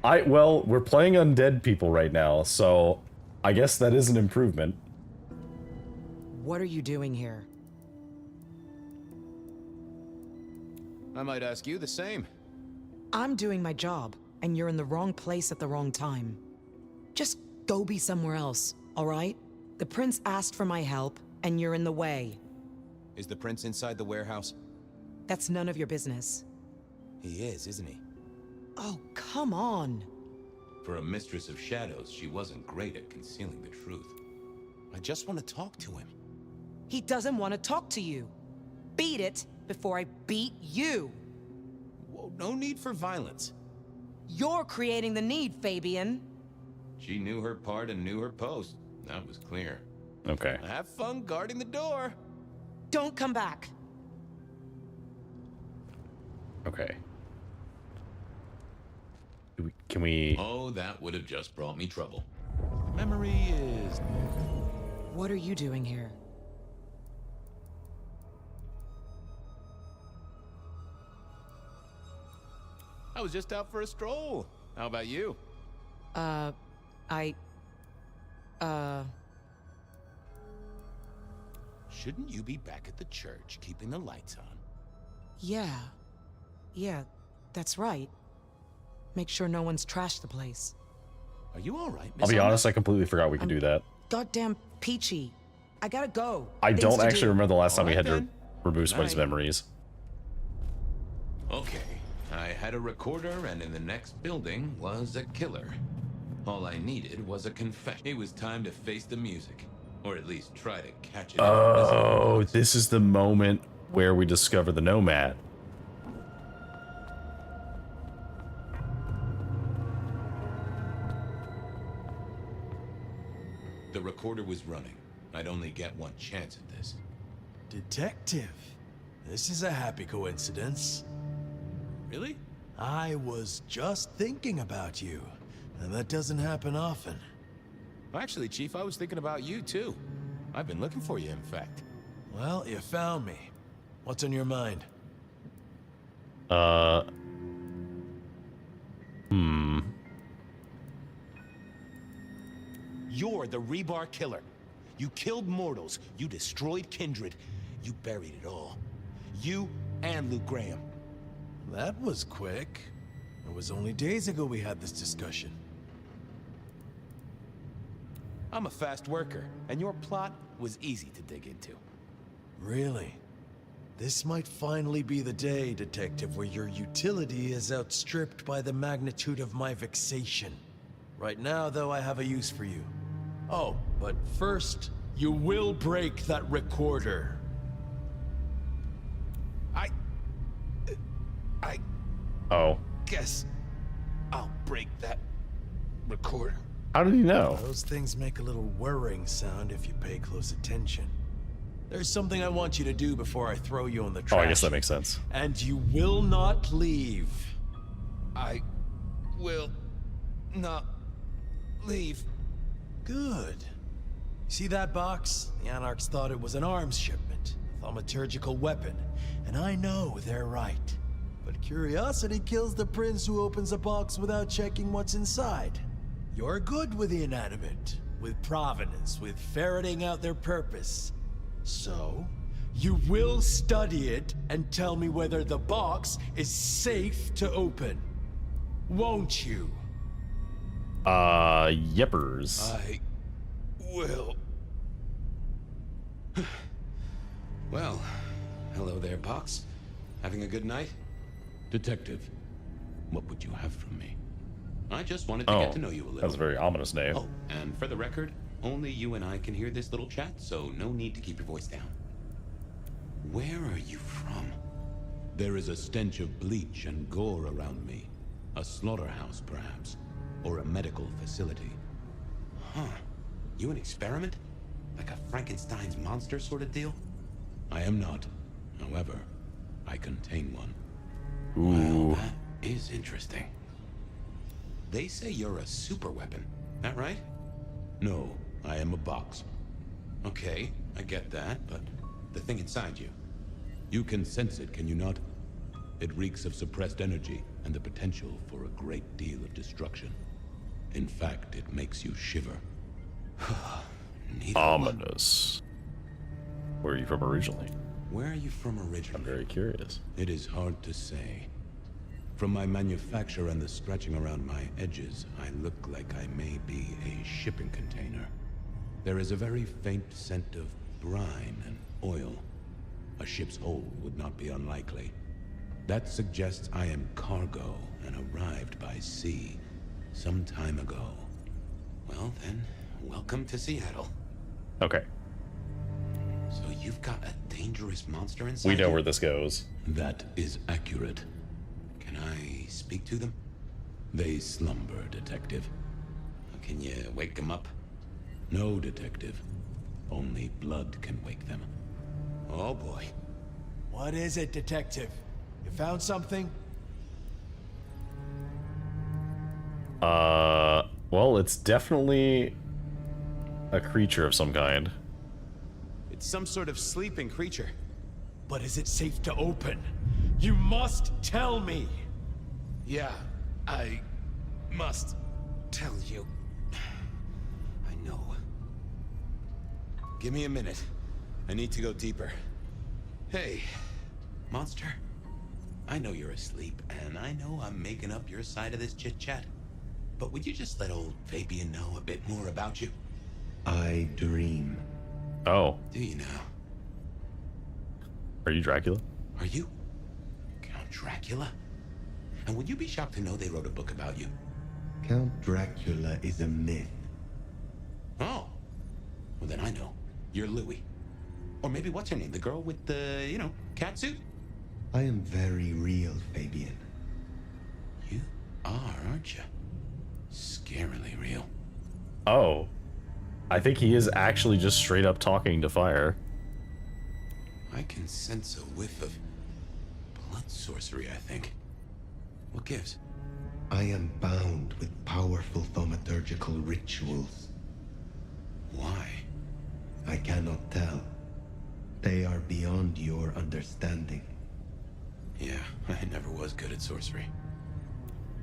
Well, we're playing undead people right now, so I guess that is an improvement. What are you doing here? I might ask you the same. I'm doing my job, and you're in the wrong place at the wrong time. Just go be somewhere else. all right? The prince asked for my help, and you're in the way. Is the prince inside the warehouse? That's none of your business. He is, isn't he? Oh, come on. For a mistress of shadows, she wasn't great at concealing the truth. I just want to talk to him. He doesn't want to talk to you. Beat it before I beat you. Whoa, no need for violence. You're creating the need, Fabian. She knew her part and knew her post. That was clear. Okay. Have fun guarding the door. Don't come back. Okay. Can we... Oh, that would have just brought me trouble. Memory is... What are you doing here? I was just out for a stroll. How about you? Shouldn't you be back at the church, keeping the lights on? Yeah, that's right. Make sure no one's trashed the place. Are you all right, Miss I'll be Anna? honest, I completely forgot we could do that. Goddamn Peachy. I gotta go. I Things don't to actually do. remember the last time we Alright had to then. remove somebody's Night. memories. Okay, I had a recorder, and in the next building was a killer. All I needed was a confession. It was time to face the music, or at least try to catch it. Oh, this is the moment where we discover the Nomad. The recorder was running. I'd only get one chance at this. Detective, this is a happy coincidence. Really? I was just thinking about you, and that doesn't happen often. Actually, Chief, I was thinking about you, too. I've been looking for you, in fact. Well, you found me. What's on your mind? You're the Rebar killer. You killed mortals. You destroyed kindred. You buried it all. You and Luke Graham. That was quick. It was only days ago we had this discussion. I'm a fast worker, and your plot was easy to dig into. Really? This might finally be the day, Detective, where your utility is outstripped by the magnitude of my vexation. Right now, though, I have a use for you. Oh, but first, you will break that recorder. Oh. Guess I'll break that recorder. How did he know? Those things make a little whirring sound if you pay close attention. There's something I want you to do before I throw you on the trash. Oh, I guess that makes sense. And you will not leave. I will not leave. Good. See that box? The Anarchs thought it was an arms shipment, a thaumaturgical weapon, and I know they're right. But curiosity kills the prince who opens a box without checking what's inside. You're good with the inanimate, with provenance, with ferreting out their purpose. So, you will study it and tell me whether the box is safe to open. Won't you? Yeppers. I will. Well, hello there, Pox. Having a good night? Detective, what would you have from me? I just wanted to get to know you a little. That's a very ominous name. Oh, and for the record, only you and I can hear this little chat, so no need to keep your voice down. Where are you from? There is a stench of bleach and gore around me. A slaughterhouse, perhaps. Or a medical facility. Huh. You an experiment? Like a Frankenstein's monster sort of deal? I am not. However, I contain one. Ooh. Well, that is interesting. They say you're a super weapon. That right? No, I am a box. Okay, I get that, but the thing inside you. You can sense it, can you not? It reeks of suppressed energy and the potential for a great deal of destruction. In fact, it makes you shiver. Ominous. Where are you from originally? Where are you from originally? I'm very curious. It is hard to say. From my manufacture and the scratching around my edges, I look like I may be a shipping container. There is a very faint scent of brine and oil. A ship's hold would not be unlikely. That suggests I am cargo and arrived by sea some time ago. Well then, welcome to Seattle. Okay. So you've got a dangerous monster inside We know you? where this goes. That is accurate. Can I speak to them? They slumber, Detective. Can you wake them up? No, Detective. Only blood can wake them. Oh boy. What is it, Detective? You found something? Well, it's definitely a creature of some kind. It's some sort of sleeping creature. But is it safe to open? You must tell me! Yeah, I must tell you. I know. Give me a minute. I need to go deeper. Hey, monster. I know you're asleep, and I know I'm making up your side of this chit-chat. But would you just let old Fabian know a bit more about you? I dream. Oh. Do you now? Are you Dracula? Are you Count Dracula? And would you be shocked to know they wrote a book about you? Count Dracula is a myth. Oh. Well, then I know. You're Louis. Or maybe what's her name? The girl with the, cat suit? I am very real, Fabian. You are, aren't you? Scarily real. Oh. I think he is actually just straight up talking to fire. I can sense a whiff of blood sorcery, I think. What gives? I am bound with powerful thaumaturgical rituals. Why? I cannot tell. They are beyond your understanding. Yeah, I never was good at sorcery.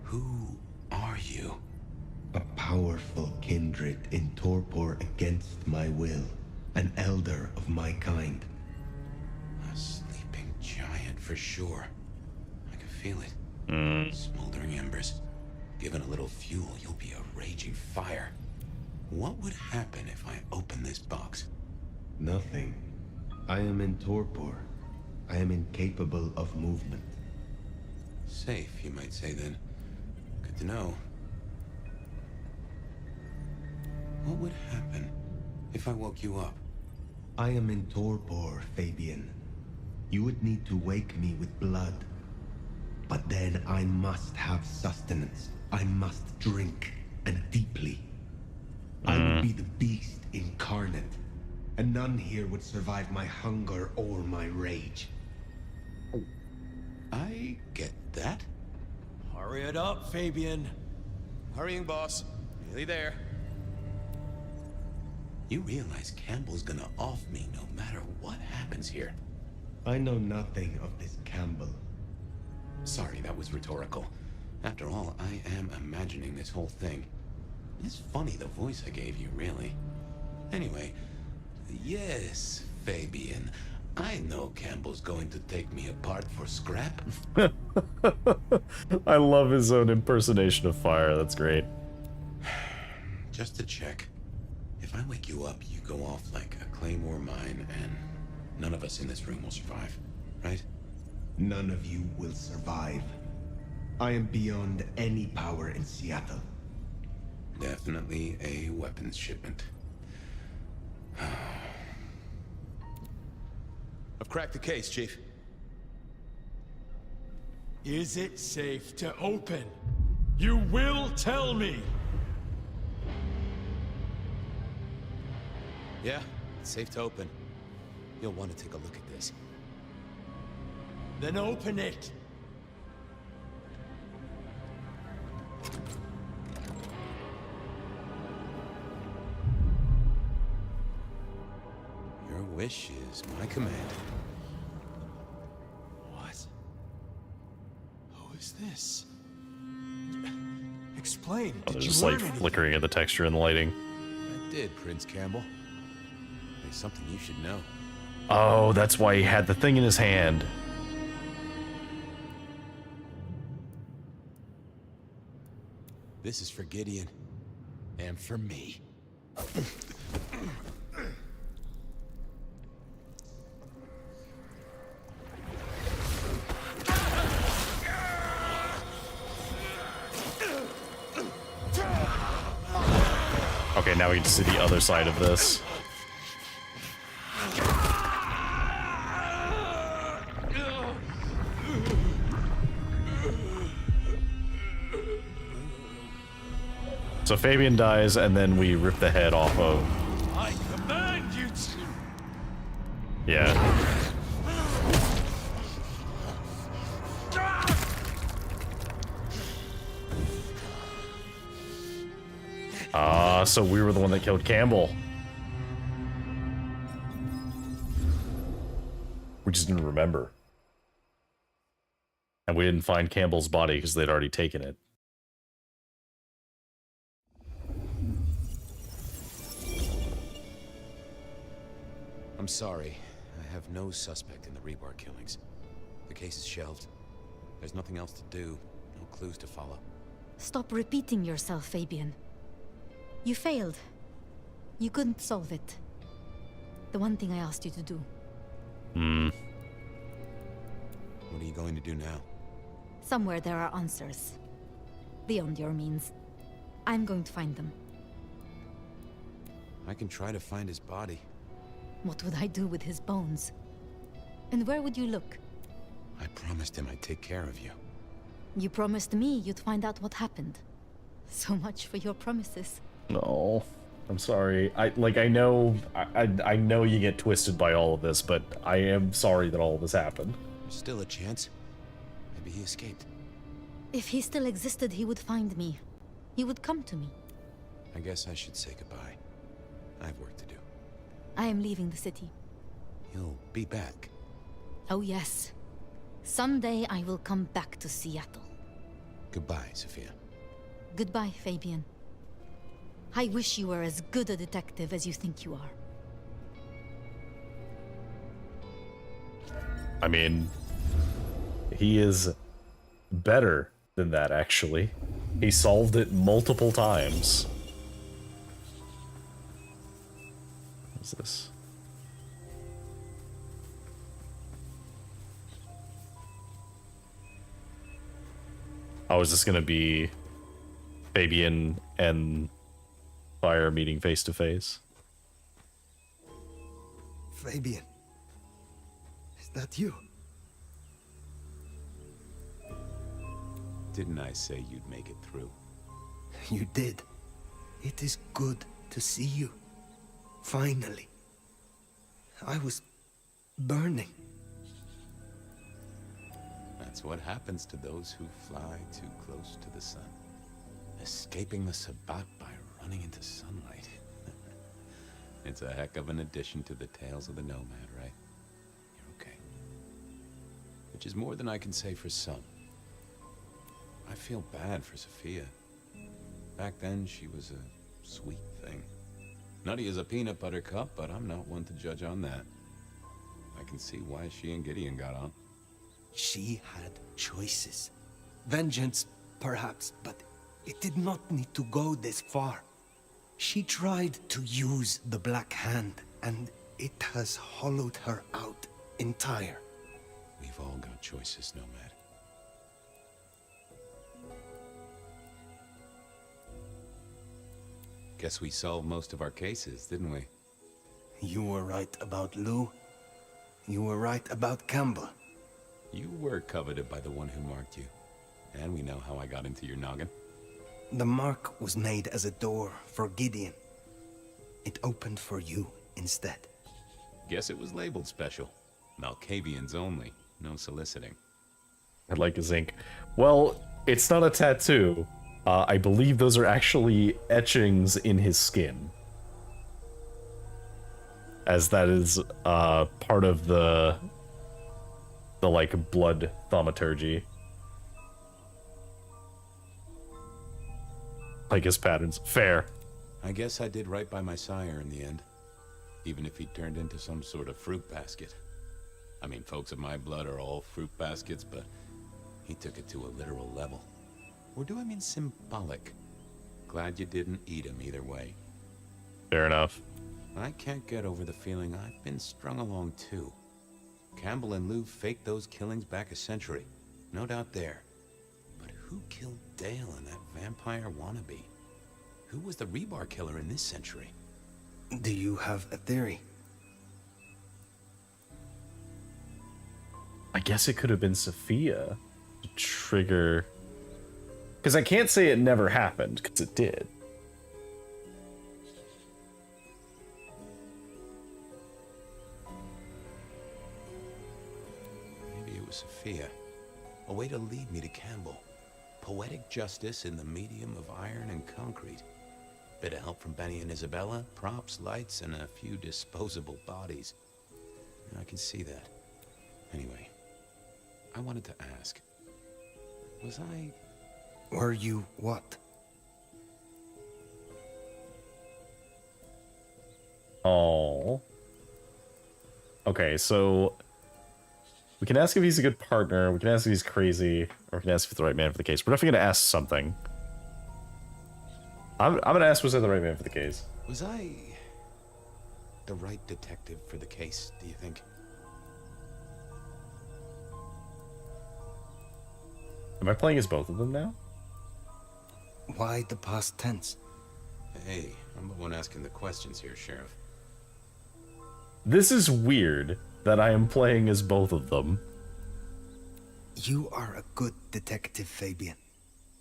Who are you? A powerful kindred in torpor against my will. An elder of my kind. A sleeping giant for sure. I can feel it. Smoldering embers. Given a little fuel, you'll be a raging fire. What would happen if I open this box? Nothing. I am in torpor. I am incapable of movement. Safe, you might say then. Good to know. What would happen if I woke you up? I am in torpor, Fabian. You would need to wake me with blood. But then I must have sustenance. I must drink, and deeply. I would be the beast incarnate. And none here would survive my hunger or my rage. I get that. Hurry it up, Fabian. Hurrying, boss. Nearly there. You realize Campbell's gonna off me no matter what happens here. I know nothing of this Campbell. Sorry, that was rhetorical. After all, I am imagining this whole thing. It's funny the voice I gave you, really. Anyway, yes, Fabian. I know Campbell's going to take me apart for scrap. I love his own impersonation of fire. That's great. Just to check. If I wake you up, you go off like a claymore mine, and none of us in this room will survive, right? None of you will survive. I am beyond any power in Seattle. Definitely a weapons shipment. I've cracked the case, Chief. Is it safe to open? You will tell me! Yeah, it's safe to open. You'll want to take a look at this. Then open it! Your wish is my command. What? Who is this? Explain. Oh, Did they're you just learn like anything? flickering at the texture and the lighting. I did, Prince Campbell. There's something you should know. Oh, that's why he had the thing in his hand. This is for Gideon. And for me. Okay, now we get to see the other side of this. So Fabian dies, and then we rip the head off of... I command you to... Yeah. So we were the one that killed Campbell. We just didn't remember. And we didn't find Campbell's body because they'd already taken it. I'm sorry. I have no suspect in the rebar killings. The case is shelved. There's nothing else to do. No clues to follow. Stop repeating yourself, Fabian. You failed. You couldn't solve it. The one thing I asked you to do. What are you going to do now? Somewhere there are answers. Beyond your means. I'm going to find them. I can try to find his body. What would I do with his bones? And where would you look? I promised him I'd take care of you. You promised me you'd find out what happened. So much for your promises. No, I'm sorry. I know you get twisted by all of this, but I am sorry that all of this happened. There's still a chance. Maybe he escaped. If he still existed, he would find me. He would come to me. I guess I should say goodbye. I have work to do. I am leaving the city. You'll be back. Oh yes. Someday I will come back to Seattle. Goodbye, Sophia. Goodbye, Fabian. I wish you were as good a detective as you think you are. I mean, he is better than that, actually. He solved it multiple times. What is this? Oh, is this gonna be Fabian and Fire meeting face to face? Fabian, is that you? Didn't I say you'd make it through? You did. It is good to see you. Finally. I was burning. That's what happens to those who fly too close to the sun. Escaping the Sabbat by running into sunlight. It's a heck of an addition to the tales of the Nomad, right? You're okay. Which is more than I can say for some. I feel bad for Sophia. Back then, she was a sweet thing. Nutty as a peanut butter cup, but I'm not one to judge on that. I can see why she and Gideon got on. She had choices. Vengeance, perhaps, but it did not need to go this far. She tried to use the Black Hand, and it has hollowed her out entire. We've all got choices, Nomad. Guess we solved most of our cases, didn't we? You were right about Lou. You were right about Campbell. You were coveted by the one who marked you. And we know how I got into your noggin. The mark was made as a door for Gideon. It opened for you instead. Guess it was labeled special. Malkavians only. No soliciting. I'd like his ink. Well, it's not a tattoo. I believe those are actually etchings in his skin. As that is part of the like blood thaumaturgy. Like his patterns. Fair. I guess I did right by my sire in the end. Even if he turned into some sort of fruit basket. I mean, folks of my blood are all fruit baskets, but he took it to a literal level. Or do I mean symbolic? Glad you didn't eat him either way. Fair enough. I can't get over the feeling I've been strung along too. Campbell and Lou faked those killings back a century. No doubt there. But who killed Dale and that vampire wannabe? Who was the rebar killer in this century? Do you have a theory? I guess it could have been Sophia to trigger... Because I can't say it never happened, because it did. Maybe it was Sophia. A way to lead me to Campbell. Poetic justice in the medium of iron and concrete. Bit of help from Benny and Isabella, props, lights, and a few disposable bodies. I can see that. Anyway, I wanted to ask, was I... Were you what? Oh. Okay, so we can ask if he's a good partner, we can ask if he's crazy, or we can ask if he's the right man for the case. We're definitely gonna ask something. I'm gonna ask, was I the right man for the case? Was I the right detective for the case, do you think? Am I playing as both of them now? Why the past tense? Hey, I'm the one asking the questions here, Sheriff. This is weird that I am playing as both of them. You are a good detective, Fabian.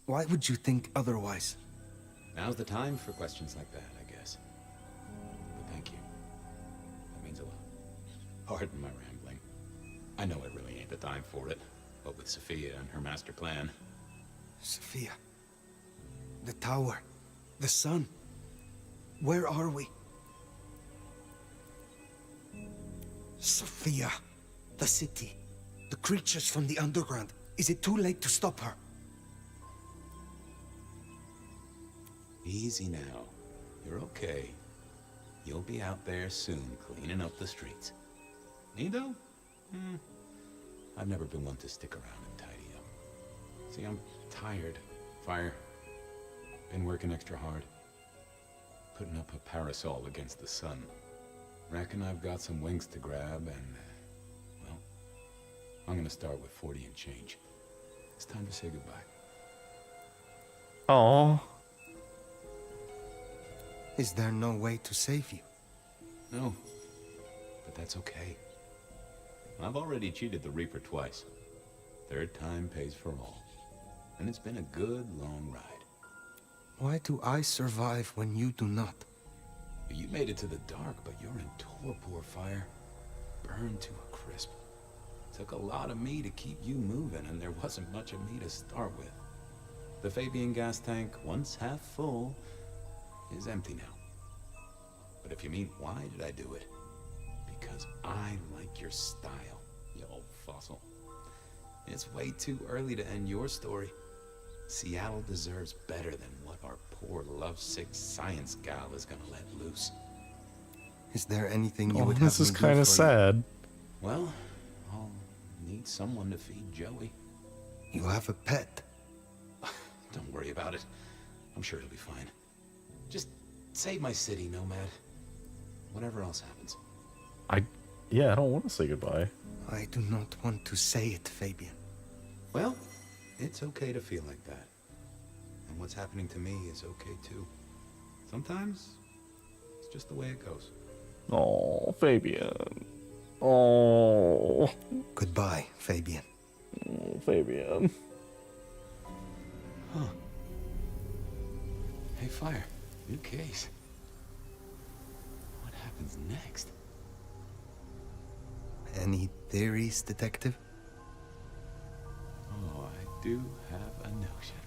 Why would you think otherwise? Now's the time for questions like that, I guess. But thank you. That means a lot. Pardon my rambling. I know it really ain't the time for it. But with Sophia and her master plan... Sophia. The tower. The sun. Where are we? Sophia. The city. The creatures from the underground. Is it too late to stop her? Easy now. You're okay. You'll be out there soon, cleaning up the streets. Me, though? I've never been one to stick around and tidy up. See, I'm tired. Fire. Been working extra hard. Putting up a parasol against the sun. Reckon I've got some wings to grab and... well, I'm gonna start with 40 and change. It's time to say goodbye. Oh. Is there no way to save you? No. But that's okay. I've already cheated the Reaper twice. Third time pays for all. And it's been a good, long ride. Why do I survive when you do not? You made it to the dark, but you're in torpor, Fire. Burned to a crisp. Took a lot of me to keep you moving, and there wasn't much of me to start with. The Fabian gas tank, once half full, is empty now. But if you mean why did I do it? Because I like your style, you old fossil. It's way too early to end your story. Seattle deserves better than what our poor lovesick science gal is gonna let loose. Is there anything you Oh, would have this is me do kind for of sad. Well, I'll need someone to feed Joey. You have a pet. Don't worry about it. I'm sure he'll be fine. Just save my city, Nomad. Whatever else happens. Yeah, I don't want to say goodbye. I do not want to say it, Fabian. Well, it's okay to feel like that. And what's happening to me is okay too. Sometimes, it's just the way it goes. Oh, Fabian. Oh. Goodbye, Fabian. Oh, Fabian. Huh. Hey, Fire. New case. What happens next? Any theories, detective? Oh, I do have a notion.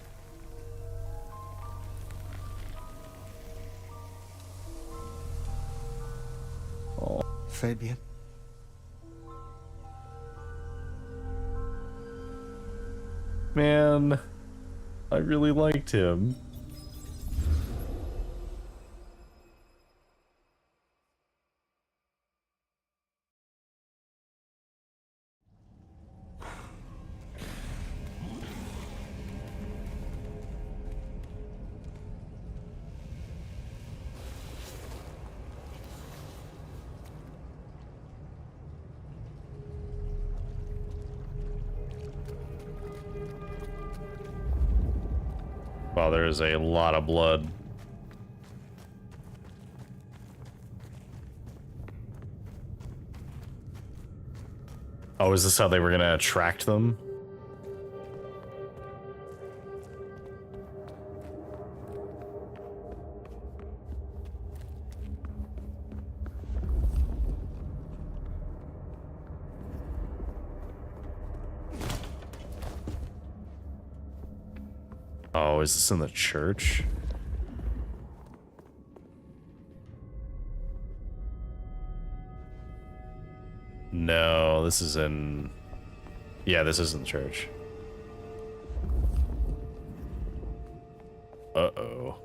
Oh. Fabian? Man, I really liked him. Wow, there is a lot of blood. Oh, is this how they were gonna attract them? Oh, is this in the church? No, this is in... Yeah, this is in the church. Uh-oh.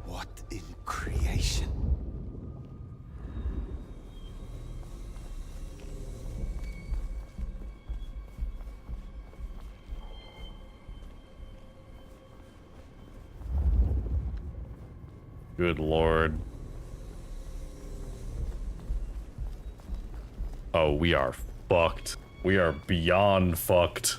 What in creation? Good lord. Oh, we are fucked. We are beyond fucked.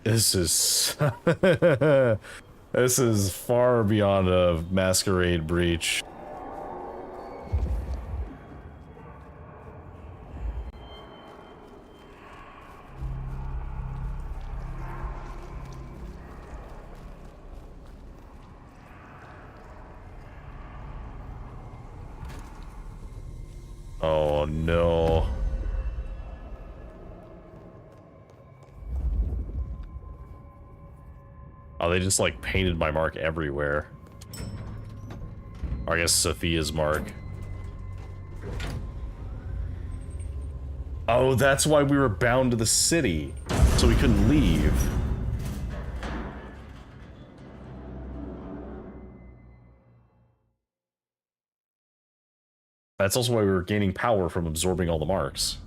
This is... This is far beyond a masquerade breach. Oh no. Oh, they just like painted my mark everywhere. Or I guess Sophia's mark. Oh, that's why we were bound to the city. So we couldn't leave. That's also why we were gaining power from absorbing all the marks.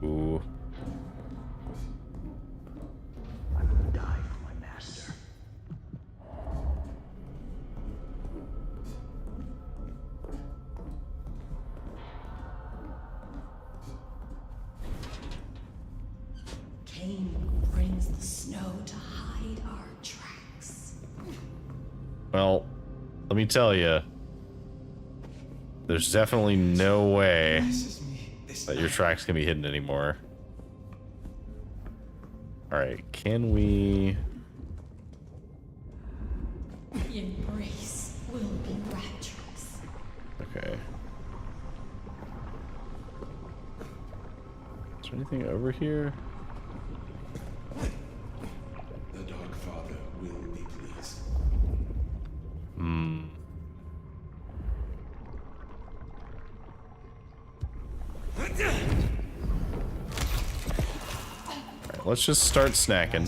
Ooh. I will die for my master. Cain brings the snow to hide our tracks. Well, let me tell you, there's definitely no way that your tracks can be hidden anymore. Alright, can we... The embrace will be rapturous. Okay. Is there anything over here? The Dark Father will be pleased. Hmm. Alright, let's just start snacking.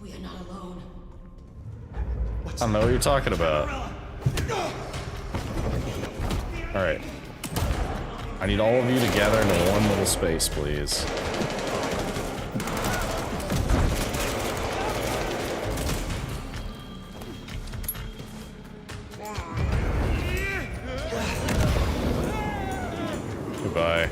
We are not alone. I don't know what you're talking about. Alright. I need all of you to gather into one little space, please. Goodbye.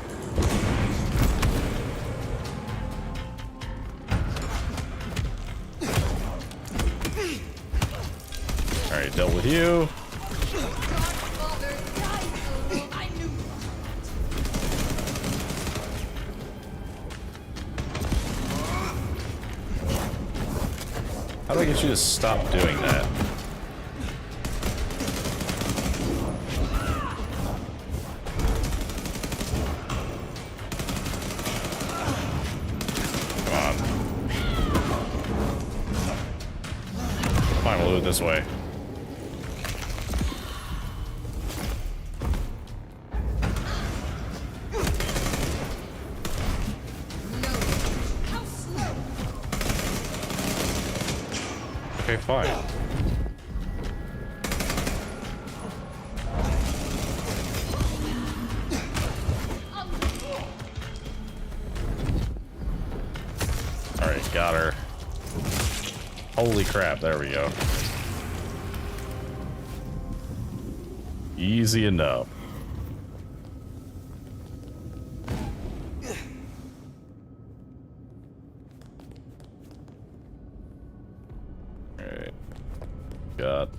Alright, dealt with you. How do I get you to stop doing that? Come on. Fine, we'll do it this way. Okay, fine. Alright, got her. Holy crap, there we go. Easy enough. Alright. Got.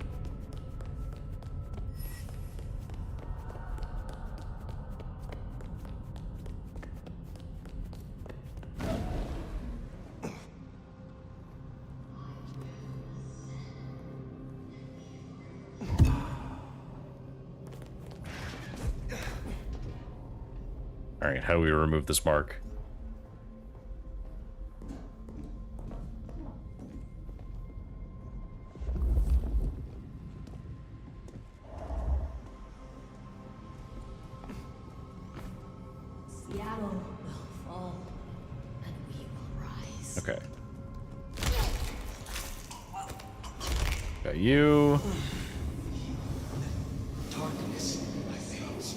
Alright, how do we remove this mark? Seattle will fall, and we will rise. Okay. Got you. Darkness in my veins.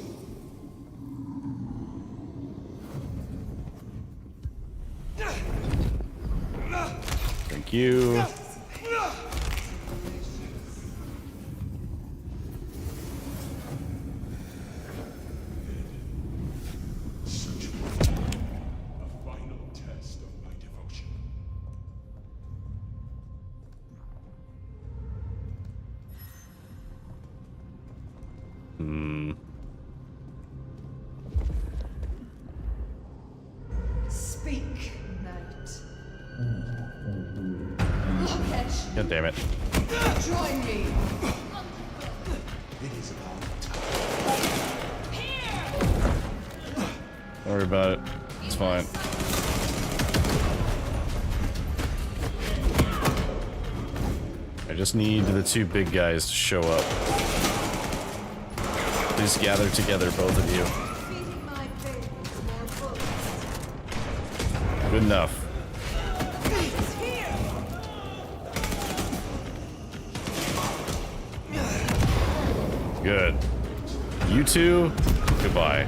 Thank you. A final test of my devotion. Speak, knight. Look at you. God damn it. Join me. It is about Don't worry about it. It's fine. I just need the two big guys to show up. Please gather together, both of you. Good enough. Good. You two, goodbye.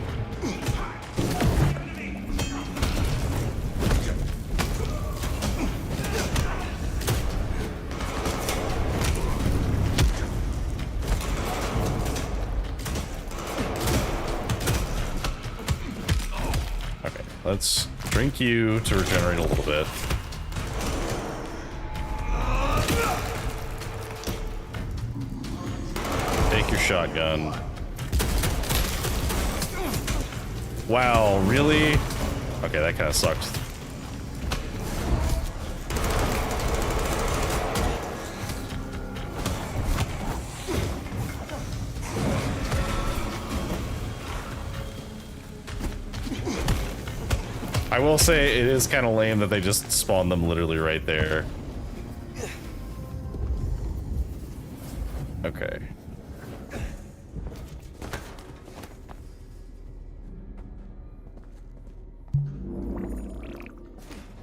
Okay, let's drink you to regenerate a little bit. Take your shotgun. Wow, really? Okay, that kind of sucked. I will say it is kind of lame that they just spawned them literally right there. Okay.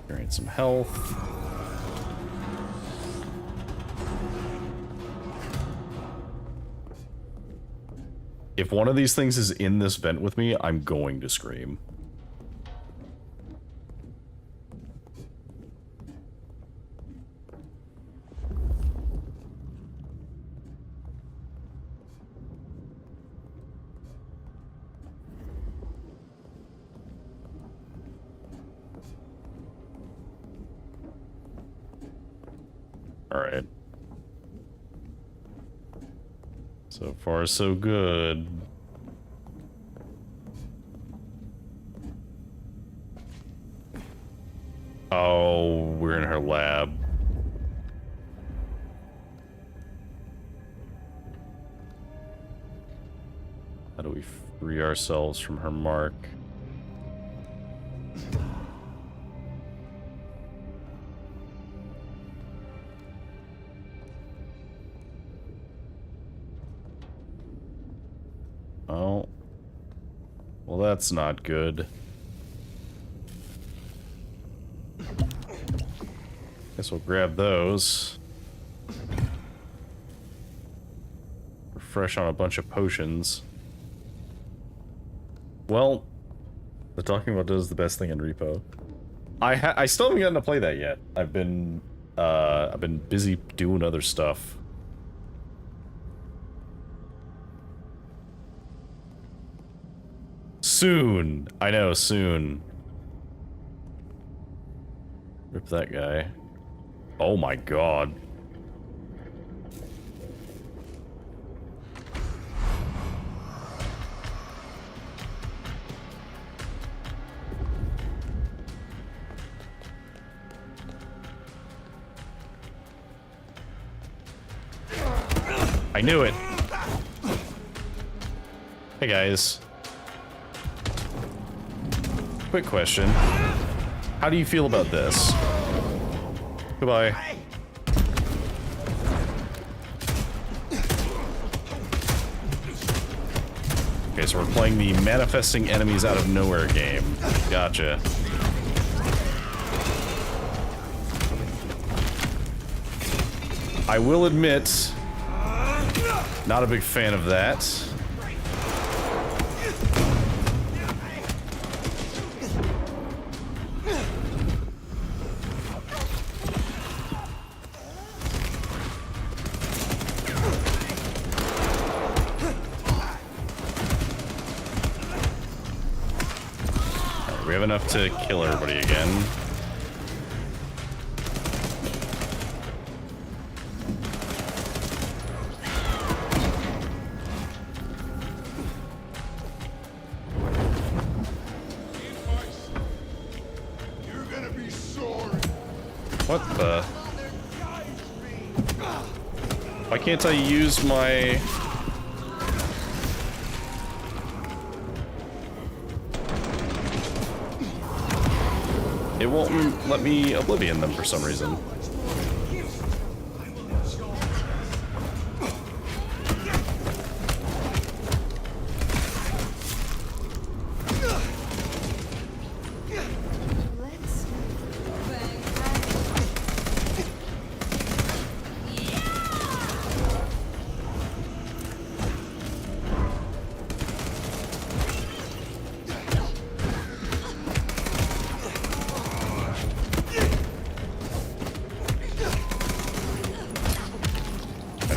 Generate some health. If one of these things is in this vent with me, I'm going to scream. Alright. So far, so good. Oh, we're in her lab. do we free ourselves from her mark? Oh. Well, that's not good. Guess we'll grab those. Refresh on a bunch of potions. Well, the talking about does the best thing in repo. I still haven't gotten to play that yet. I've been busy doing other stuff. Soon. I know, soon. Rip that guy. Oh my god. I knew it. Hey guys. Quick question. How do you feel about this? Goodbye. Okay, so we're playing the manifesting enemies out of nowhere game. Gotcha. I will admit, not a big fan of that. We have enough to kill everybody again. What the? Why can't I use my... It won't let me oblivion them for some reason.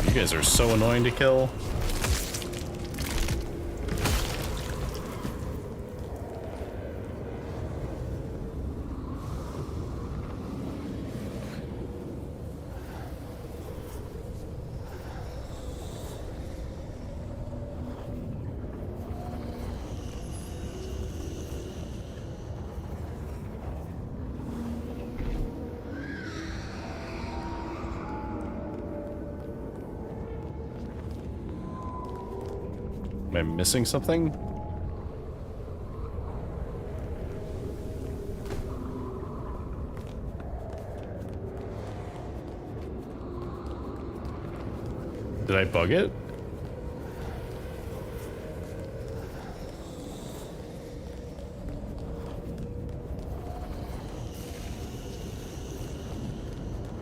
You guys are so annoying to kill. Am I missing something? Did I bug it?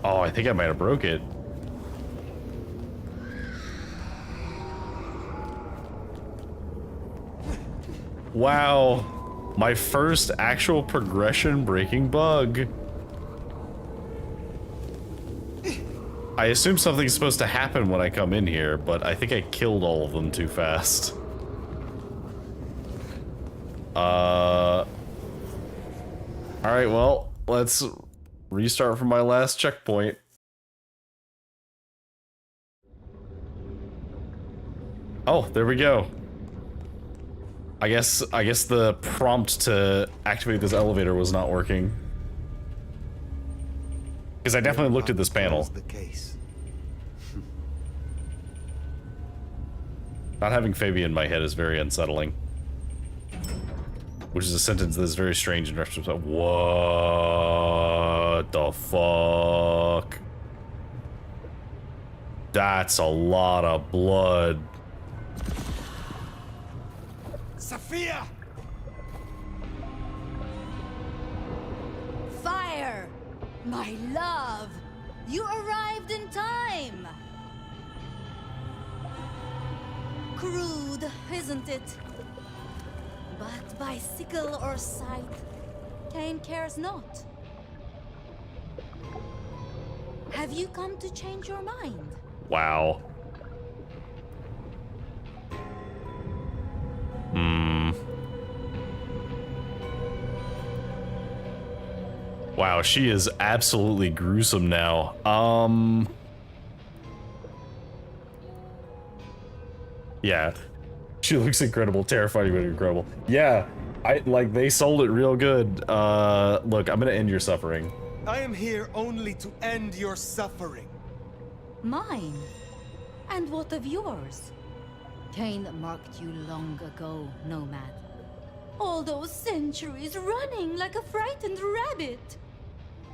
Oh, I think I might have broke it. Wow, my first actual progression breaking bug. I assume something's supposed to happen when I come in here, but I think I killed all of them too fast. Alright, well, let's restart from my last checkpoint. Oh, there we go. I guess the prompt to activate this elevator was not working. Because I definitely looked at this panel. The case. Not having Fabian in my head is very unsettling. Which is a sentence that is very strange in retrospect. What the fuck? That's a lot of blood. Sophia! Fire! My love! You arrived in time! Crude, isn't it? But by sickle or scythe, Cain cares not. Have you come to change your mind? Wow. Wow, she is absolutely gruesome now. Yeah. She looks incredible, terrifying but incredible. Yeah, they sold it real good. Look, I'm gonna end your suffering. I am here only to end your suffering. Mine? And what of yours? Cain marked you long ago, Nomad. All those centuries running like a frightened rabbit.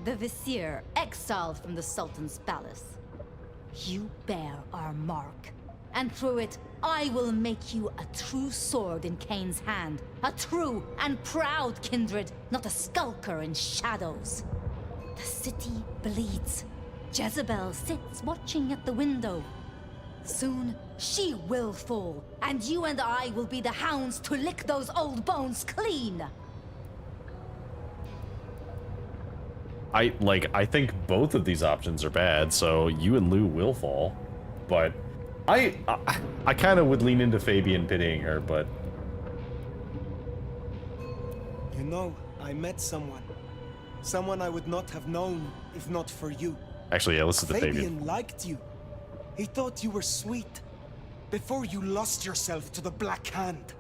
The Vizier, exiled from the Sultan's palace. You bear our mark. And through it, I will make you a true sword in Cain's hand. A true and proud kindred, not a skulker in shadows. The city bleeds. Jezebel sits watching at the window. Soon, she will fall, and you and I will be the hounds to lick those old bones clean. I think both of these options are bad, so you and Lou will fall. But I kind of would lean into Fabian pitying her, but... You know, I met someone. Someone I would not have known if not for you. Actually, yeah, listen to Fabian. Fabian liked you. He thought you were sweet. Before you lost yourself to the Black Hand.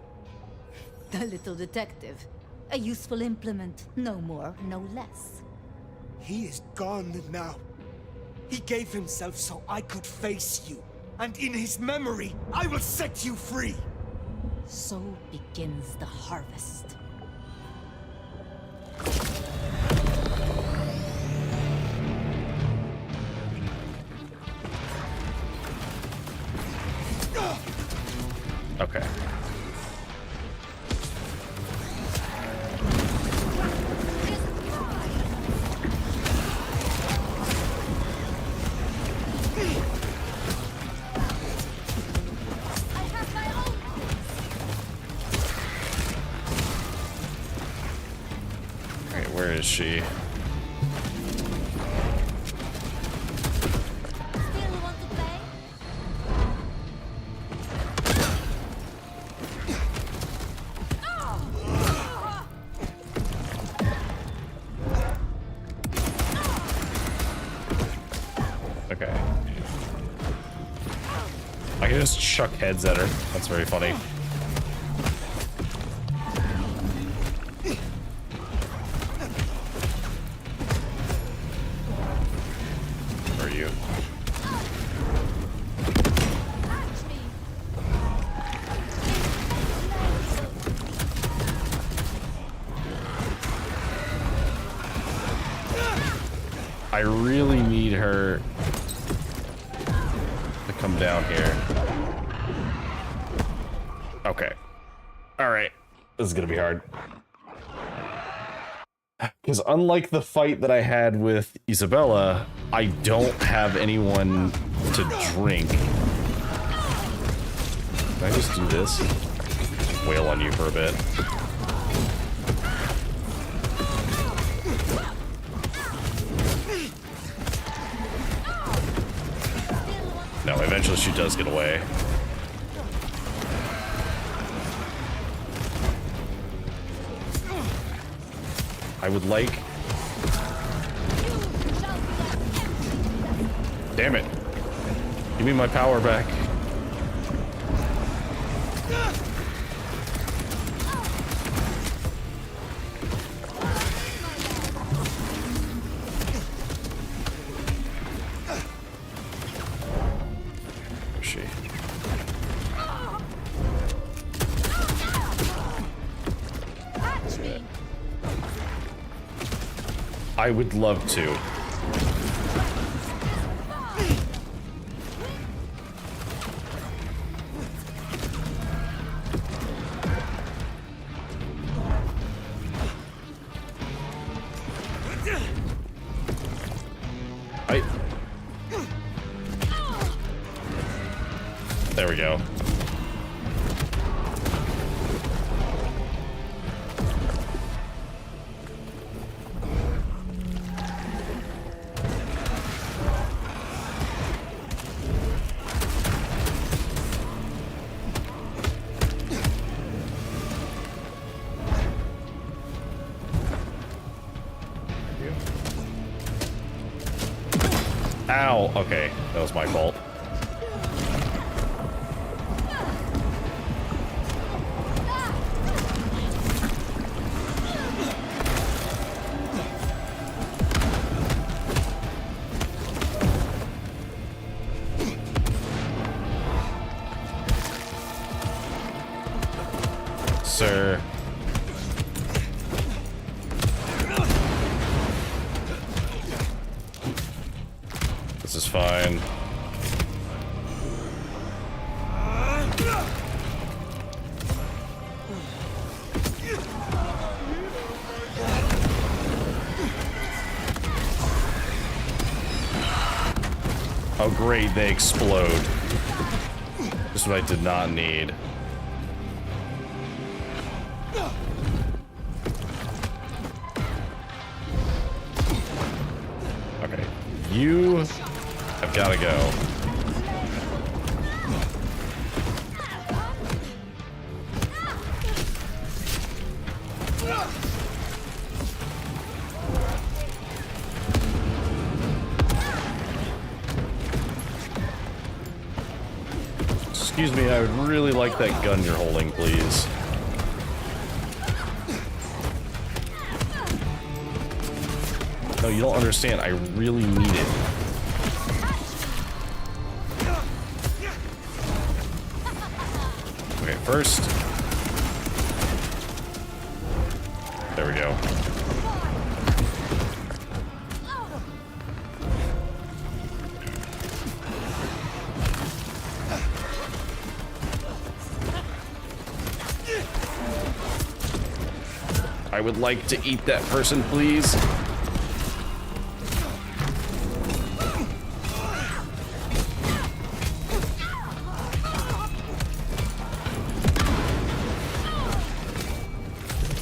The little detective. A useful implement, no more, no less. He is gone now. He gave himself so I could face you. And in his memory, I will set you free. So begins the harvest. Okay. Okay, where is she? Okay. I can just chuck heads at her. That's very funny. Where are you? I really need her to come down here. Okay. Alright. This is gonna be hard. Because unlike the fight that I had with Isabella, I don't have anyone to drink. Can I just do this? Wail on you for a bit. No, eventually she does get away. I would like... Damn it. Give me my power back. Where is she? I would love to. There we go. Ow! Okay, that was my fault. Sir. This is fine. Oh great, they explode. This is what I did not need. Okay, you have got to go. Excuse me, I would really like that gun you're holding, please. No, you don't understand. I really need it. Okay, first. There we go. I would like to eat that person, please.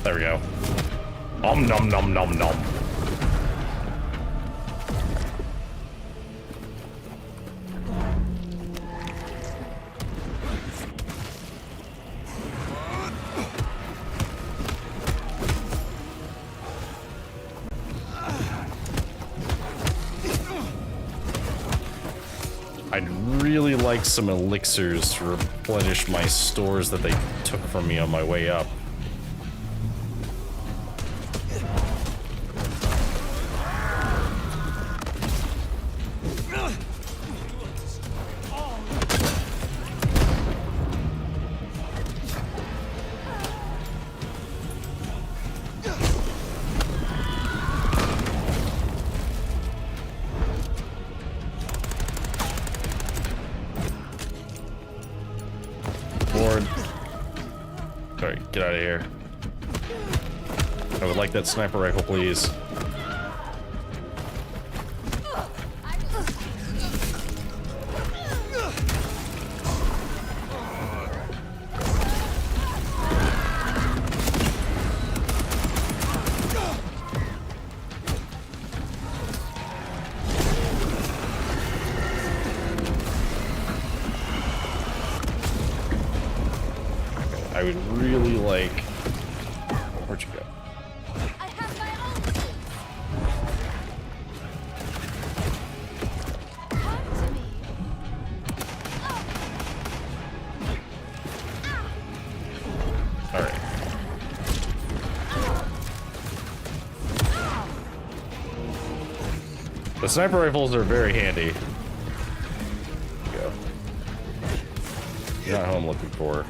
There we go. Om nom nom nom nom. I'd really like some elixirs to replenish my stores that they took from me on my way up. Sorry, get out of here. I would like that sniper rifle, please. I would really like... Where'd you go? Alright. The sniper rifles are very handy. There you go. Not who I'm looking for.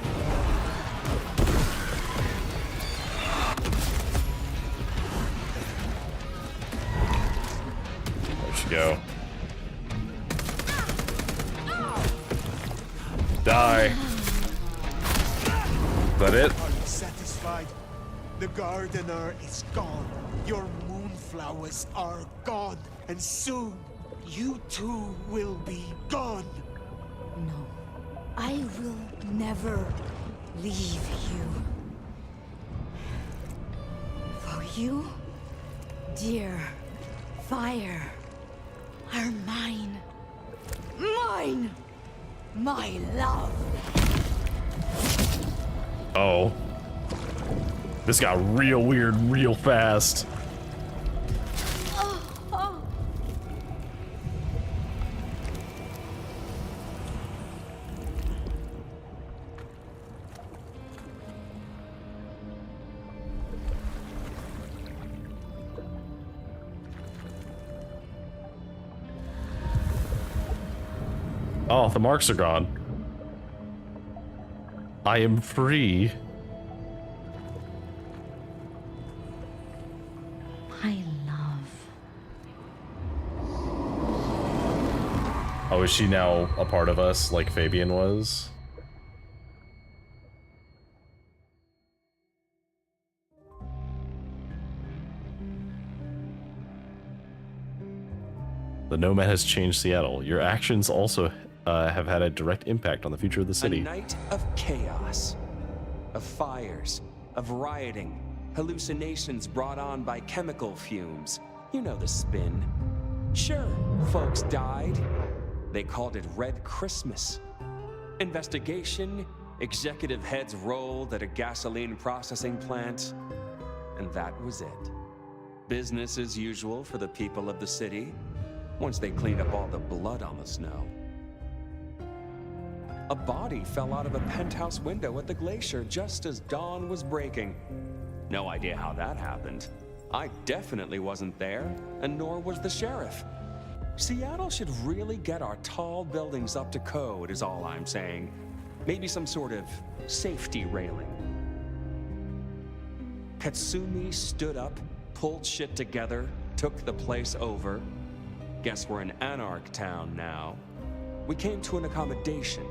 go. Die. Is that it? Are you satisfied? The gardener is gone. Your moonflowers are gone. And soon, you too will be gone. No, I will never leave you. For you, dear fire, are mine. Mine! My love! Oh. This got real weird real fast. Oh, the marks are gone. I am free. My love. Oh, is she now a part of us like Fabian was? The Nomad has changed Seattle. Your actions also have had a direct impact on the future of the city. A night of chaos, of fires, of rioting, hallucinations brought on by chemical fumes. You know the spin. Sure, folks died. They called it Red Christmas. Investigation, executive heads rolled at a gasoline processing plant, and that was it. Business as usual for the people of the city, once they cleaned up all the blood on the snow. A body fell out of a penthouse window at the glacier just as dawn was breaking. No idea how that happened. I definitely wasn't there, and nor was the sheriff. Seattle should really get our tall buildings up to code, is all I'm saying. Maybe some sort of safety railing. Katsumi stood up, pulled shit together, took the place over. Guess we're in Anarch Town now. We came to an accommodation,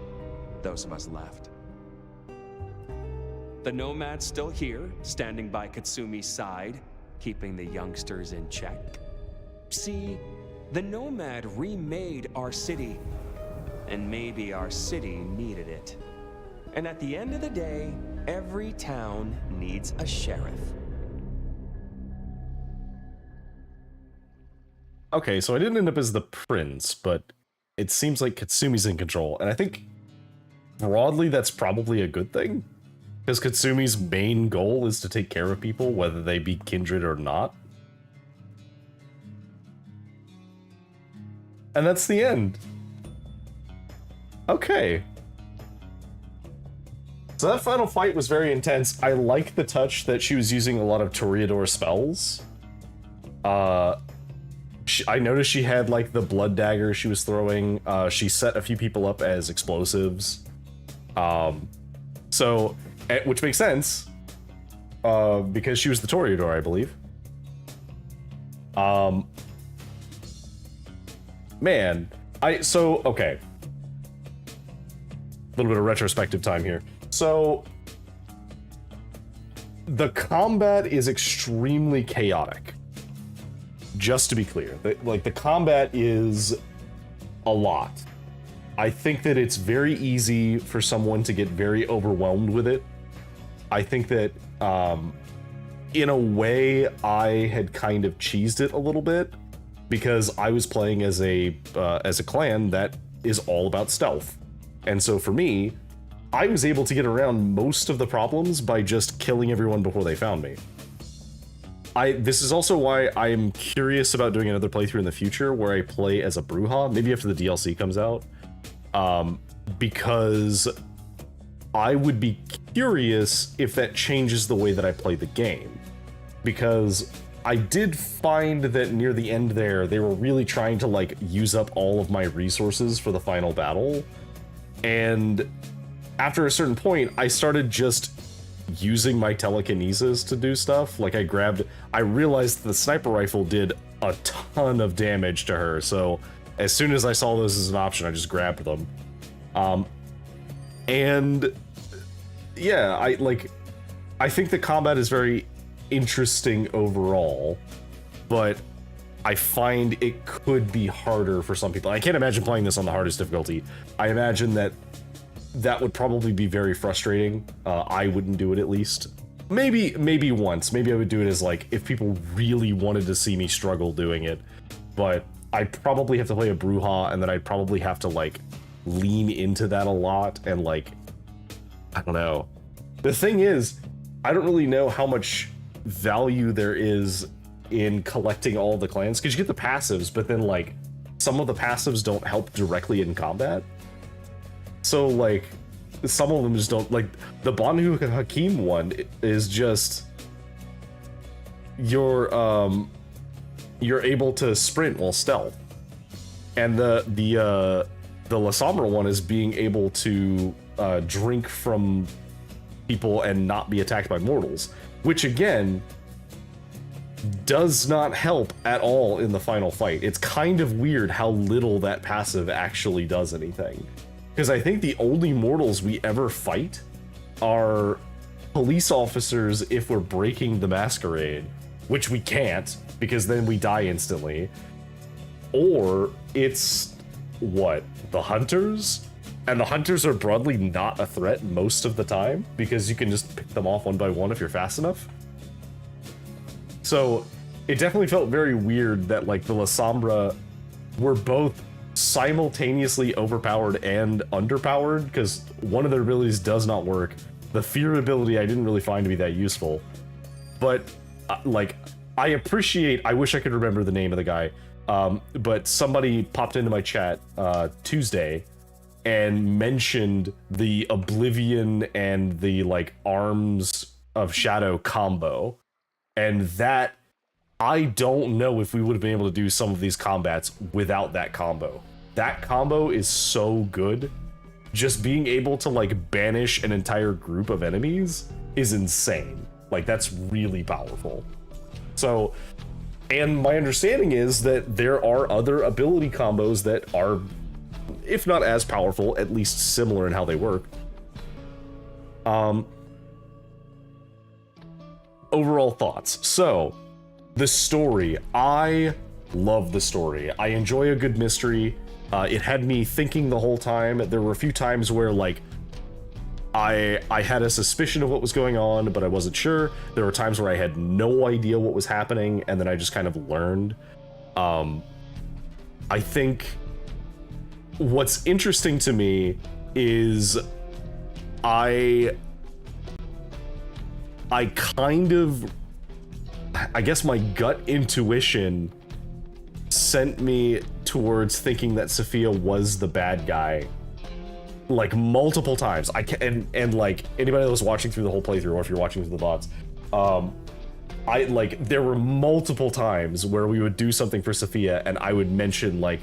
those of us left. The Nomad's still here, standing by Katsumi's side, keeping the youngsters in check. See, the Nomad remade our city, and maybe our city needed it. And at the end of the day, every town needs a sheriff. Okay, so I didn't end up as the prince, but it seems like Katsumi's in control, and I think broadly that's probably a good thing, because Katsumi's main goal is to take care of people, whether they be kindred or not. And that's the end. Okay. So that final fight was very intense. I like the touch that she was using a lot of Toreador spells. I noticed she had like the blood dagger she was throwing. She set a few people up as explosives. Which makes sense. Because she was the Toreador, I believe. Man, okay. A little bit of retrospective time here. So, the combat is extremely chaotic. Just to be clear, the combat is a lot. I think that it's very easy for someone to get very overwhelmed with it. I think that, in a way, I had kind of cheesed it a little bit because I was playing as a clan that is all about stealth. And so for me, I was able to get around most of the problems by just killing everyone before they found me. This is also why I'm curious about doing another playthrough in the future where I play as a Brujah, maybe after the DLC comes out, because I would be curious if that changes the way that I play the game. Because I did find that near the end there, they were really trying to like use up all of my resources for the final battle. And after a certain point, I started just using my telekinesis to do stuff. Like I realized the sniper rifle did a ton of damage to her. So as soon as I saw those as an option, I just grabbed them. And yeah, I think the combat is very interesting overall, but I find it could be harder for some people. I can't imagine playing this on the hardest difficulty. I imagine that would probably be very frustrating. I wouldn't do it, at least. Maybe once. Maybe I would do it as like if people really wanted to see me struggle doing it. But I'd probably have to play a Brujah, and then I'd probably have to like lean into that a lot, and like, I don't know. The thing is, I don't really know how much value there is in collecting all the clans, because you get the passives, but then like some of the passives don't help directly in combat. So like some of them just don't, like the Banu Hakim one is just you're able to sprint while stealth, and the La Sombra one is being able to drink from people and not be attacked by mortals, which again does not help at all in the final fight. It's kind of weird how little that passive actually does anything, because I think the only mortals we ever fight are police officers if we're breaking the Masquerade, which we can't because then we die instantly, or it's what, the hunters? And the hunters are broadly not a threat most of the time because you can just pick them off one by one if you're fast enough. So it definitely felt very weird that like the La Sombra were both simultaneously overpowered and underpowered, because one of their abilities does not work. The fear ability I didn't really find to be that useful. But like, I wish I could remember the name of the guy, but somebody popped into my chat Tuesday and mentioned the Oblivion and the like Arms of Shadow combo, and that I don't know if we would have been able to do some of these combats without that combo. That combo is so good. Just being able to like banish an entire group of enemies is insane. Like, that's really powerful. So, and my understanding is that there are other ability combos that are, if not as powerful, at least similar in how they work. Overall thoughts. So, the story. I love the story. I enjoy a good mystery. It had me thinking the whole time. There were a few times where, like, I had a suspicion of what was going on, but I wasn't sure. There were times where I had no idea what was happening, and then I just kind of learned. I think what's interesting to me is I kind of, I guess my gut intuition sent me towards thinking that Sophia was the bad guy, like multiple times. And like anybody that was watching through the whole playthrough, or if you're watching through the bots, there were multiple times where we would do something for Sophia and I would mention like,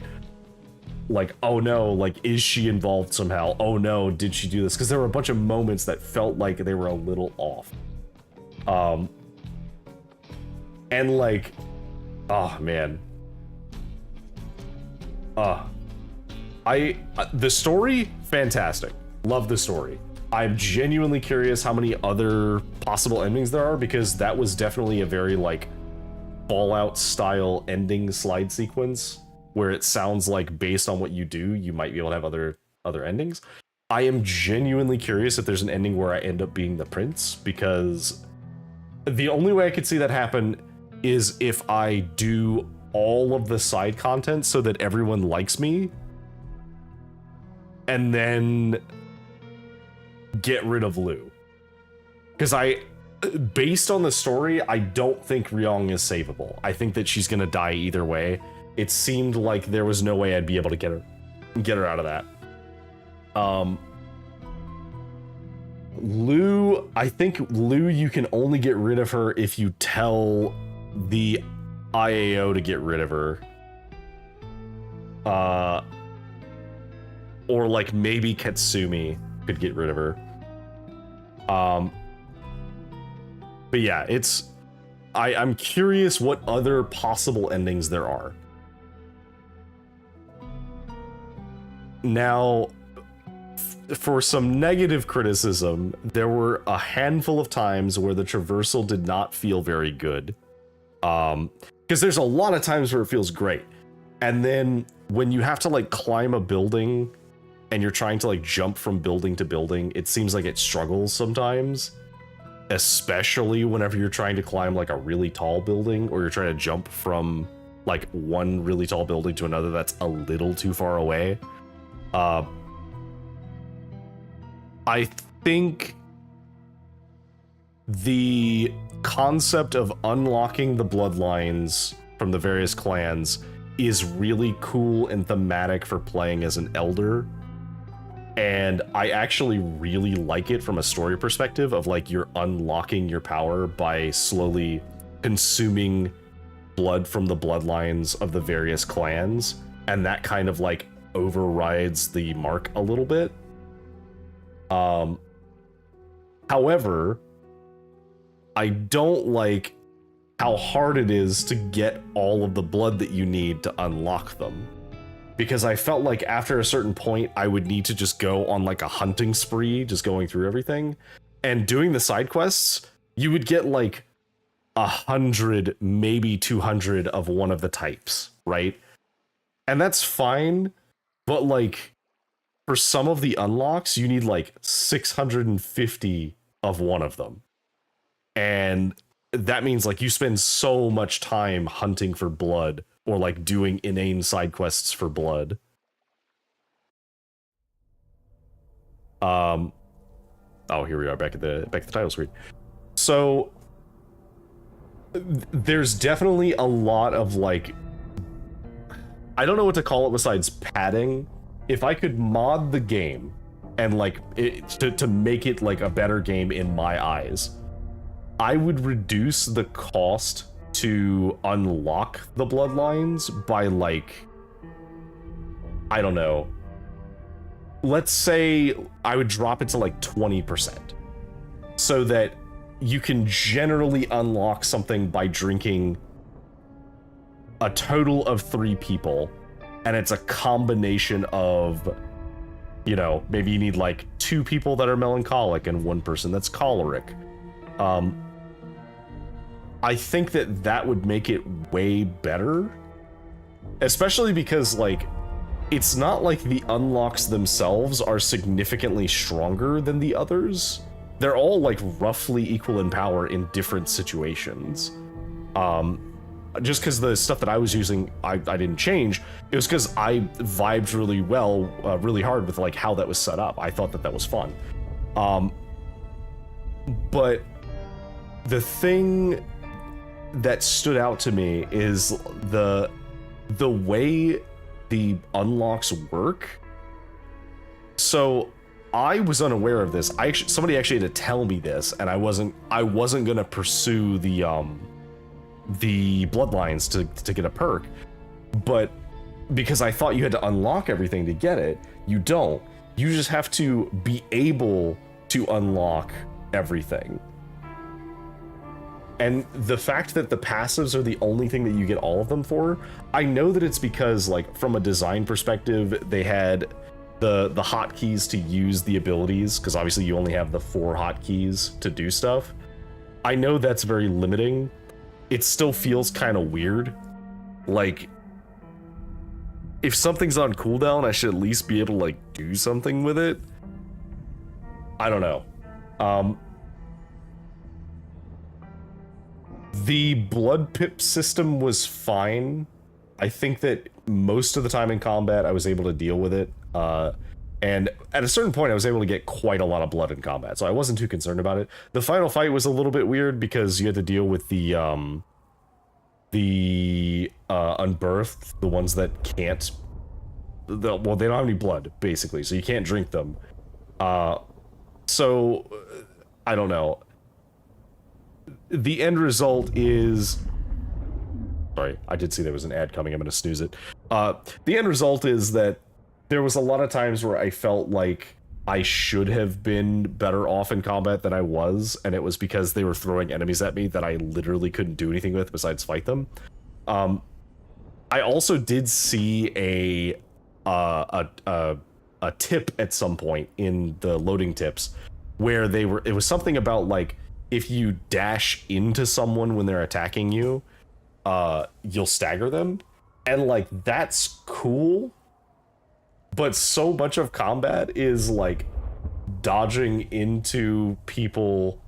oh no, like, is she involved somehow? Oh no, did she do this? Because there were a bunch of moments that felt like they were a little off. And like, oh man. The story, fantastic. Love the story. I'm genuinely curious how many other possible endings there are, because that was definitely a very like Fallout style ending slide sequence where it sounds like based on what you do, you might be able to have other endings. I am genuinely curious if there's an ending where I end up being the prince, because the only way I could see that happen is if I do all of the side content so that everyone likes me, and then get rid of Lou. Because based on the story, I don't think Ryong is savable. I think that she's gonna die either way. It seemed like there was no way I'd be able to get her out of that. Lou, I think Lou, you can only get rid of her if you tell the IAO to get rid of her. Or like maybe Katsumi could get rid of her. But yeah, I'm curious what other possible endings there are. Now, for some negative criticism, there were a handful of times where the traversal did not feel very good. Because there's a lot of times where it feels great. And then when you have to like climb a building and you're trying to like jump from building to building, it seems like it struggles sometimes. Especially whenever you're trying to climb like a really tall building, or you're trying to jump from like one really tall building to another that's a little too far away. I think the concept of unlocking the bloodlines from the various clans is really cool and thematic for playing as an elder. And I actually really like it from a story perspective of like you're unlocking your power by slowly consuming blood from the bloodlines of the various clans. And that kind of like overrides the mark a little bit. However, I don't like how hard it is to get all of the blood that you need to unlock them. Because I felt like after a certain point, I would need to just go on like a hunting spree, just going through everything. And doing the side quests, you would get like 100, maybe 200 of one of the types, right? And that's fine, but like for some of the unlocks, you need like 650 of one of them. And that means like you spend so much time hunting for blood or like doing inane side quests for blood. Oh, here we are back at the title screen. So there's definitely a lot of like, I don't know what to call it besides padding. If I could mod the game and like to make it like a better game in my eyes, I would reduce the cost to unlock the bloodlines by like, I don't know. Let's say I would drop it to like 20% so that you can generally unlock something by drinking a total of 3 people, and it's a combination of, you know, maybe you need like 2 people that are melancholic and 1 person that's choleric. I think that would make it way better, especially because like it's not like the unlocks themselves are significantly stronger than the others. They're all like roughly equal in power in different situations. Just because the stuff that I was using, I didn't change. It was because I vibed really well, really hard with like how that was set up. I thought that was fun. But the thing that stood out to me is the way the unlocks work. So I was unaware of this. Somebody actually had to tell me this, and I wasn't gonna pursue the bloodlines to get a perk, but because I thought you had to unlock everything to get it, you don't. You just have to be able to unlock everything. And the fact that the passives are the only thing that you get all of them for, I know that it's because, like, from a design perspective, they had the hotkeys to use the abilities, because obviously you only have the 4 hotkeys to do stuff. I know that's very limiting. It still feels kind of weird. Like, if something's on cooldown, I should at least be able to, like, do something with it. I don't know. The blood pip system was fine. I think that most of the time in combat, I was able to deal with it. And at a certain point, I was able to get quite a lot of blood in combat, so I wasn't too concerned about it. The final fight was a little bit weird because you had to deal with the unbirthed, the ones that can't... well, they don't have any blood, basically, so you can't drink them. So, I don't know. The end result is... Sorry, I did see there was an ad coming. I'm going to snooze it. The end result is that there was a lot of times where I felt like I should have been better off in combat than I was, and it was because they were throwing enemies at me that I literally couldn't do anything with besides fight them. I also did see a tip at some point in the loading tips where it was something about like if you dash into someone when they're attacking you, you'll stagger them, and like that's cool. But so much of combat is like dodging into people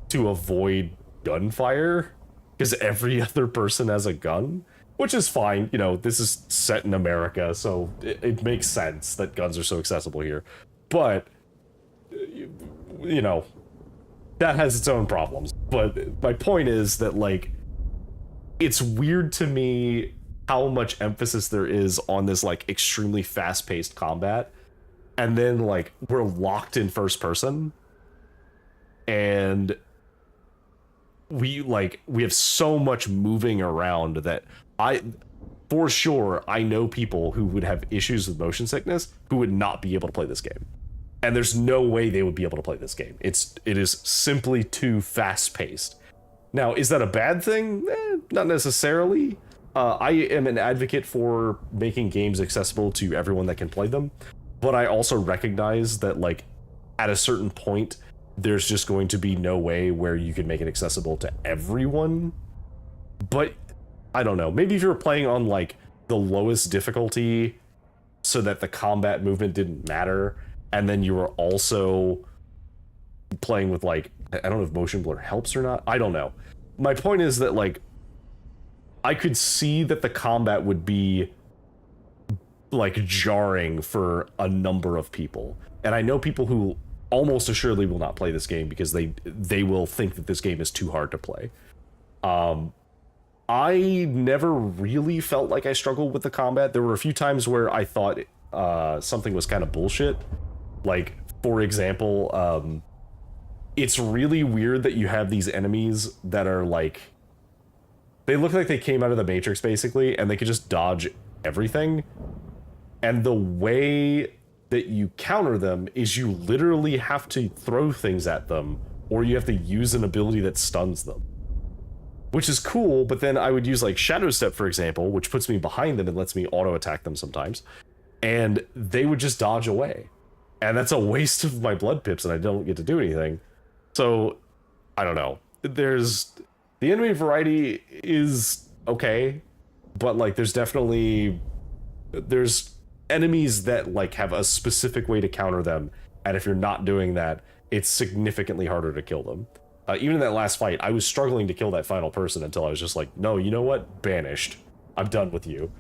to avoid gunfire because every other person has a gun, which is fine. You know, this is set in America, so it makes sense that guns are so accessible here. But, you know, that has its own problems. But my point is that, like, it's weird to me how much emphasis there is on this like extremely fast-paced combat, and then like we're locked in first person, and we have so much moving around that for sure I know people who would have issues with motion sickness who would not be able to play this game, and there's no way they would be able to play this game. It is simply too fast-paced. Now, is that a bad thing? Not necessarily. I am an advocate for making games accessible to everyone that can play them, but I also recognize that, like, at a certain point, there's just going to be no way where you can make it accessible to everyone. But, I don't know, maybe if you were playing on, like, the lowest difficulty so that the combat movement didn't matter, and then you were also playing with, like, I don't know if motion blur helps or not, I don't know. My point is that, like, I could see that the combat would be like jarring for a number of people. And I know people who almost assuredly will not play this game because they will think that this game is too hard to play. I never really felt like I struggled with the combat. There were a few times where I thought something was kind of bullshit. Like, for example, it's really weird that you have these enemies that are like, they look like they came out of the Matrix, basically, and they could just dodge everything. And the way that you counter them is you literally have to throw things at them, or you have to use an ability that stuns them. Which is cool, but then I would use, like, Shadow Step, for example, which puts me behind them and lets me auto-attack them sometimes. And they would just dodge away. And that's a waste of my blood pips, and I don't get to do anything. So, I don't know. The enemy variety is okay, but like there's enemies that like have a specific way to counter them, and if you're not doing that, it's significantly harder to kill them. Even in that last fight, I was struggling to kill that final person until I was just like, no, you know what? Banished. I'm done with you.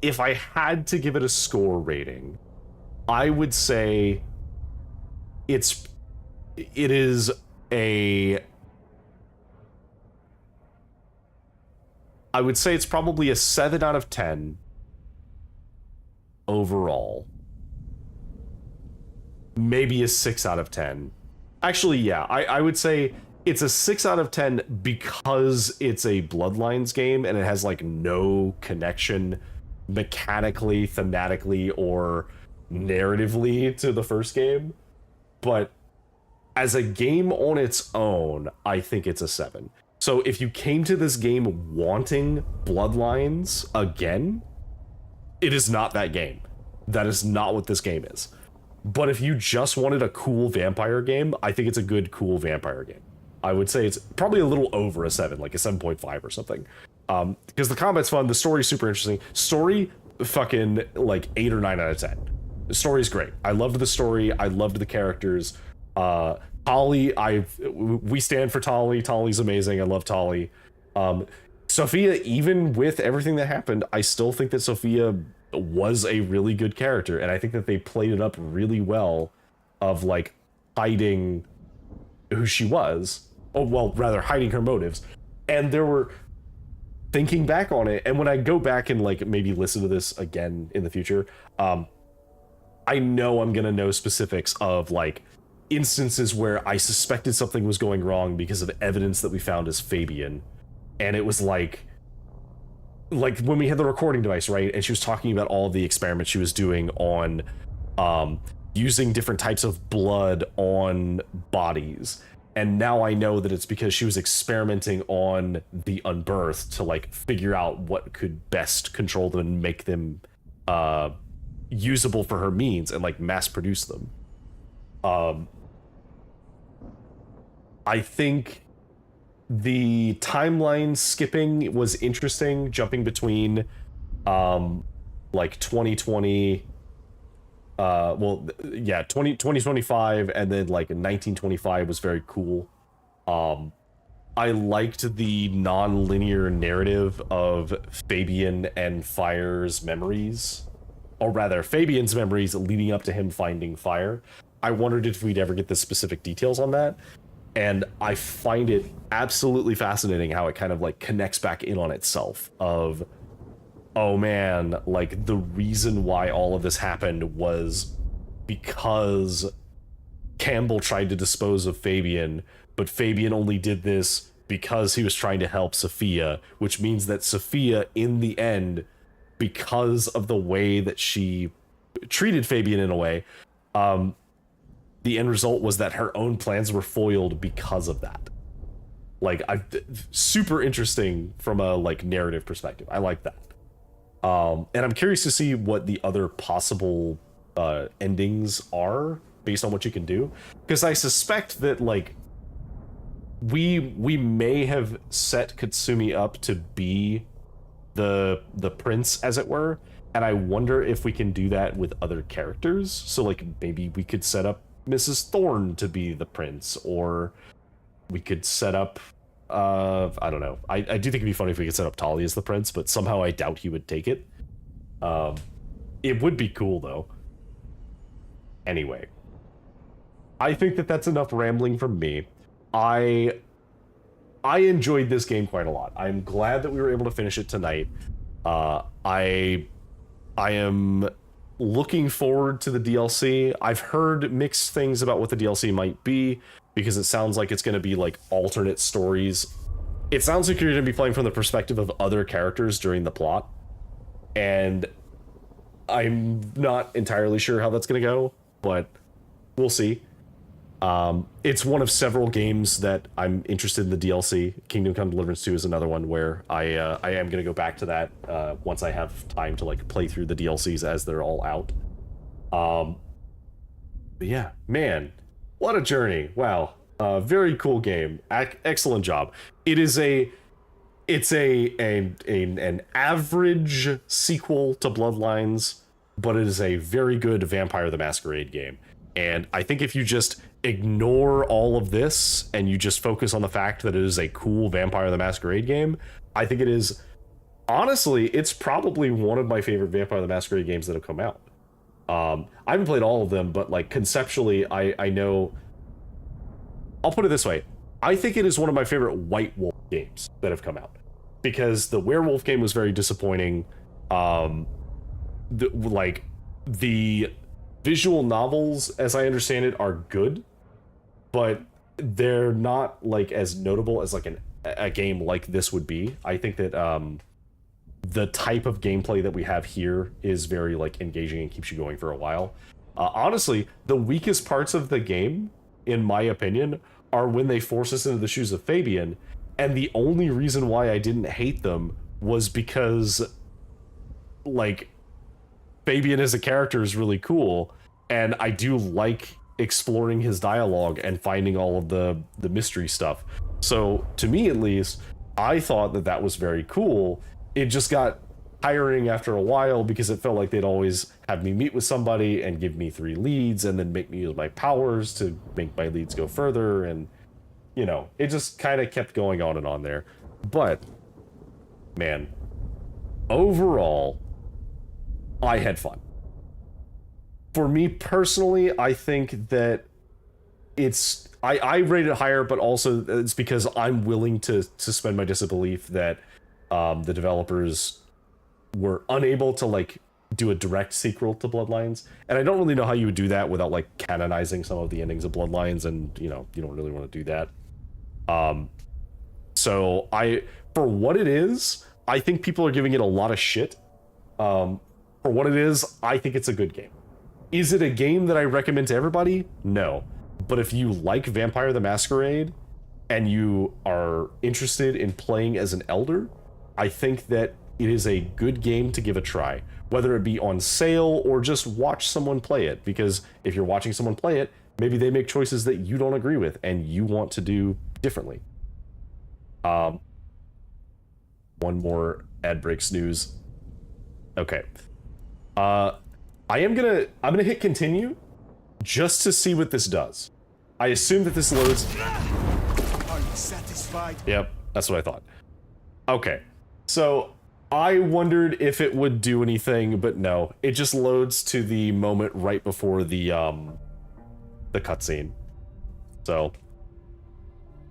If I had to give it a score rating, I would say it is I would say it's probably a 7 out of 10 overall. Maybe a 6 out of 10. Actually, yeah, I would say it's a 6 out of 10 because it's a Bloodlines game and it has like no connection mechanically, thematically, or narratively to the first game. But as a game on its own, I think it's a 7. So if you came to this game wanting Bloodlines again, it is not that game. That is not what this game is. But if you just wanted a cool vampire game, I think it's a good, cool vampire game. I would say it's probably a little over a 7, like a 7.5 or something. Because the combat's fun, the story's super interesting. Story, fucking, like, 8 or 9 out of 10. The story's great. I loved the story, I loved the characters. Tali, we stand for Tali. Tali's amazing. I love Tali. Sophia, even with everything that happened, I still think that Sophia was a really good character, and I think that they played it up really well of like hiding who she was. Oh, well, rather hiding her motives. And there were, thinking back on it, and when I go back and like maybe listen to this again in the future, I know I'm gonna know specifics of like instances where I suspected something was going wrong because of evidence that we found as Fabian. And it was like, like when we had the recording device, right? And she was talking about all of the experiments she was doing on using different types of blood on bodies. And now I know that it's because she was experimenting on the unbirthed to like figure out what could best control them and make them usable for her means and like mass produce them. I think the timeline skipping was interesting, jumping between like 2020 2025 and then like 1925 was very cool. I liked the non-linear narrative of Fabian and Fire's memories, or rather Fabian's memories leading up to him finding Fire. I wondered if we'd ever get the specific details on that, and I find it absolutely fascinating how it kind of like connects back in on itself of, oh man, like the reason why all of this happened was because Campbell tried to dispose of Fabian, but Fabian only did this because he was trying to help Sophia, which means that Sophia, in the end, because of the way that she treated Fabian in a way, the end result was that her own plans were foiled because of that. Like, super interesting from a like narrative perspective. I like that. And I'm curious to see what the other possible endings are based on what you can do, because I suspect that like we may have set Katsumi up to be the prince, as it were, and I wonder if we can do that with other characters. So like maybe we could set up Mrs. Thorne to be the prince, or we could set up I don't know. I do think it'd be funny if we could set up Tali as the prince, but somehow I doubt he would take it. It would be cool though. Anyway, I think that that's enough rambling from me. I enjoyed this game quite a lot. I'm glad that we were able to finish it tonight. I am looking forward to the DLC. I've heard mixed things about what the DLC might be, because it sounds like it's going to be like alternate stories. It sounds like you're going to be playing from the perspective of other characters during the plot, and I'm not entirely sure how that's going to go, but we'll see. It's one of several games that I'm interested in the DLC. Kingdom Come Deliverance 2 is another one where I am going to go back to that once I have time to like play through the DLCs as they're all out. But yeah, man, what a journey. Wow. Very cool game. Excellent job. It's an average sequel to Bloodlines, but it is a very good Vampire the Masquerade game. And I think if you just ignore all of this and you just focus on the fact that it is a cool Vampire the Masquerade game, I think it is, honestly, it's probably one of my favorite Vampire the Masquerade games that have come out. I haven't played all of them, but like conceptually, I know, I'll put it this way. I think it is one of my favorite White Wolf games that have come out, because the Werewolf game was very disappointing. The visual novels, as I understand it, are good, but they're not like as notable as like a game like this would be. I think that the type of gameplay that we have here is very like engaging and keeps you going for a while. Honestly, the weakest parts of the game, in my opinion, are when they force us into the shoes of Fabian, and the only reason why I didn't hate them was because like Fabian as a character is really cool, and I do like exploring his dialogue and finding all of the mystery stuff. So to me, at least, I thought that that was very cool. It just got tiring after a while because it felt like they'd always have me meet with somebody and give me 3 leads and then make me use my powers to make my leads go further, and you know, it just kind of kept going on and on there. But man, overall, I had fun. For me personally, I think that it's, I rate it higher, but also it's because I'm willing to suspend my disbelief that the developers were unable to like do a direct sequel to Bloodlines, and I don't really know how you would do that without like canonizing some of the endings of Bloodlines, and you know, you don't really want to do that. So for what it is, I think people are giving it a lot of shit. For what it is, I think it's a good game. Is it a game that I recommend to everybody? No. But if you like Vampire the Masquerade and you are interested in playing as an elder, I think that it is a good game to give a try. Whether it be on sale or just watch someone play it. Because if you're watching someone play it, maybe they make choices that you don't agree with and you want to do differently. One more ad break snooze. Okay. I'm gonna hit continue just to see what this does. I assume that this loads. Are you satisfied? Yep, that's what I thought. Okay, so I wondered if it would do anything, but no. It just loads to the moment right before the cutscene. So,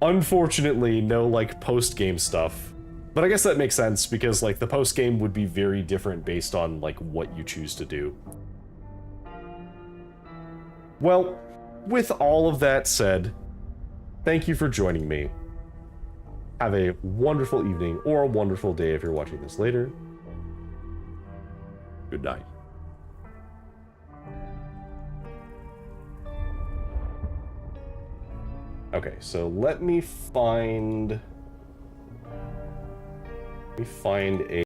unfortunately, no like post-game stuff. But I guess that makes sense because like the post-game would be very different based on like what you choose to do. Well, with all of that said, thank you for joining me. Have a wonderful evening or a wonderful day if you're watching this later. Good night. Okay, so let me find a